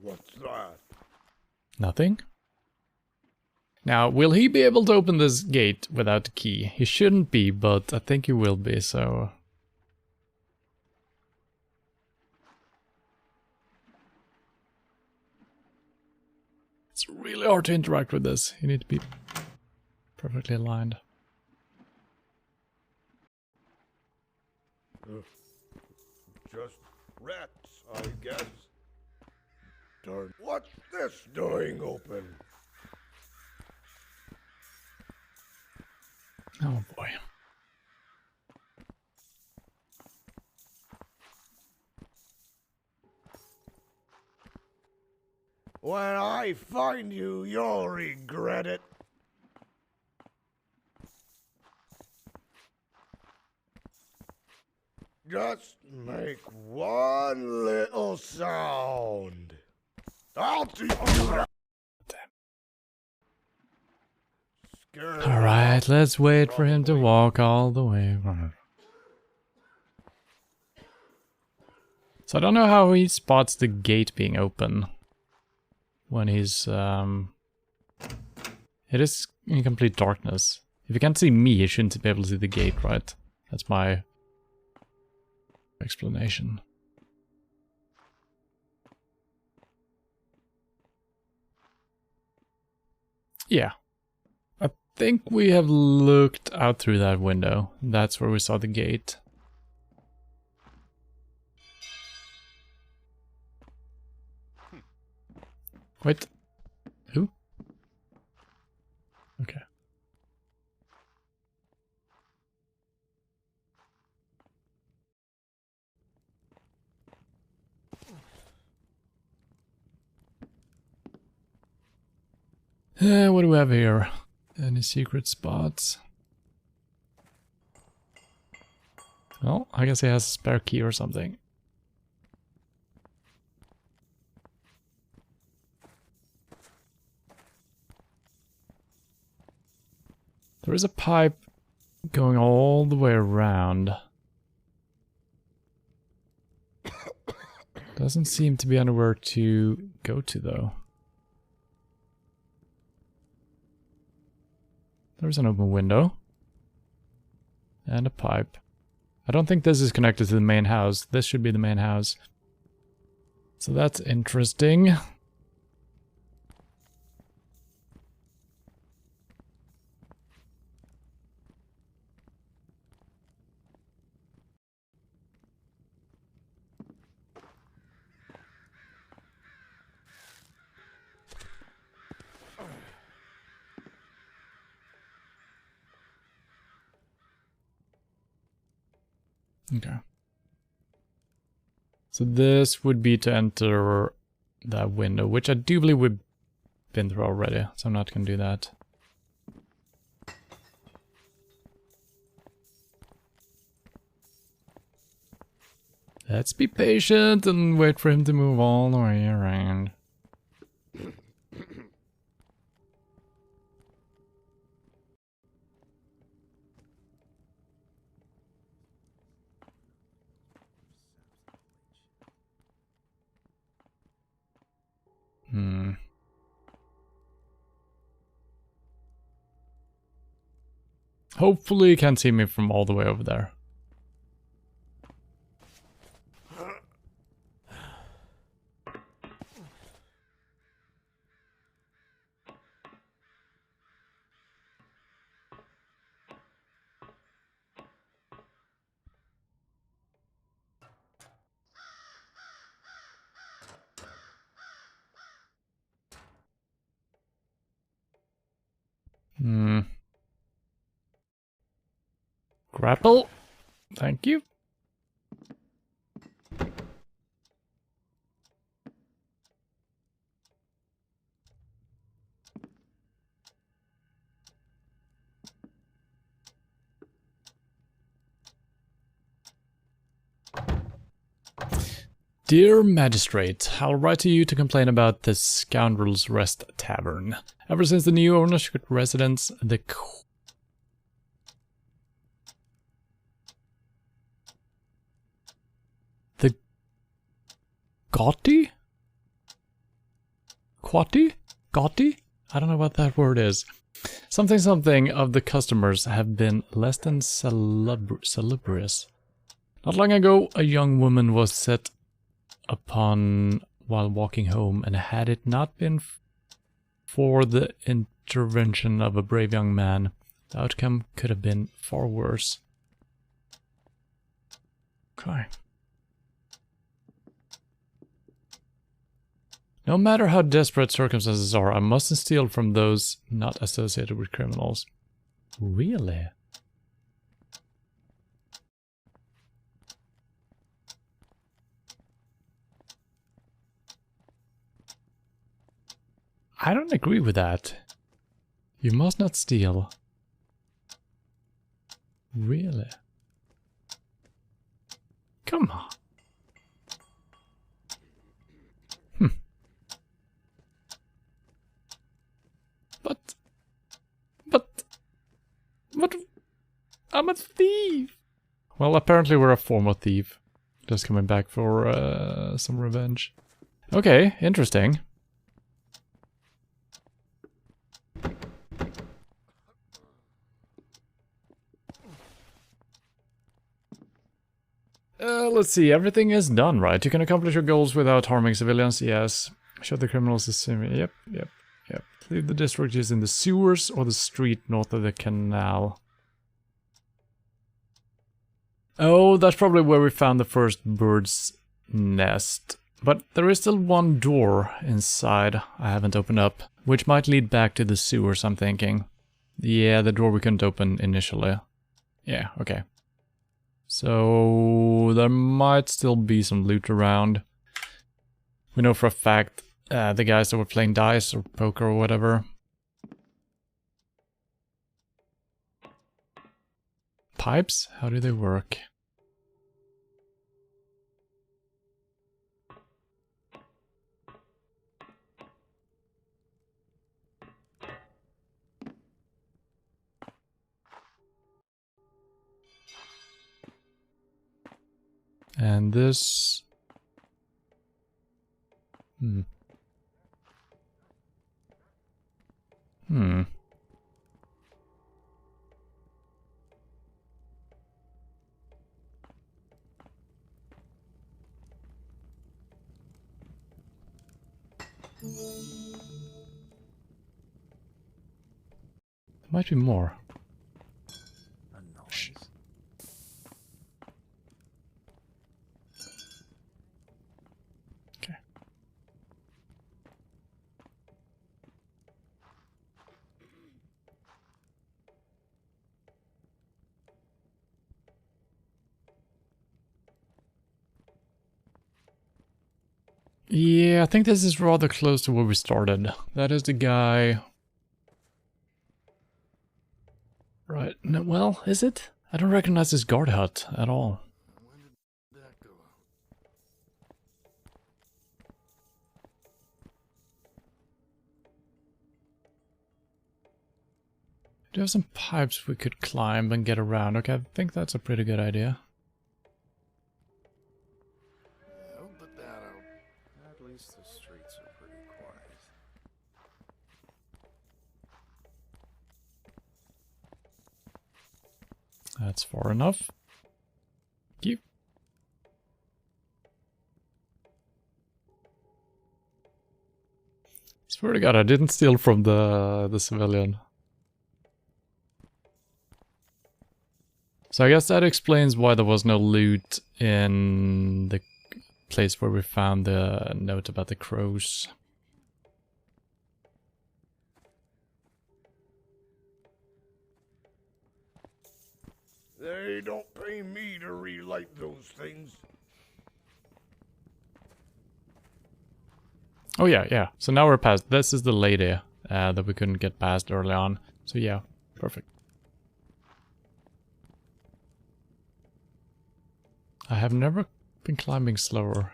What's that? Nothing? Now, will he be able to open this gate without the key? He shouldn't be, but I think he will be, so... It's really hard to interact with this. You need to be perfectly aligned. Just rats, I guess. Darn. What's this doing open? Oh boy. When I find you, you'll regret it. Just make one little sound. I'll teach you that. Alright, let's wait for him to walk all the way. So I don't know how he spots the gate being open when he's it is in complete darkness. If you can't see me, you shouldn't be able to see the gate, right? That's my explanation. Yeah. I think we have looked out through that window. That's where we saw the gate. Wait. Who? Okay. What do we have here? Any secret spots? Well, I guess he has a spare key or something. There is a pipe going all the way around. Doesn't seem to be anywhere to go to though. There's an open window. And a pipe. I don't think this is connected to the main house. This should be the main house. So that's interesting. Okay. So this would be to enter that window, which I do believe we've been through already, so I'm not going to do that. Let's be patient and wait for him to move all the way around. Hopefully you can't see me from all the way over there. Grapple. Thank you. Dear Magistrate, I'll write to you to complain about this Scoundrel's Rest Tavern. Ever since the new ownership residents, the Gotti? Quati? Gotti? I don't know what that word is. Something of the customers have been less than salubrious. Not long ago, a young woman was set upon while walking home, and had it not been for the intervention of a brave young man, the outcome could have been far worse. Okay. No matter how desperate circumstances are, I mustn't steal from those not associated with criminals. Really? I don't agree with that. You must not steal. Really? Come on. But I'm a thief. Well, apparently we're a former thief. Just coming back for some revenge. Okay, interesting. Let's see, everything is done, right? You can accomplish your goals without harming civilians, yes. Show the criminals the same. Yep. Leave the district is in the sewers or the street north of the canal. Oh, that's probably where we found the first bird's nest. But there is still one door inside I haven't opened up, which might lead back to the sewers, I'm thinking. Yeah, the door we couldn't open initially. Yeah, okay. So there might still be some loot around. We know for a fact the guys that were playing dice or poker or whatever. Pipes? How do they work? And this... There might be more. Shh. Okay. Yeah, I think this is rather close to where we started. That is the guy... Right, no, well, is it? I don't recognize this guard hut at all. When did that go out? Do have some pipes we could climb and get around. Okay, I think that's a pretty good idea. I'll put that out. At least the streets are pretty quiet. That's far enough. Thank you. Swear to God, I didn't steal from the civilian. So I guess that explains why there was no loot in the place where we found the note about the crows. They don't pay me to relight those things. Oh yeah. So now we're past. This is the lady that we couldn't get past early on. So yeah, perfect. I have never been climbing slower.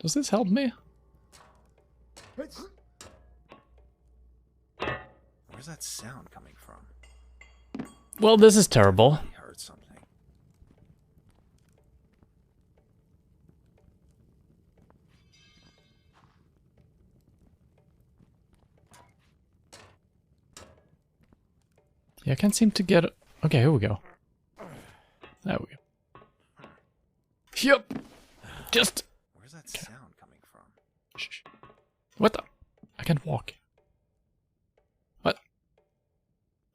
Does this help me? Where's that sound coming from? Well, this is terrible. I heard something. Yeah, I can't seem to get... Okay, here we go. There we go. Yep. Just... Where's that sound coming from? Shh. What the? I can't walk. What?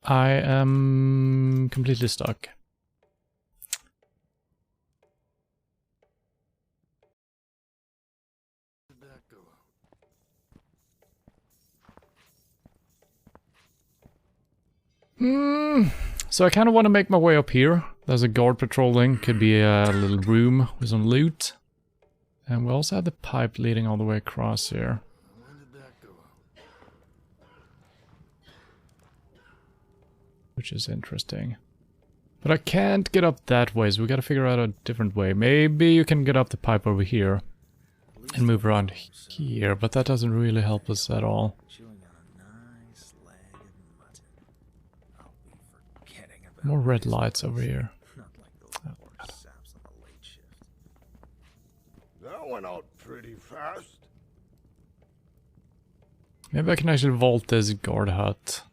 I am completely stuck. Did that go out? So I kind of want to make my way up here. There's a guard patrolling. Could be a little room with some loot. And we also have the pipe leading all the way across here. When did that go out? Which is interesting. But I can't get up that way, so we gotta figure out a different way. Maybe you can get up the pipe over here and move around here, but that doesn't really help us at all. Chewing on a nice leg of mutton. I'll be forgetting about More red these lights over boys. here. Not like those poor saps on the late shift. That went out pretty fast. Maybe I can actually vault this guard hut.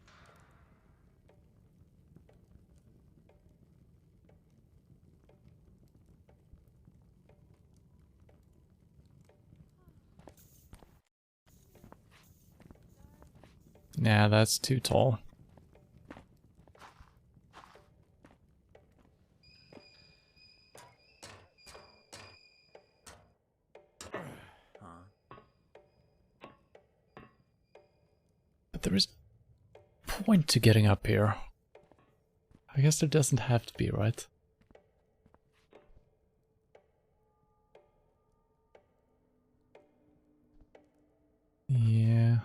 Nah, that's too tall. But there is a point to getting up here. I guess there doesn't have to be, right? Yeah.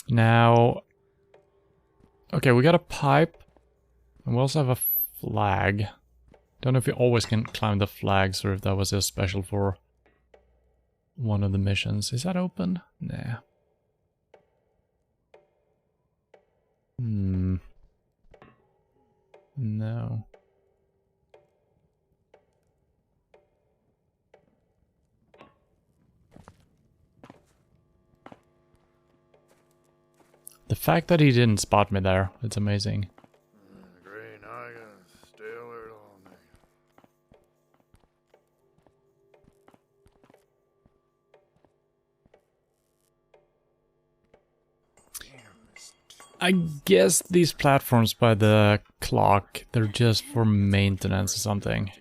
Now, okay, we got a pipe, and we also have a flag. Don't know if you always can climb the flags or if that was just special for one of the missions. Is that open? Nah. No. The fact that he didn't spot me there, it's amazing. Great, now I gotta stay alert all night. I guess these platforms by the clock, they're just for maintenance or something.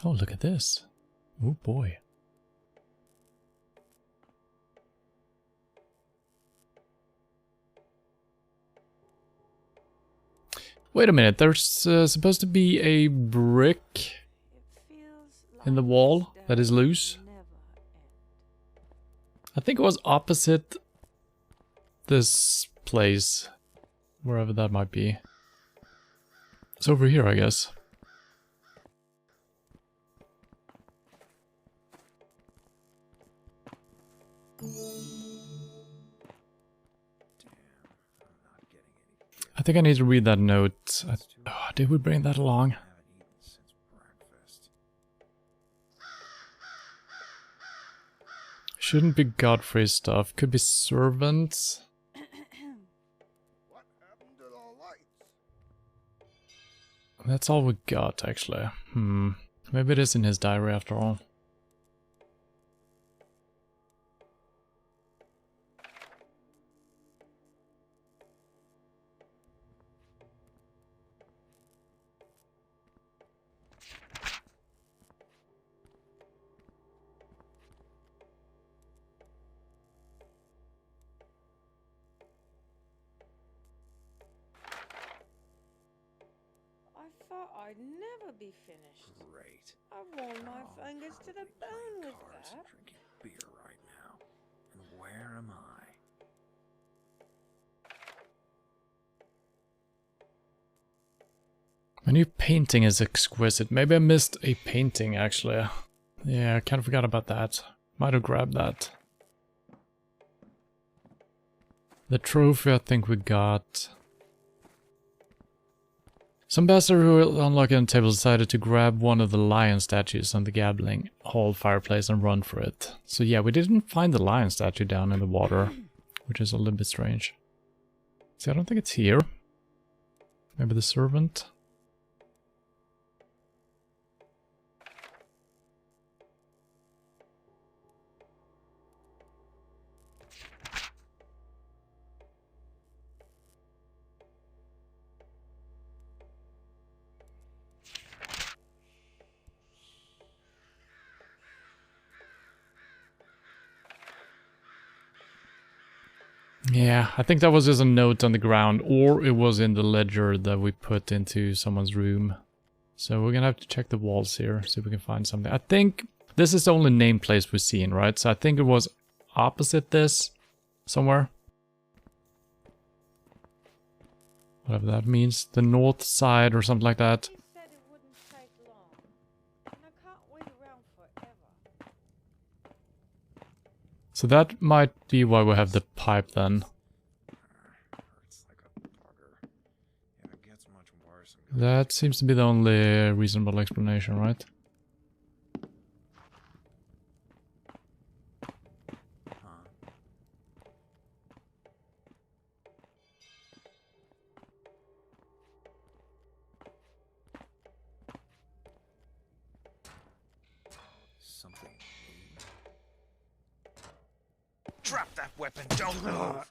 Oh, look at this. Oh boy. Wait a minute, there's supposed to be a brick in the wall that is loose. I think it was opposite this place, wherever that might be. It's over here, I guess. I think I need to read that note. Oh, did we bring that along? Shouldn't be Godfrey's stuff. Could be servants. What happened to the lights? That's all we got, actually. Maybe it is in his diary after all. I thought I'd never be finished. Great. I've worn my fingers to the bone with Cars that. and drinking beer right now. And where am I? My new painting is exquisite. Maybe I missed a painting, actually. Yeah, I kind of forgot about that. Might have grabbed that. The trophy I think we got. Some bastard who unlocked on the table decided to grab one of the lion statues on the gambling hall fireplace and run for it. So yeah, we didn't find the lion statue down in the water, which is a little bit strange. See, I don't think it's here. Maybe the servant? Yeah, I think that was just a note on the ground, or it was in the ledger that we put into someone's room. So we're gonna have to check the walls here, see if we can find something. I think this is the only named place we've seen, right? So I think it was opposite this, somewhere. Whatever that means. The north side or something like that. You said it wouldn't take long, and I can't wait around forever. So that might be why we have the pipe then. Hurts like a bugger. And it gets much worse. And That seems to be the only reasonable explanation, right? something. Drop that weapon, don't move!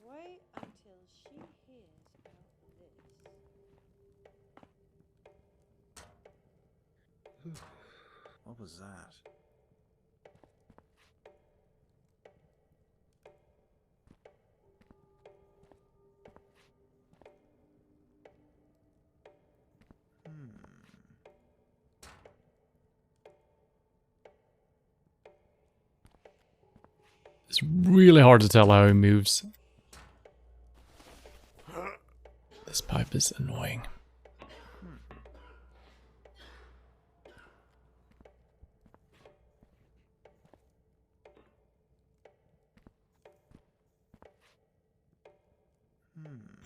Wait until she hears about this. What was that? It's really hard to tell how he moves. This pipe is annoying.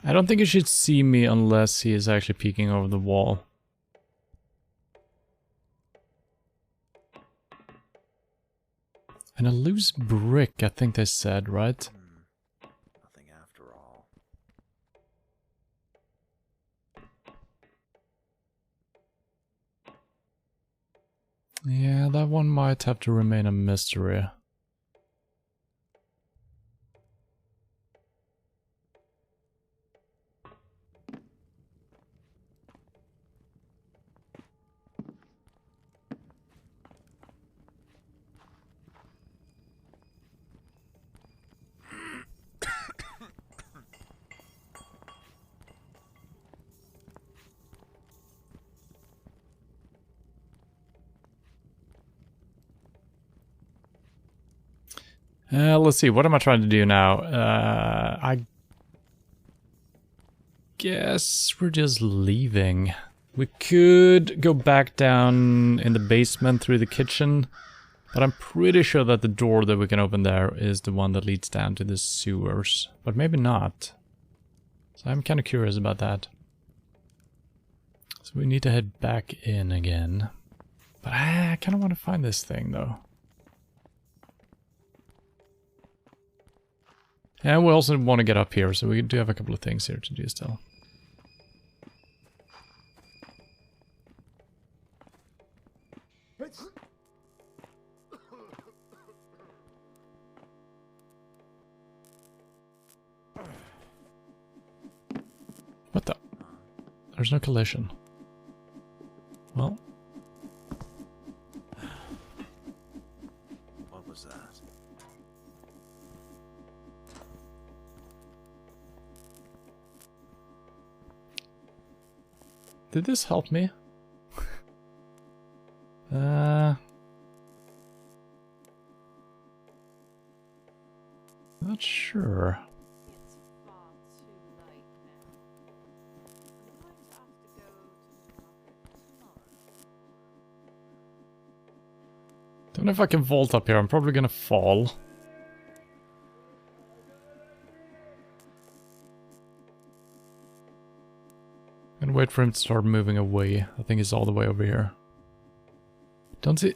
I don't think he should see me unless he is actually peeking over the wall. And a loose brick, I think they said, right? Nothing after all. Yeah, that one might have to remain a mystery. Let's see, what am I trying to do now? I guess we're just leaving. We could go back down in the basement through the kitchen, but I'm pretty sure that the door that we can open there is the one that leads down to the sewers. But maybe not. So I'm kind of curious about that. So we need to head back in again. But I kind of want to find this thing though. And we also want to get up here, so we do have a couple of things here to do still. What the? There's no collision. Well. What was that? Did this help me? Not sure. It's far too late now. I'm going to have to go to the market tomorrow. Don't know if I can vault up here. I'm probably gonna fall. And wait for him to start moving away. I think he's all the way over here. Don't see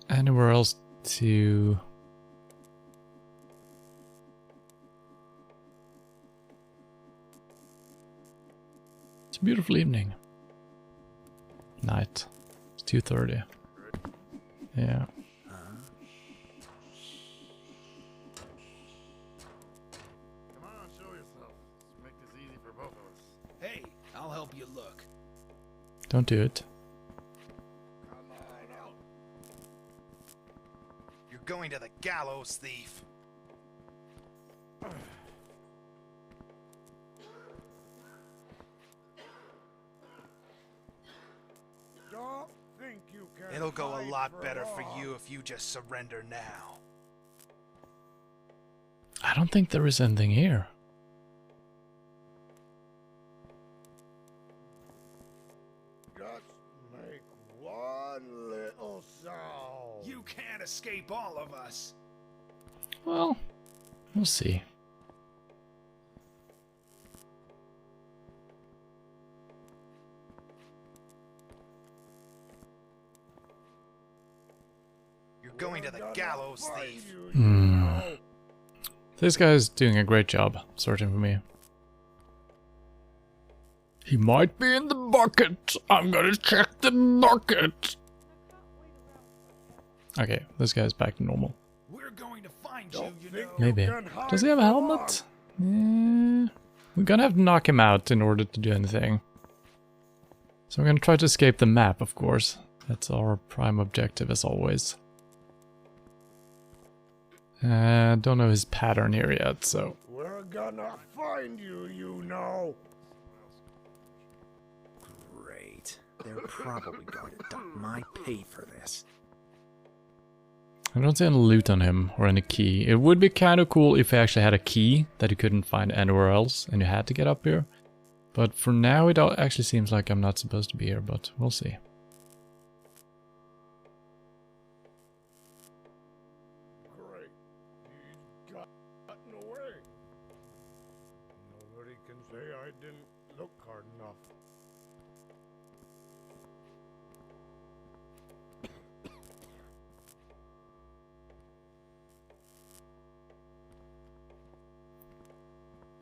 anywhere else to... It's a beautiful evening. Night. It's 2:30. Yeah. Come on, show yourself. Let's make this easy for both of us. Hey, I'll help you look. Don't do it. Come on out. You're going to the gallows, thief. Don't think you can. It'll go a hide lot better for long. you if you just surrender now. I don't think there is anything here. Just make one little sound. You can't escape all of us. Well, we'll see. You're going to the gallows, thief. This guy's doing a great job searching for me. He might be in the bucket. I'm gonna check the bucket. Okay, this guy's back to normal. We're going to find you, you know. Maybe. Does he have a helmet? Yeah. We're gonna have to knock him out in order to do anything. So I'm gonna try to escape the map, of course. That's our prime objective, as always. Don't know his pattern here yet, so... We're gonna find you, you know. Great. They're probably going to dock my pay for this. I don't see any loot on him, or any key. It would be kind of cool if he actually had a key that he couldn't find anywhere else, and you had to get up here. But for now, it actually seems like I'm not supposed to be here, but we'll see. Great. He's gotten away. Nobody can say I didn't look hard enough.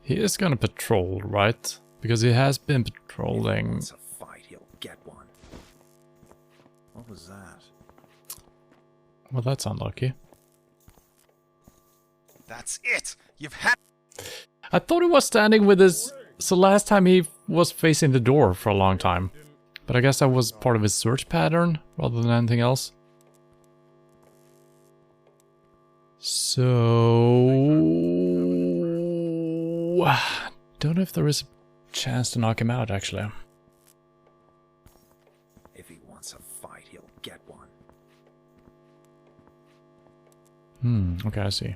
He is gonna patrol, right? Because he has been patrolling. If he wants a fight, he'll get one. What was that? Well, that's unlucky. That's it! You've had... I thought he was standing with his... So last time he was facing the door for a long time. But I guess that was part of his search pattern, rather than anything else. So... Don't know if there is a chance to knock him out, actually. If he wants a fight, he'll get one. Okay, I see.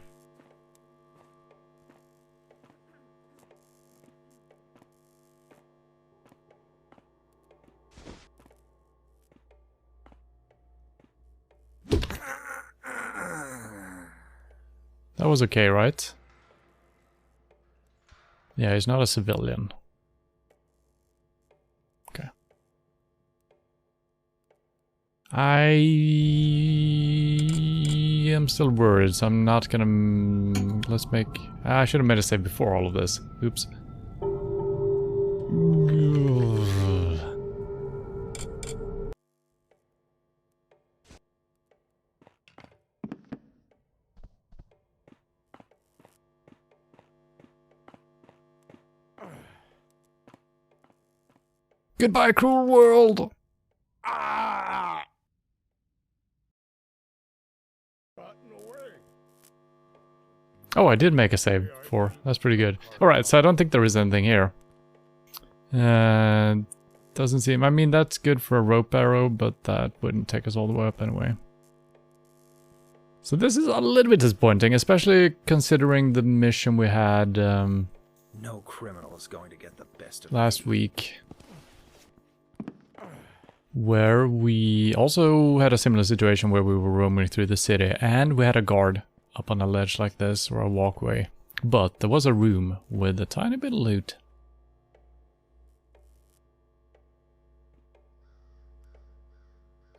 That was okay, right? Yeah, he's not a civilian. Okay. I am still worried, so I'm not gonna... Let's make... I should have made a save before all of this. Oops. Goodbye, cruel world! Ah! Gotten away. Oh, I did make a save before. That's pretty good. Alright, so I don't think there is anything here. Doesn't seem... I mean, that's good for a rope arrow, but that wouldn't take us all the way up anyway. So this is a little bit disappointing, especially considering the mission we had No criminal is going to get the best of last week. Where we also had a similar situation where we were roaming through the city and we had a guard up on a ledge like this or a walkway. But there was a room with a tiny bit of loot.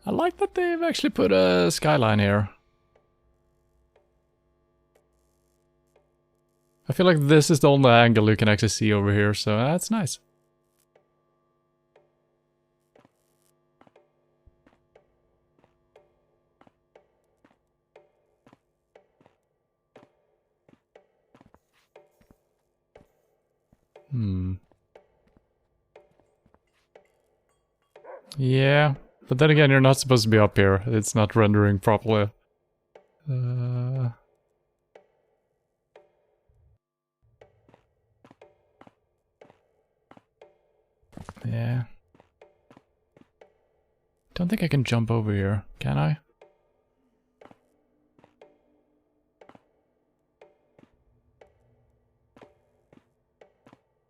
I like that they've actually put a skyline here. I feel like this is the only angle you can actually see over here, so that's nice. Yeah, but then again, you're not supposed to be up here. It's not rendering properly. Yeah. Don't think I can jump over here, can I?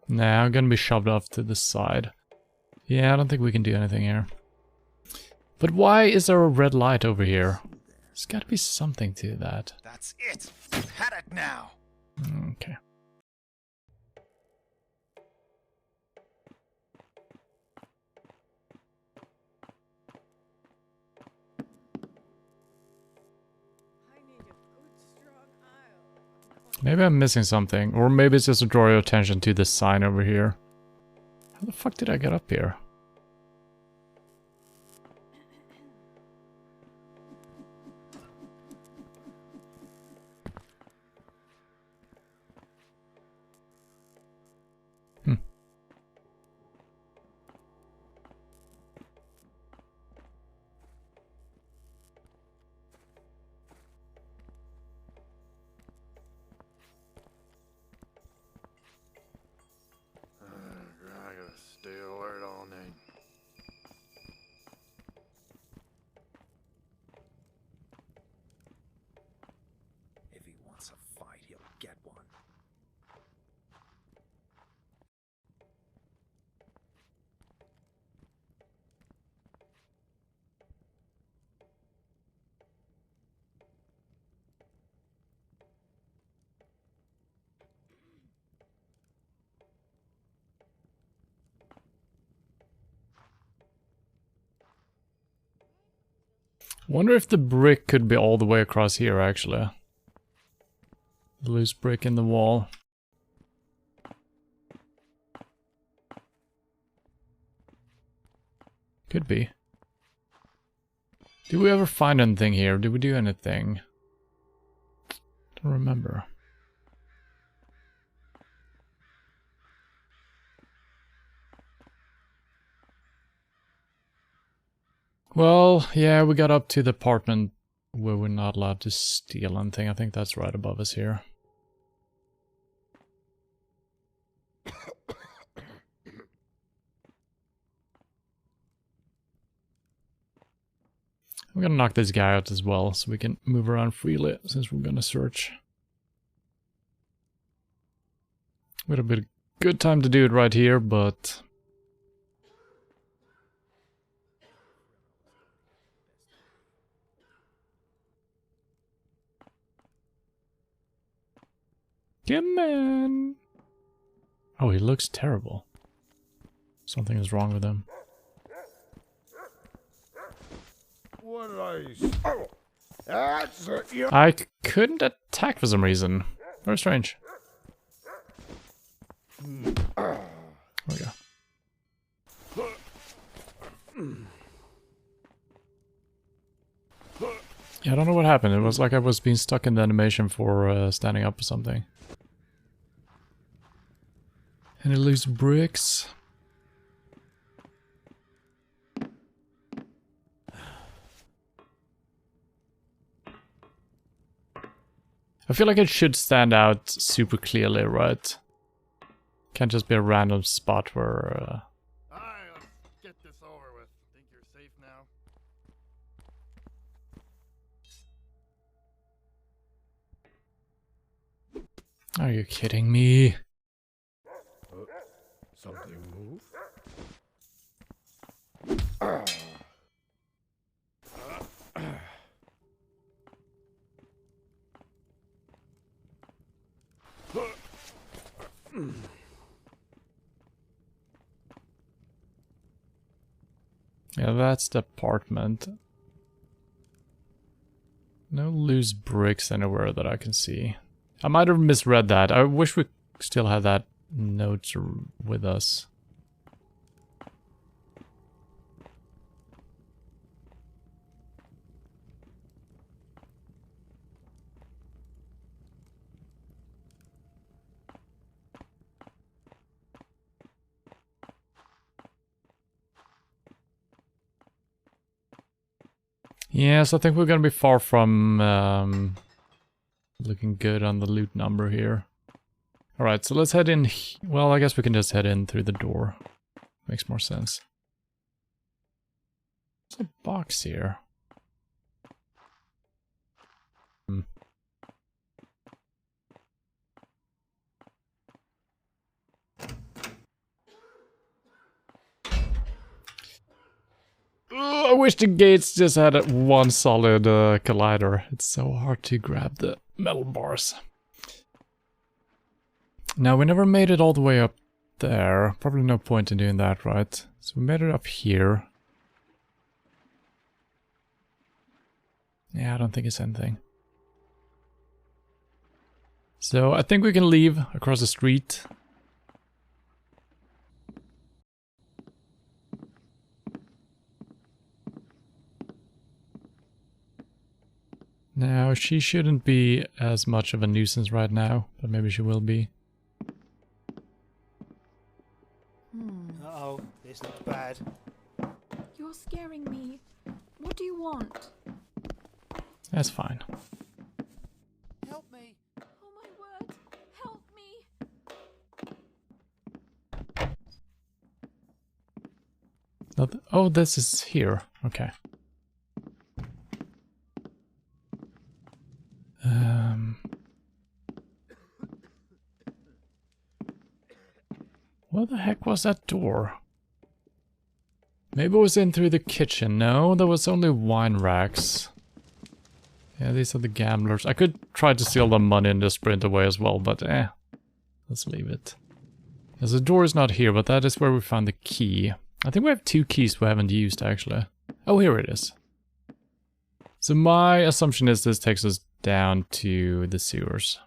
Nah, I'm gonna be shoved off to the side. Yeah, I don't think we can do anything here. But why is there a red light over here? There's gotta be something to that. That's it! You've had it now! Okay. Maybe I'm missing something, or maybe it's just to draw your attention to this sign over here. How the fuck did I get up here? I gotta stay alert all night. If he wants a fight, he'll get one. Wonder if the brick could be all the way across here, actually. The loose brick in the wall. Could be. Did we ever find anything here? Did we do anything? Don't remember. Well, yeah, we got up to the apartment where we're not allowed to steal anything. I think that's right above us here. I'm gonna knock this guy out as well, so we can move around freely, since we're gonna search. Would have been a good time to do it right here, but... Come on! Oh, he looks terrible. Something is wrong with him. What did I... That's it, you... I couldn't attack for some reason. Very strange. There we go. Yeah, I don't know what happened. It was like I was being stuck in the animation for standing up or something. Any loose bricks? I feel like it should stand out super clearly, right? Can't just be a random spot where... Alright, let's get this over with. Think you're safe now? Are you kidding me? Something move? Yeah, that's the apartment. No loose bricks anywhere that I can see. I might have misread that. I wish we still had that note with us. Yes, I think we're gonna be far from looking good on the loot number here. Alright, so let's head in. Well, I guess we can just head in through the door. Makes more sense. There's a box here. I wish the gates just had one solid collider. It's so hard to grab the metal bars. Now, we never made it all the way up there. Probably no point in doing that, right? So we made it up here. Yeah, I don't think it's anything. So I think we can leave across the street. Now, she shouldn't be as much of a nuisance right now, but maybe she will be. Uh-oh, this looks bad. You're scaring me. What do you want? That's fine. Help me! Oh my word! Help me! Oh, this is here. Okay. What the heck was that door? Maybe it was in through the kitchen. No, there was only wine racks. Yeah, these are the gamblers. I could try to steal the money and just sprint away as well, but let's leave it. Yes, the door is not here, but that is where we found the key. I think we have 2 keys we haven't used, actually. Oh, here it is. So my assumption is this takes us down to the sewers.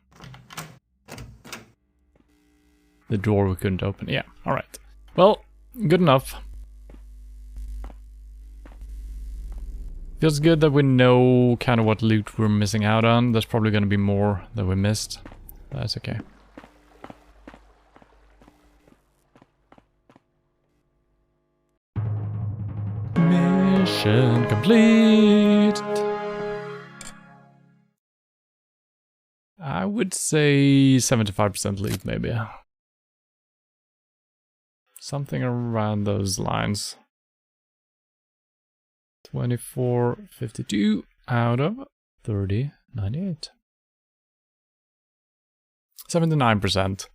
The door we couldn't open. Yeah, alright. Well, good enough. Feels good that we know kind of what loot we're missing out on. There's probably going to be more that we missed. That's okay. Mission complete! I would say 75% loot, maybe. Something around those lines. 24.52 out of 30.98. 79%.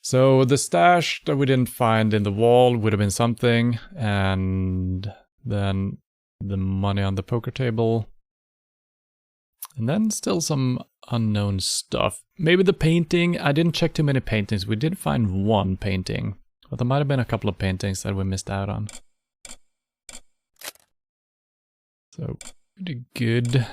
So the stash that we didn't find in the wall would have been something, and then the money on the poker table. And then still some unknown stuff. Maybe the painting. I didn't check too many paintings. We did find one painting, but there might have been a couple of paintings that we missed out on. So, pretty good.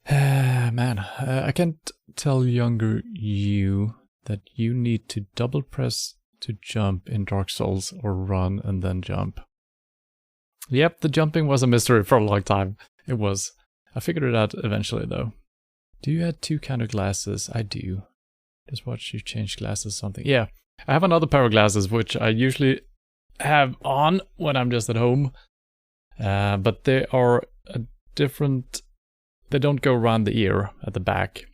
Man, I can't tell younger you that you need to double press to jump in Dark Souls or run and then jump. Yep, the jumping was a mystery for a long time. It was. I figured it out eventually though. Do you have 2 kind of glasses? I do. Just watch you change glasses or something. Yeah, I have another pair of glasses which I usually have on when I'm just at home. But they are a different... They don't go around the ear at the back.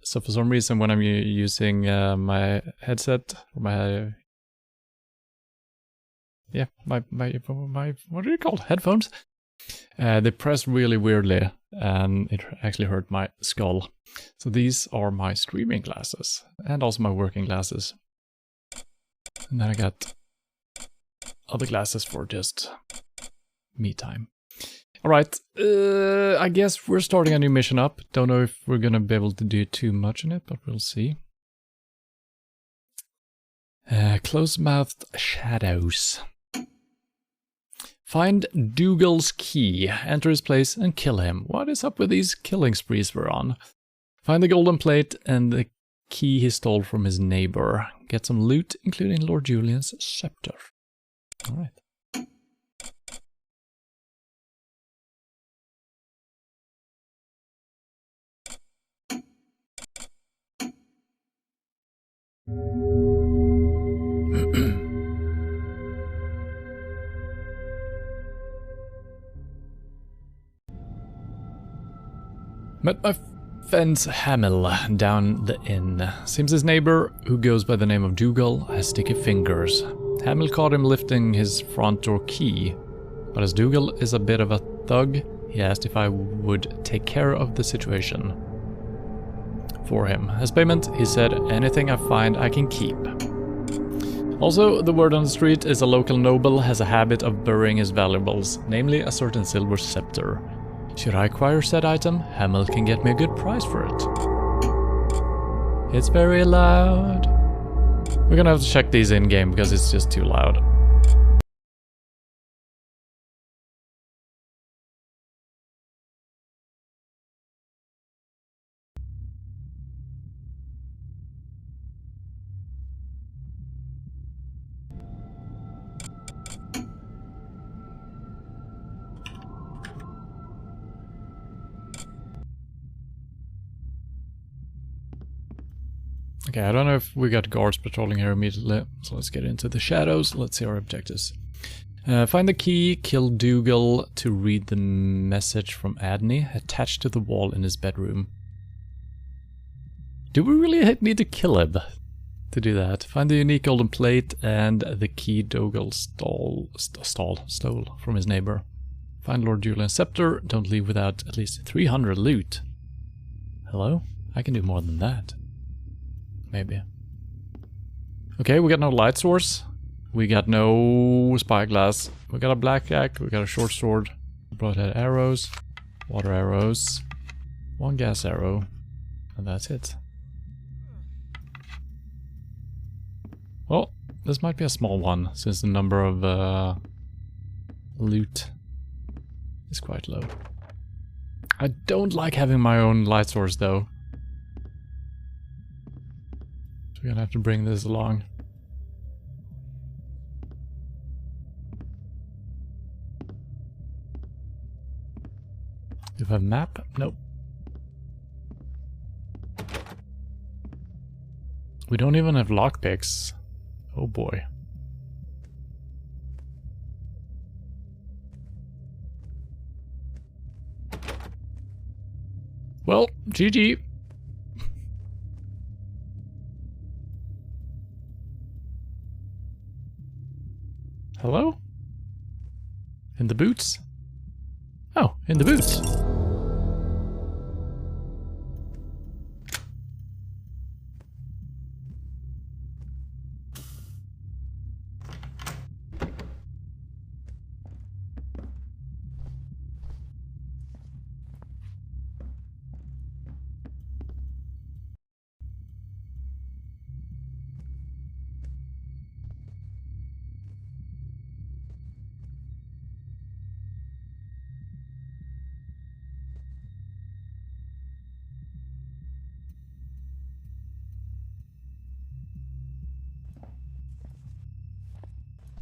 So for some reason when I'm using my headset, or my... Yeah, my what are they called? Headphones? They press really weirdly and it actually hurt my skull. So these are my streaming glasses, and also my working glasses. And then I got other glasses for just me time. Alright, I guess we're starting a new mission up. Don't know if we're gonna be able to do too much in it, but we'll see. Close-mouthed shadows. Find Dougal's key, enter his place and kill him. What is up with these killing sprees we're on? Find the golden plate and the key he stole from his neighbor. Get some loot, including Lord Julian's scepter. Alright. Met my friend Hamill down the inn. Seems his neighbor, who goes by the name of Dougal, has sticky fingers. Hamill caught him lifting his front door key, but as Dougal is a bit of a thug, he asked if I would take care of the situation for him. As payment, he said, anything I find I can keep. Also, the word on the street is a local noble has a habit of burying his valuables, namely a certain silver scepter. Should I acquire said item, Hamill can get me a good price for it. It's very loud. We're gonna have to check these in-game because it's just too loud. Okay, I don't know if we got guards patrolling here immediately, so let's get into the shadows. Let's see our objectives. Find the key, kill Dougal to read the message from Adney attached to the wall in his bedroom. Do we really need to kill him to do that? Find the unique golden plate and the key Dougal stole from his neighbor. Find Lord Julian's scepter, don't leave without at least 300 loot. Hello? I can do more than that. Maybe. Okay, we got no light source. We got no spyglass. We got a blackjack. We got a short sword. Broadhead arrows. Water arrows. One gas arrow. And that's it. Well, this might be a small one, since the number of loot is quite low. I don't like having my own light source, though. We're gonna have to bring this along. Do we have a map? Nope. We don't even have lockpicks. Oh boy. Well, GG. Hello? In the boots? Oh, in the boots.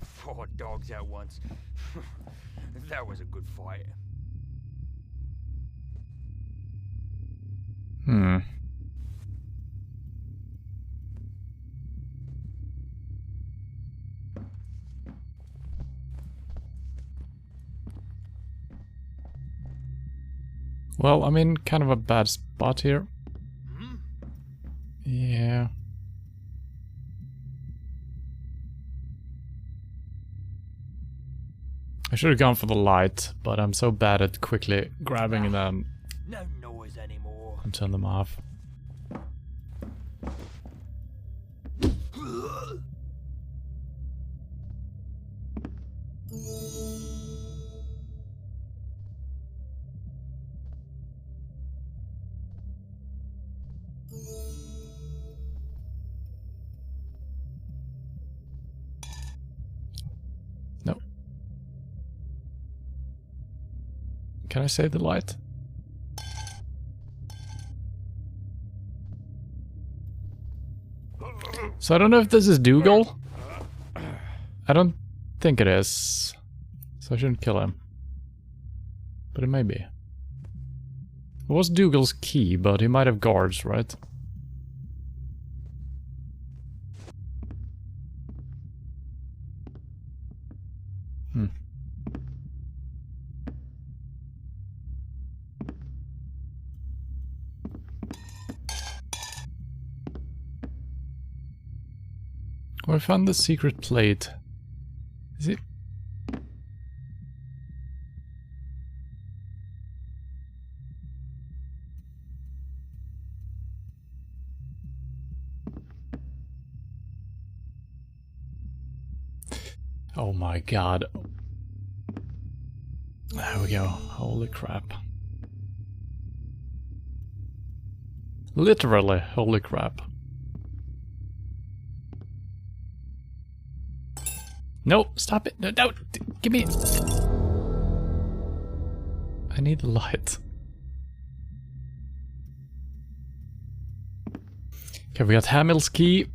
Four dogs at once. That was a good fight. Well, I'm in kind of a bad spot here. Yeah. I should have gone for the light, but I'm so bad at quickly grabbing them No noise anymore. And turn them off. No. Can I save the light? So I don't know if this is Dougal. I don't think it is. So I shouldn't kill him. But it may be. It was Dougal's key, but he might have guards, right? Hmm. Well, I found the secret plate. Is it? Oh my god. There we go. Holy crap. Literally, holy crap. No, stop it. No, no, give me. I need the light. Okay, we got Hamill's key.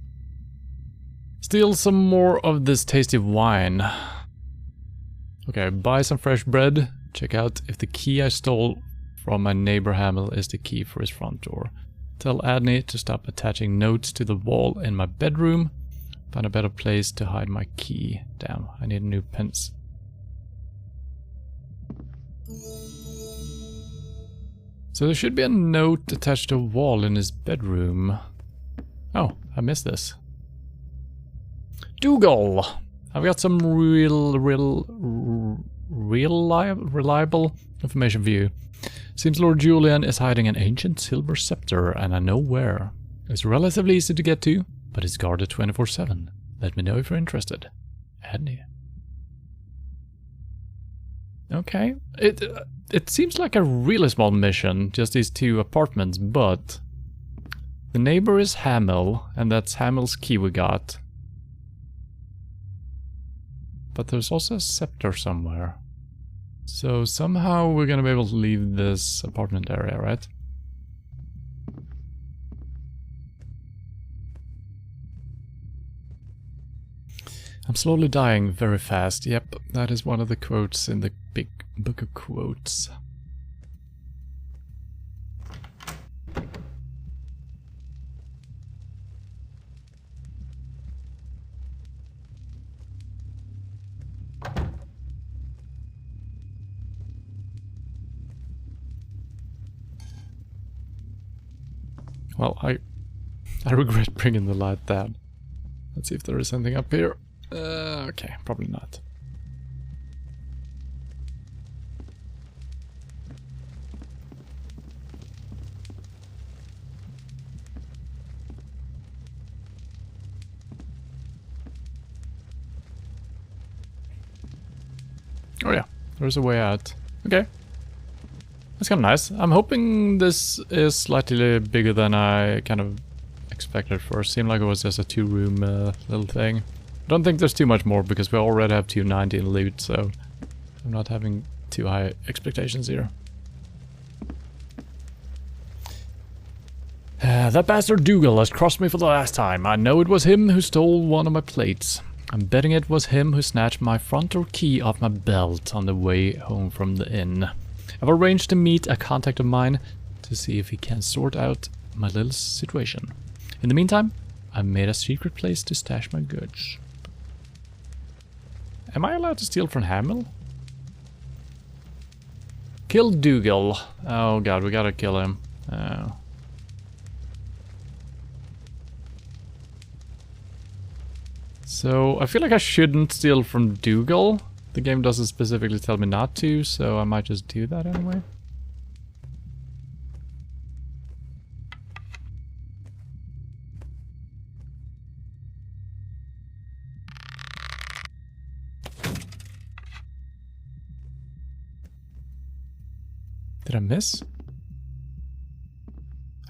Steal some more of this tasty wine. Okay, buy some fresh bread. Check out if the key I stole from my neighbor Hamill is the key for his front door. Tell Adney to stop attaching notes to the wall in my bedroom. Find a better place to hide my key. Damn, I need new pens. So there should be a note attached to a wall in his bedroom. Oh, I missed this. Dougal! I've got some reliable information for you. Seems Lord Julian is hiding an ancient silver scepter, and I know where. It's relatively easy to get to, but it's guarded 24/7. Let me know if you're interested. Adney. Okay. It seems like a really small mission, just these two apartments, but the neighbor is Hamill, and that's Hamill's key we got. But there's also a scepter somewhere. So somehow we're gonna be able to leave this apartment area, right? I'm slowly dying very fast. Yep, that is one of the quotes in the big book of quotes. Well, I regret bringing the light down. Let's see if there is anything up here. Okay, probably not. Oh yeah, there's a way out. Okay. That's kind of nice. I'm hoping this is slightly bigger than I kind of expected first. Seemed like it was just a two-room little thing. I don't think there's too much more because we already have 290 in loot, so I'm not having too high expectations here. That bastard Dougal has crossed me for the last time. I know it was him who stole one of my plates. I'm betting it was him who snatched my front door key off my belt on the way home from the inn. I've arranged to meet a contact of mine to see if he can sort out my little situation. In the meantime, I've made a secret place to stash my goods. Am I allowed to steal from Hamill? Kill Dougal. Oh god, we gotta kill him. Oh. So, I feel like I shouldn't steal from Dougal. The game doesn't specifically tell me not to, so I might just do that anyway. Did I miss?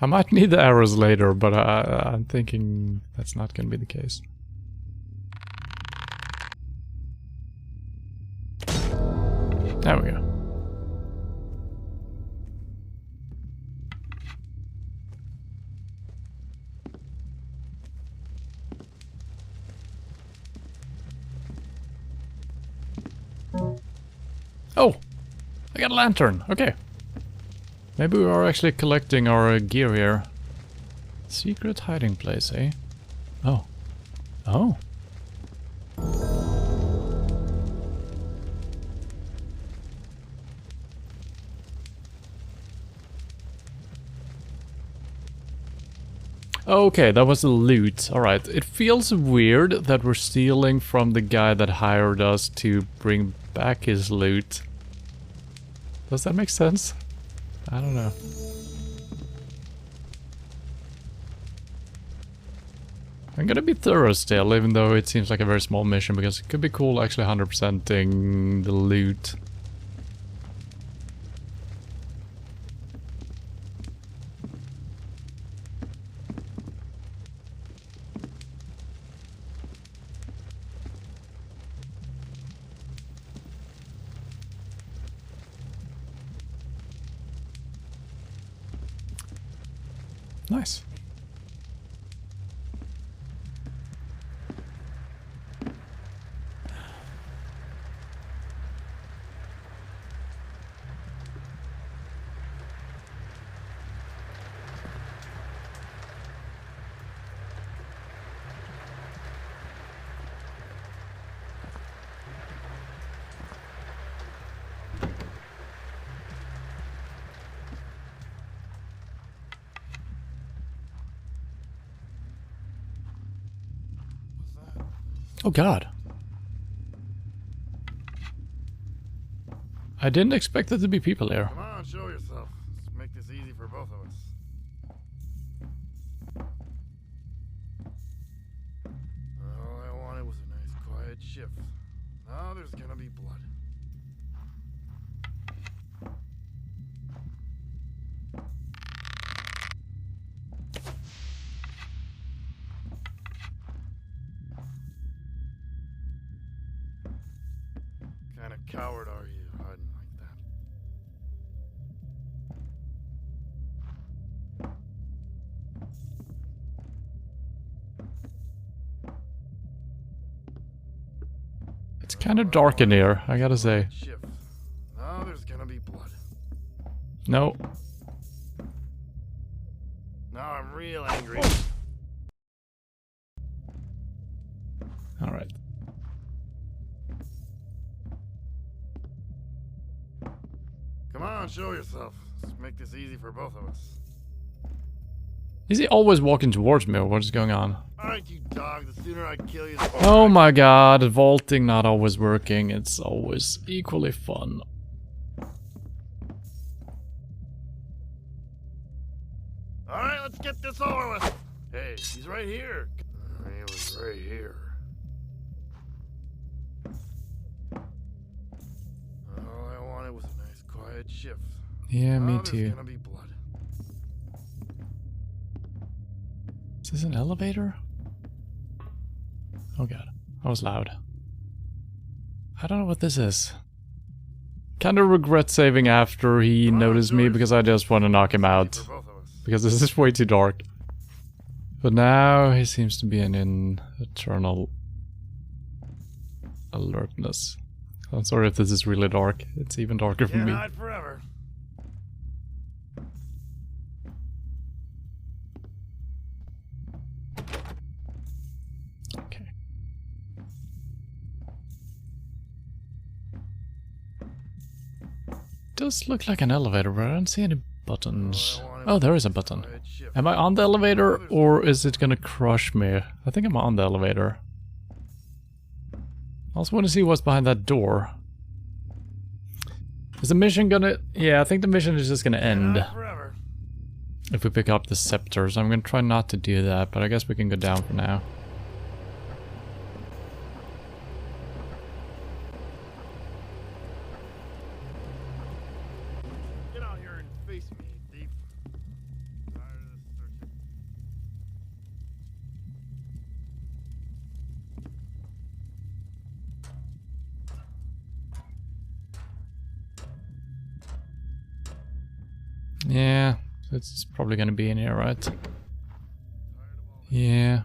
I might need the arrows later, but I'm thinking that's not going to be the case. There we go. Oh! I got a lantern. Okay. Maybe we are actually collecting our gear here. Secret hiding place, eh? Oh. Oh. Okay, that was the loot. Alright, it feels weird that we're stealing from the guy that hired us to bring back his loot. Does that make sense? I don't know. I'm gonna be thorough still, even though it seems like a very small mission, because it could be cool actually 100%ing the loot. Nice. Oh god. I didn't expect there to be people here. Come on, show yourself. Let's make this easy for both of us. All I wanted was a nice quiet shift. Now there's gonna be blood. Kind of coward are you, hiding like that? It's kind of dark in here, I gotta say. Shift. Now there's gonna be blood. No. Now I'm real angry. Alright. Come on, show yourself. Let's make this easy for both of us. Is he always walking towards me, or what is going on? Alright, you dog. The sooner I kill you, the Oh my god, vaulting not always working. It's always equally fun. Alright, let's get this over with. Hey, he's right here. He was right here. All I wanted was a nice quiet shift. Yeah, me Now too. There's gonna be blood. Is this an elevator? Oh god, that was loud. I don't know what this is. Kinda regret saving after he noticed me because I just want to knock him out. For both of us. Because this is way too dark. But now he seems to be in eternal alertness. I'm sorry if this is really dark. It's even darker for Can't me. hide forever. Okay. Does look like an elevator, but I don't see any buttons. Oh, there is a button. Am I on the elevator, or is it gonna crush me? I think I'm on the elevator. I also want to see what's behind that door. Is the mission gonna... Yeah, I think the mission is just gonna end if we pick up the scepter, so I'm gonna try not to do that, but I guess we can go down for now. Get out here and face me, thief. Tired of this searching. Yeah, it's probably gonna be in here, right? Yeah.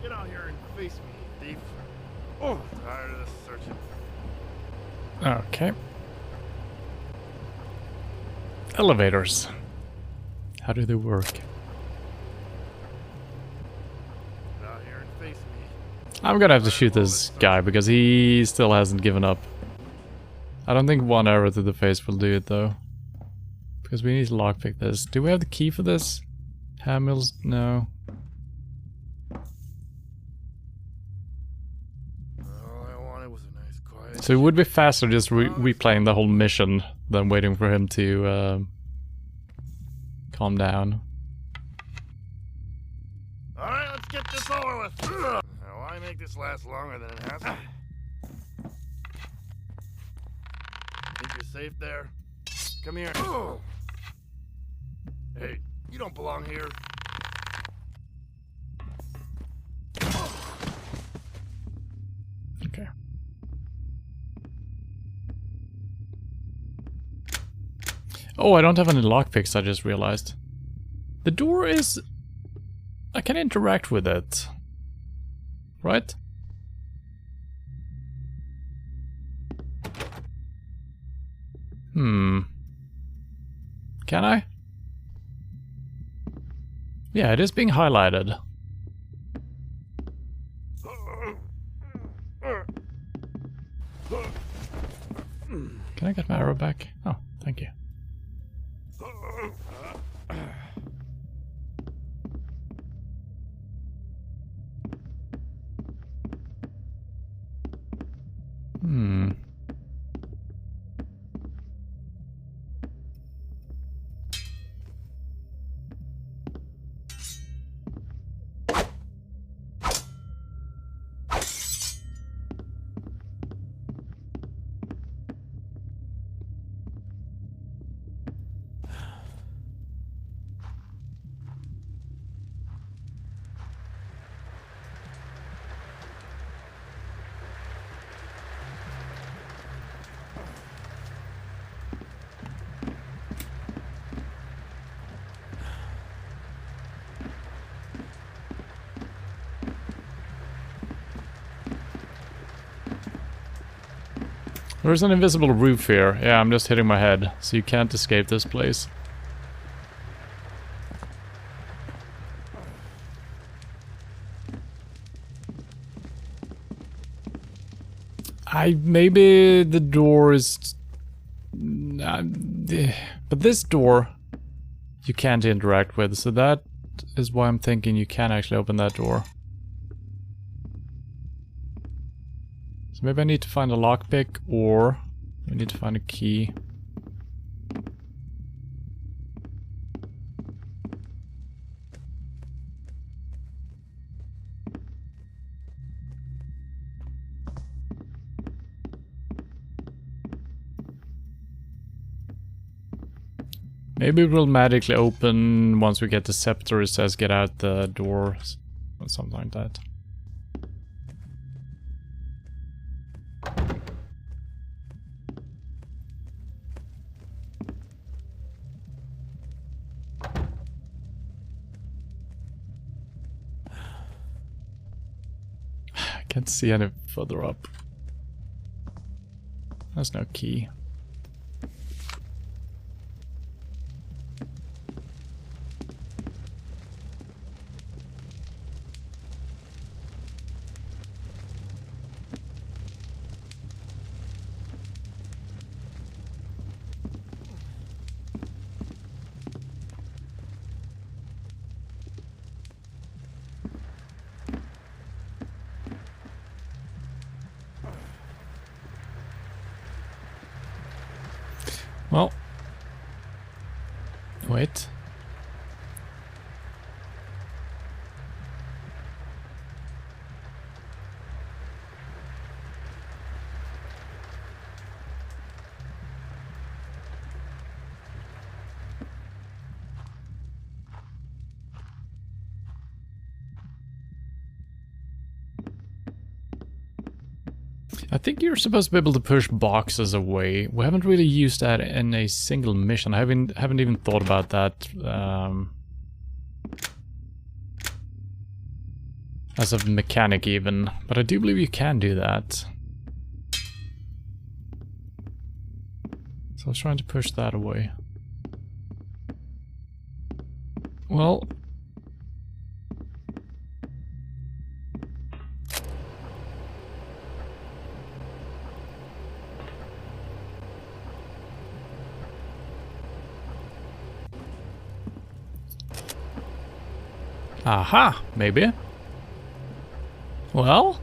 Get out here and face me, thief. Oh, tired of this searching. Okay. Elevators. How do they work? Get out here and face me. I'm gonna have to shoot this guy because he still hasn't given up. I don't think one arrow to the face will do it though. Because we need to lockpick this. Do we have the key for this? Hamills? No. All I wanted was a nice quiet. So it would be faster just replaying the whole mission than waiting for him to calm down. Alright, let's get this over with. Now, why make this last longer than it has to? Think you're safe there? Come here. Hey, you don't belong here. Okay. Oh, I don't have any lockpicks, I just realized. The door is... I can interact with it. Right? Can I? Yeah, it is being highlighted. Can I get my arrow back? Oh, thank you. There's an invisible roof here. Yeah, I'm just hitting my head, so you can't escape this place. Maybe the door is... but this door you can't interact with, so that is why I'm thinking you can actually open that door. So maybe I need to find a lockpick, or we need to find a key. Maybe it will magically open once we get the scepter. It says get out the doors or something like that. I can't see any further up. There's no key. Well. Wait. I think you're supposed to be able to push boxes away. We haven't really used that in a single mission. I haven't even thought about that as a mechanic even, but I do believe you can do that. So I was trying to push that away. Well... Aha, maybe. Well,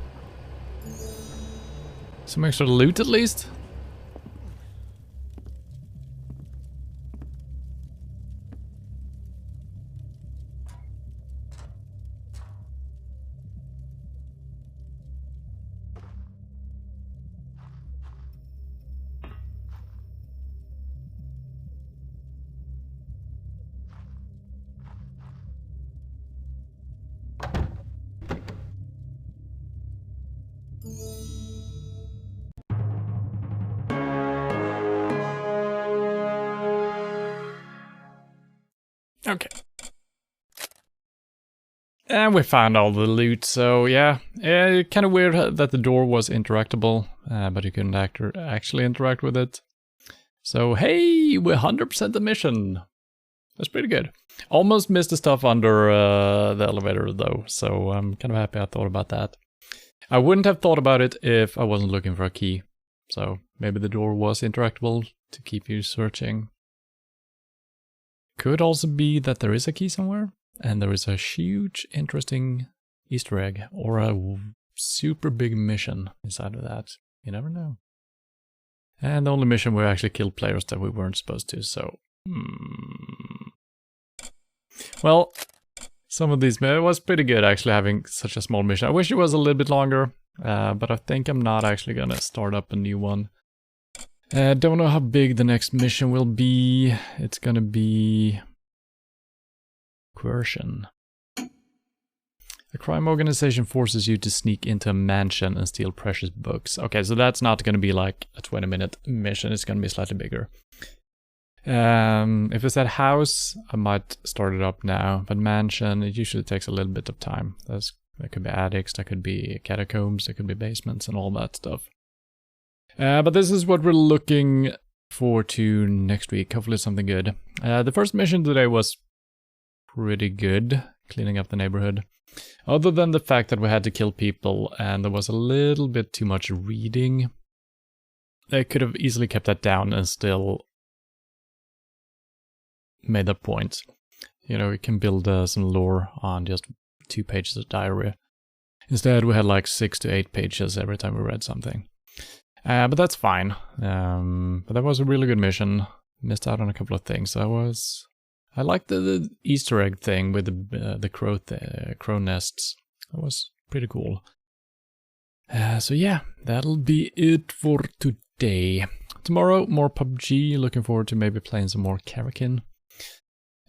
some extra loot at least. Okay. And we found all the loot, so yeah. Kind of weird that the door was interactable, but you couldn't actually interact with it. So hey, we 100% the mission. That's pretty good. Almost missed the stuff under the elevator though, so I'm kind of happy I thought about that. I wouldn't have thought about it if I wasn't looking for a key. So maybe the door was interactable to keep you searching. Could also be that there is a key somewhere, and there is a huge, interesting Easter egg, or a super big mission inside of that. You never know. And the only mission where we actually killed players that we weren't supposed to, so... Well, some of these... It was pretty good, actually, having such a small mission. I wish it was a little bit longer, but I think I'm not actually gonna start up a new one. Don't know how big the next mission will be. It's gonna be... Coercion. A crime organization forces you to sneak into a mansion and steal precious books. Okay, so that's not gonna be like a 20-minute mission. It's gonna be slightly bigger. If it's that house, I might start it up now. But mansion, it usually takes a little bit of time. That could be attics, that could be catacombs, that could be basements and all that stuff. But this is what we're looking forward to next week. Hopefully something good. The first mission today was pretty good, cleaning up the neighborhood. Other than the fact that we had to kill people and there was a little bit too much reading. They could have easily kept that down and still made that point. You know, we can build some lore on just 2 pages of diary. Instead, we had like 6 to 8 pages every time we read something. But that's fine. But that was a really good mission. Missed out on a couple of things. I liked the Easter egg thing with the crow nests. That was pretty cool. So yeah, that'll be it for today. Tomorrow, more PUBG. Looking forward to maybe playing some more Karakin.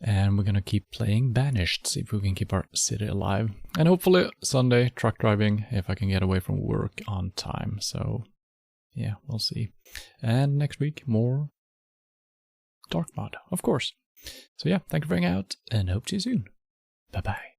And we're gonna keep playing Banished, see if we can keep our city alive. And hopefully Sunday, truck driving, if I can get away from work on time. So yeah, we'll see. And next week, more Dark Mod, of course. So yeah, thank you for hanging out, and hope to see you soon. Bye-bye.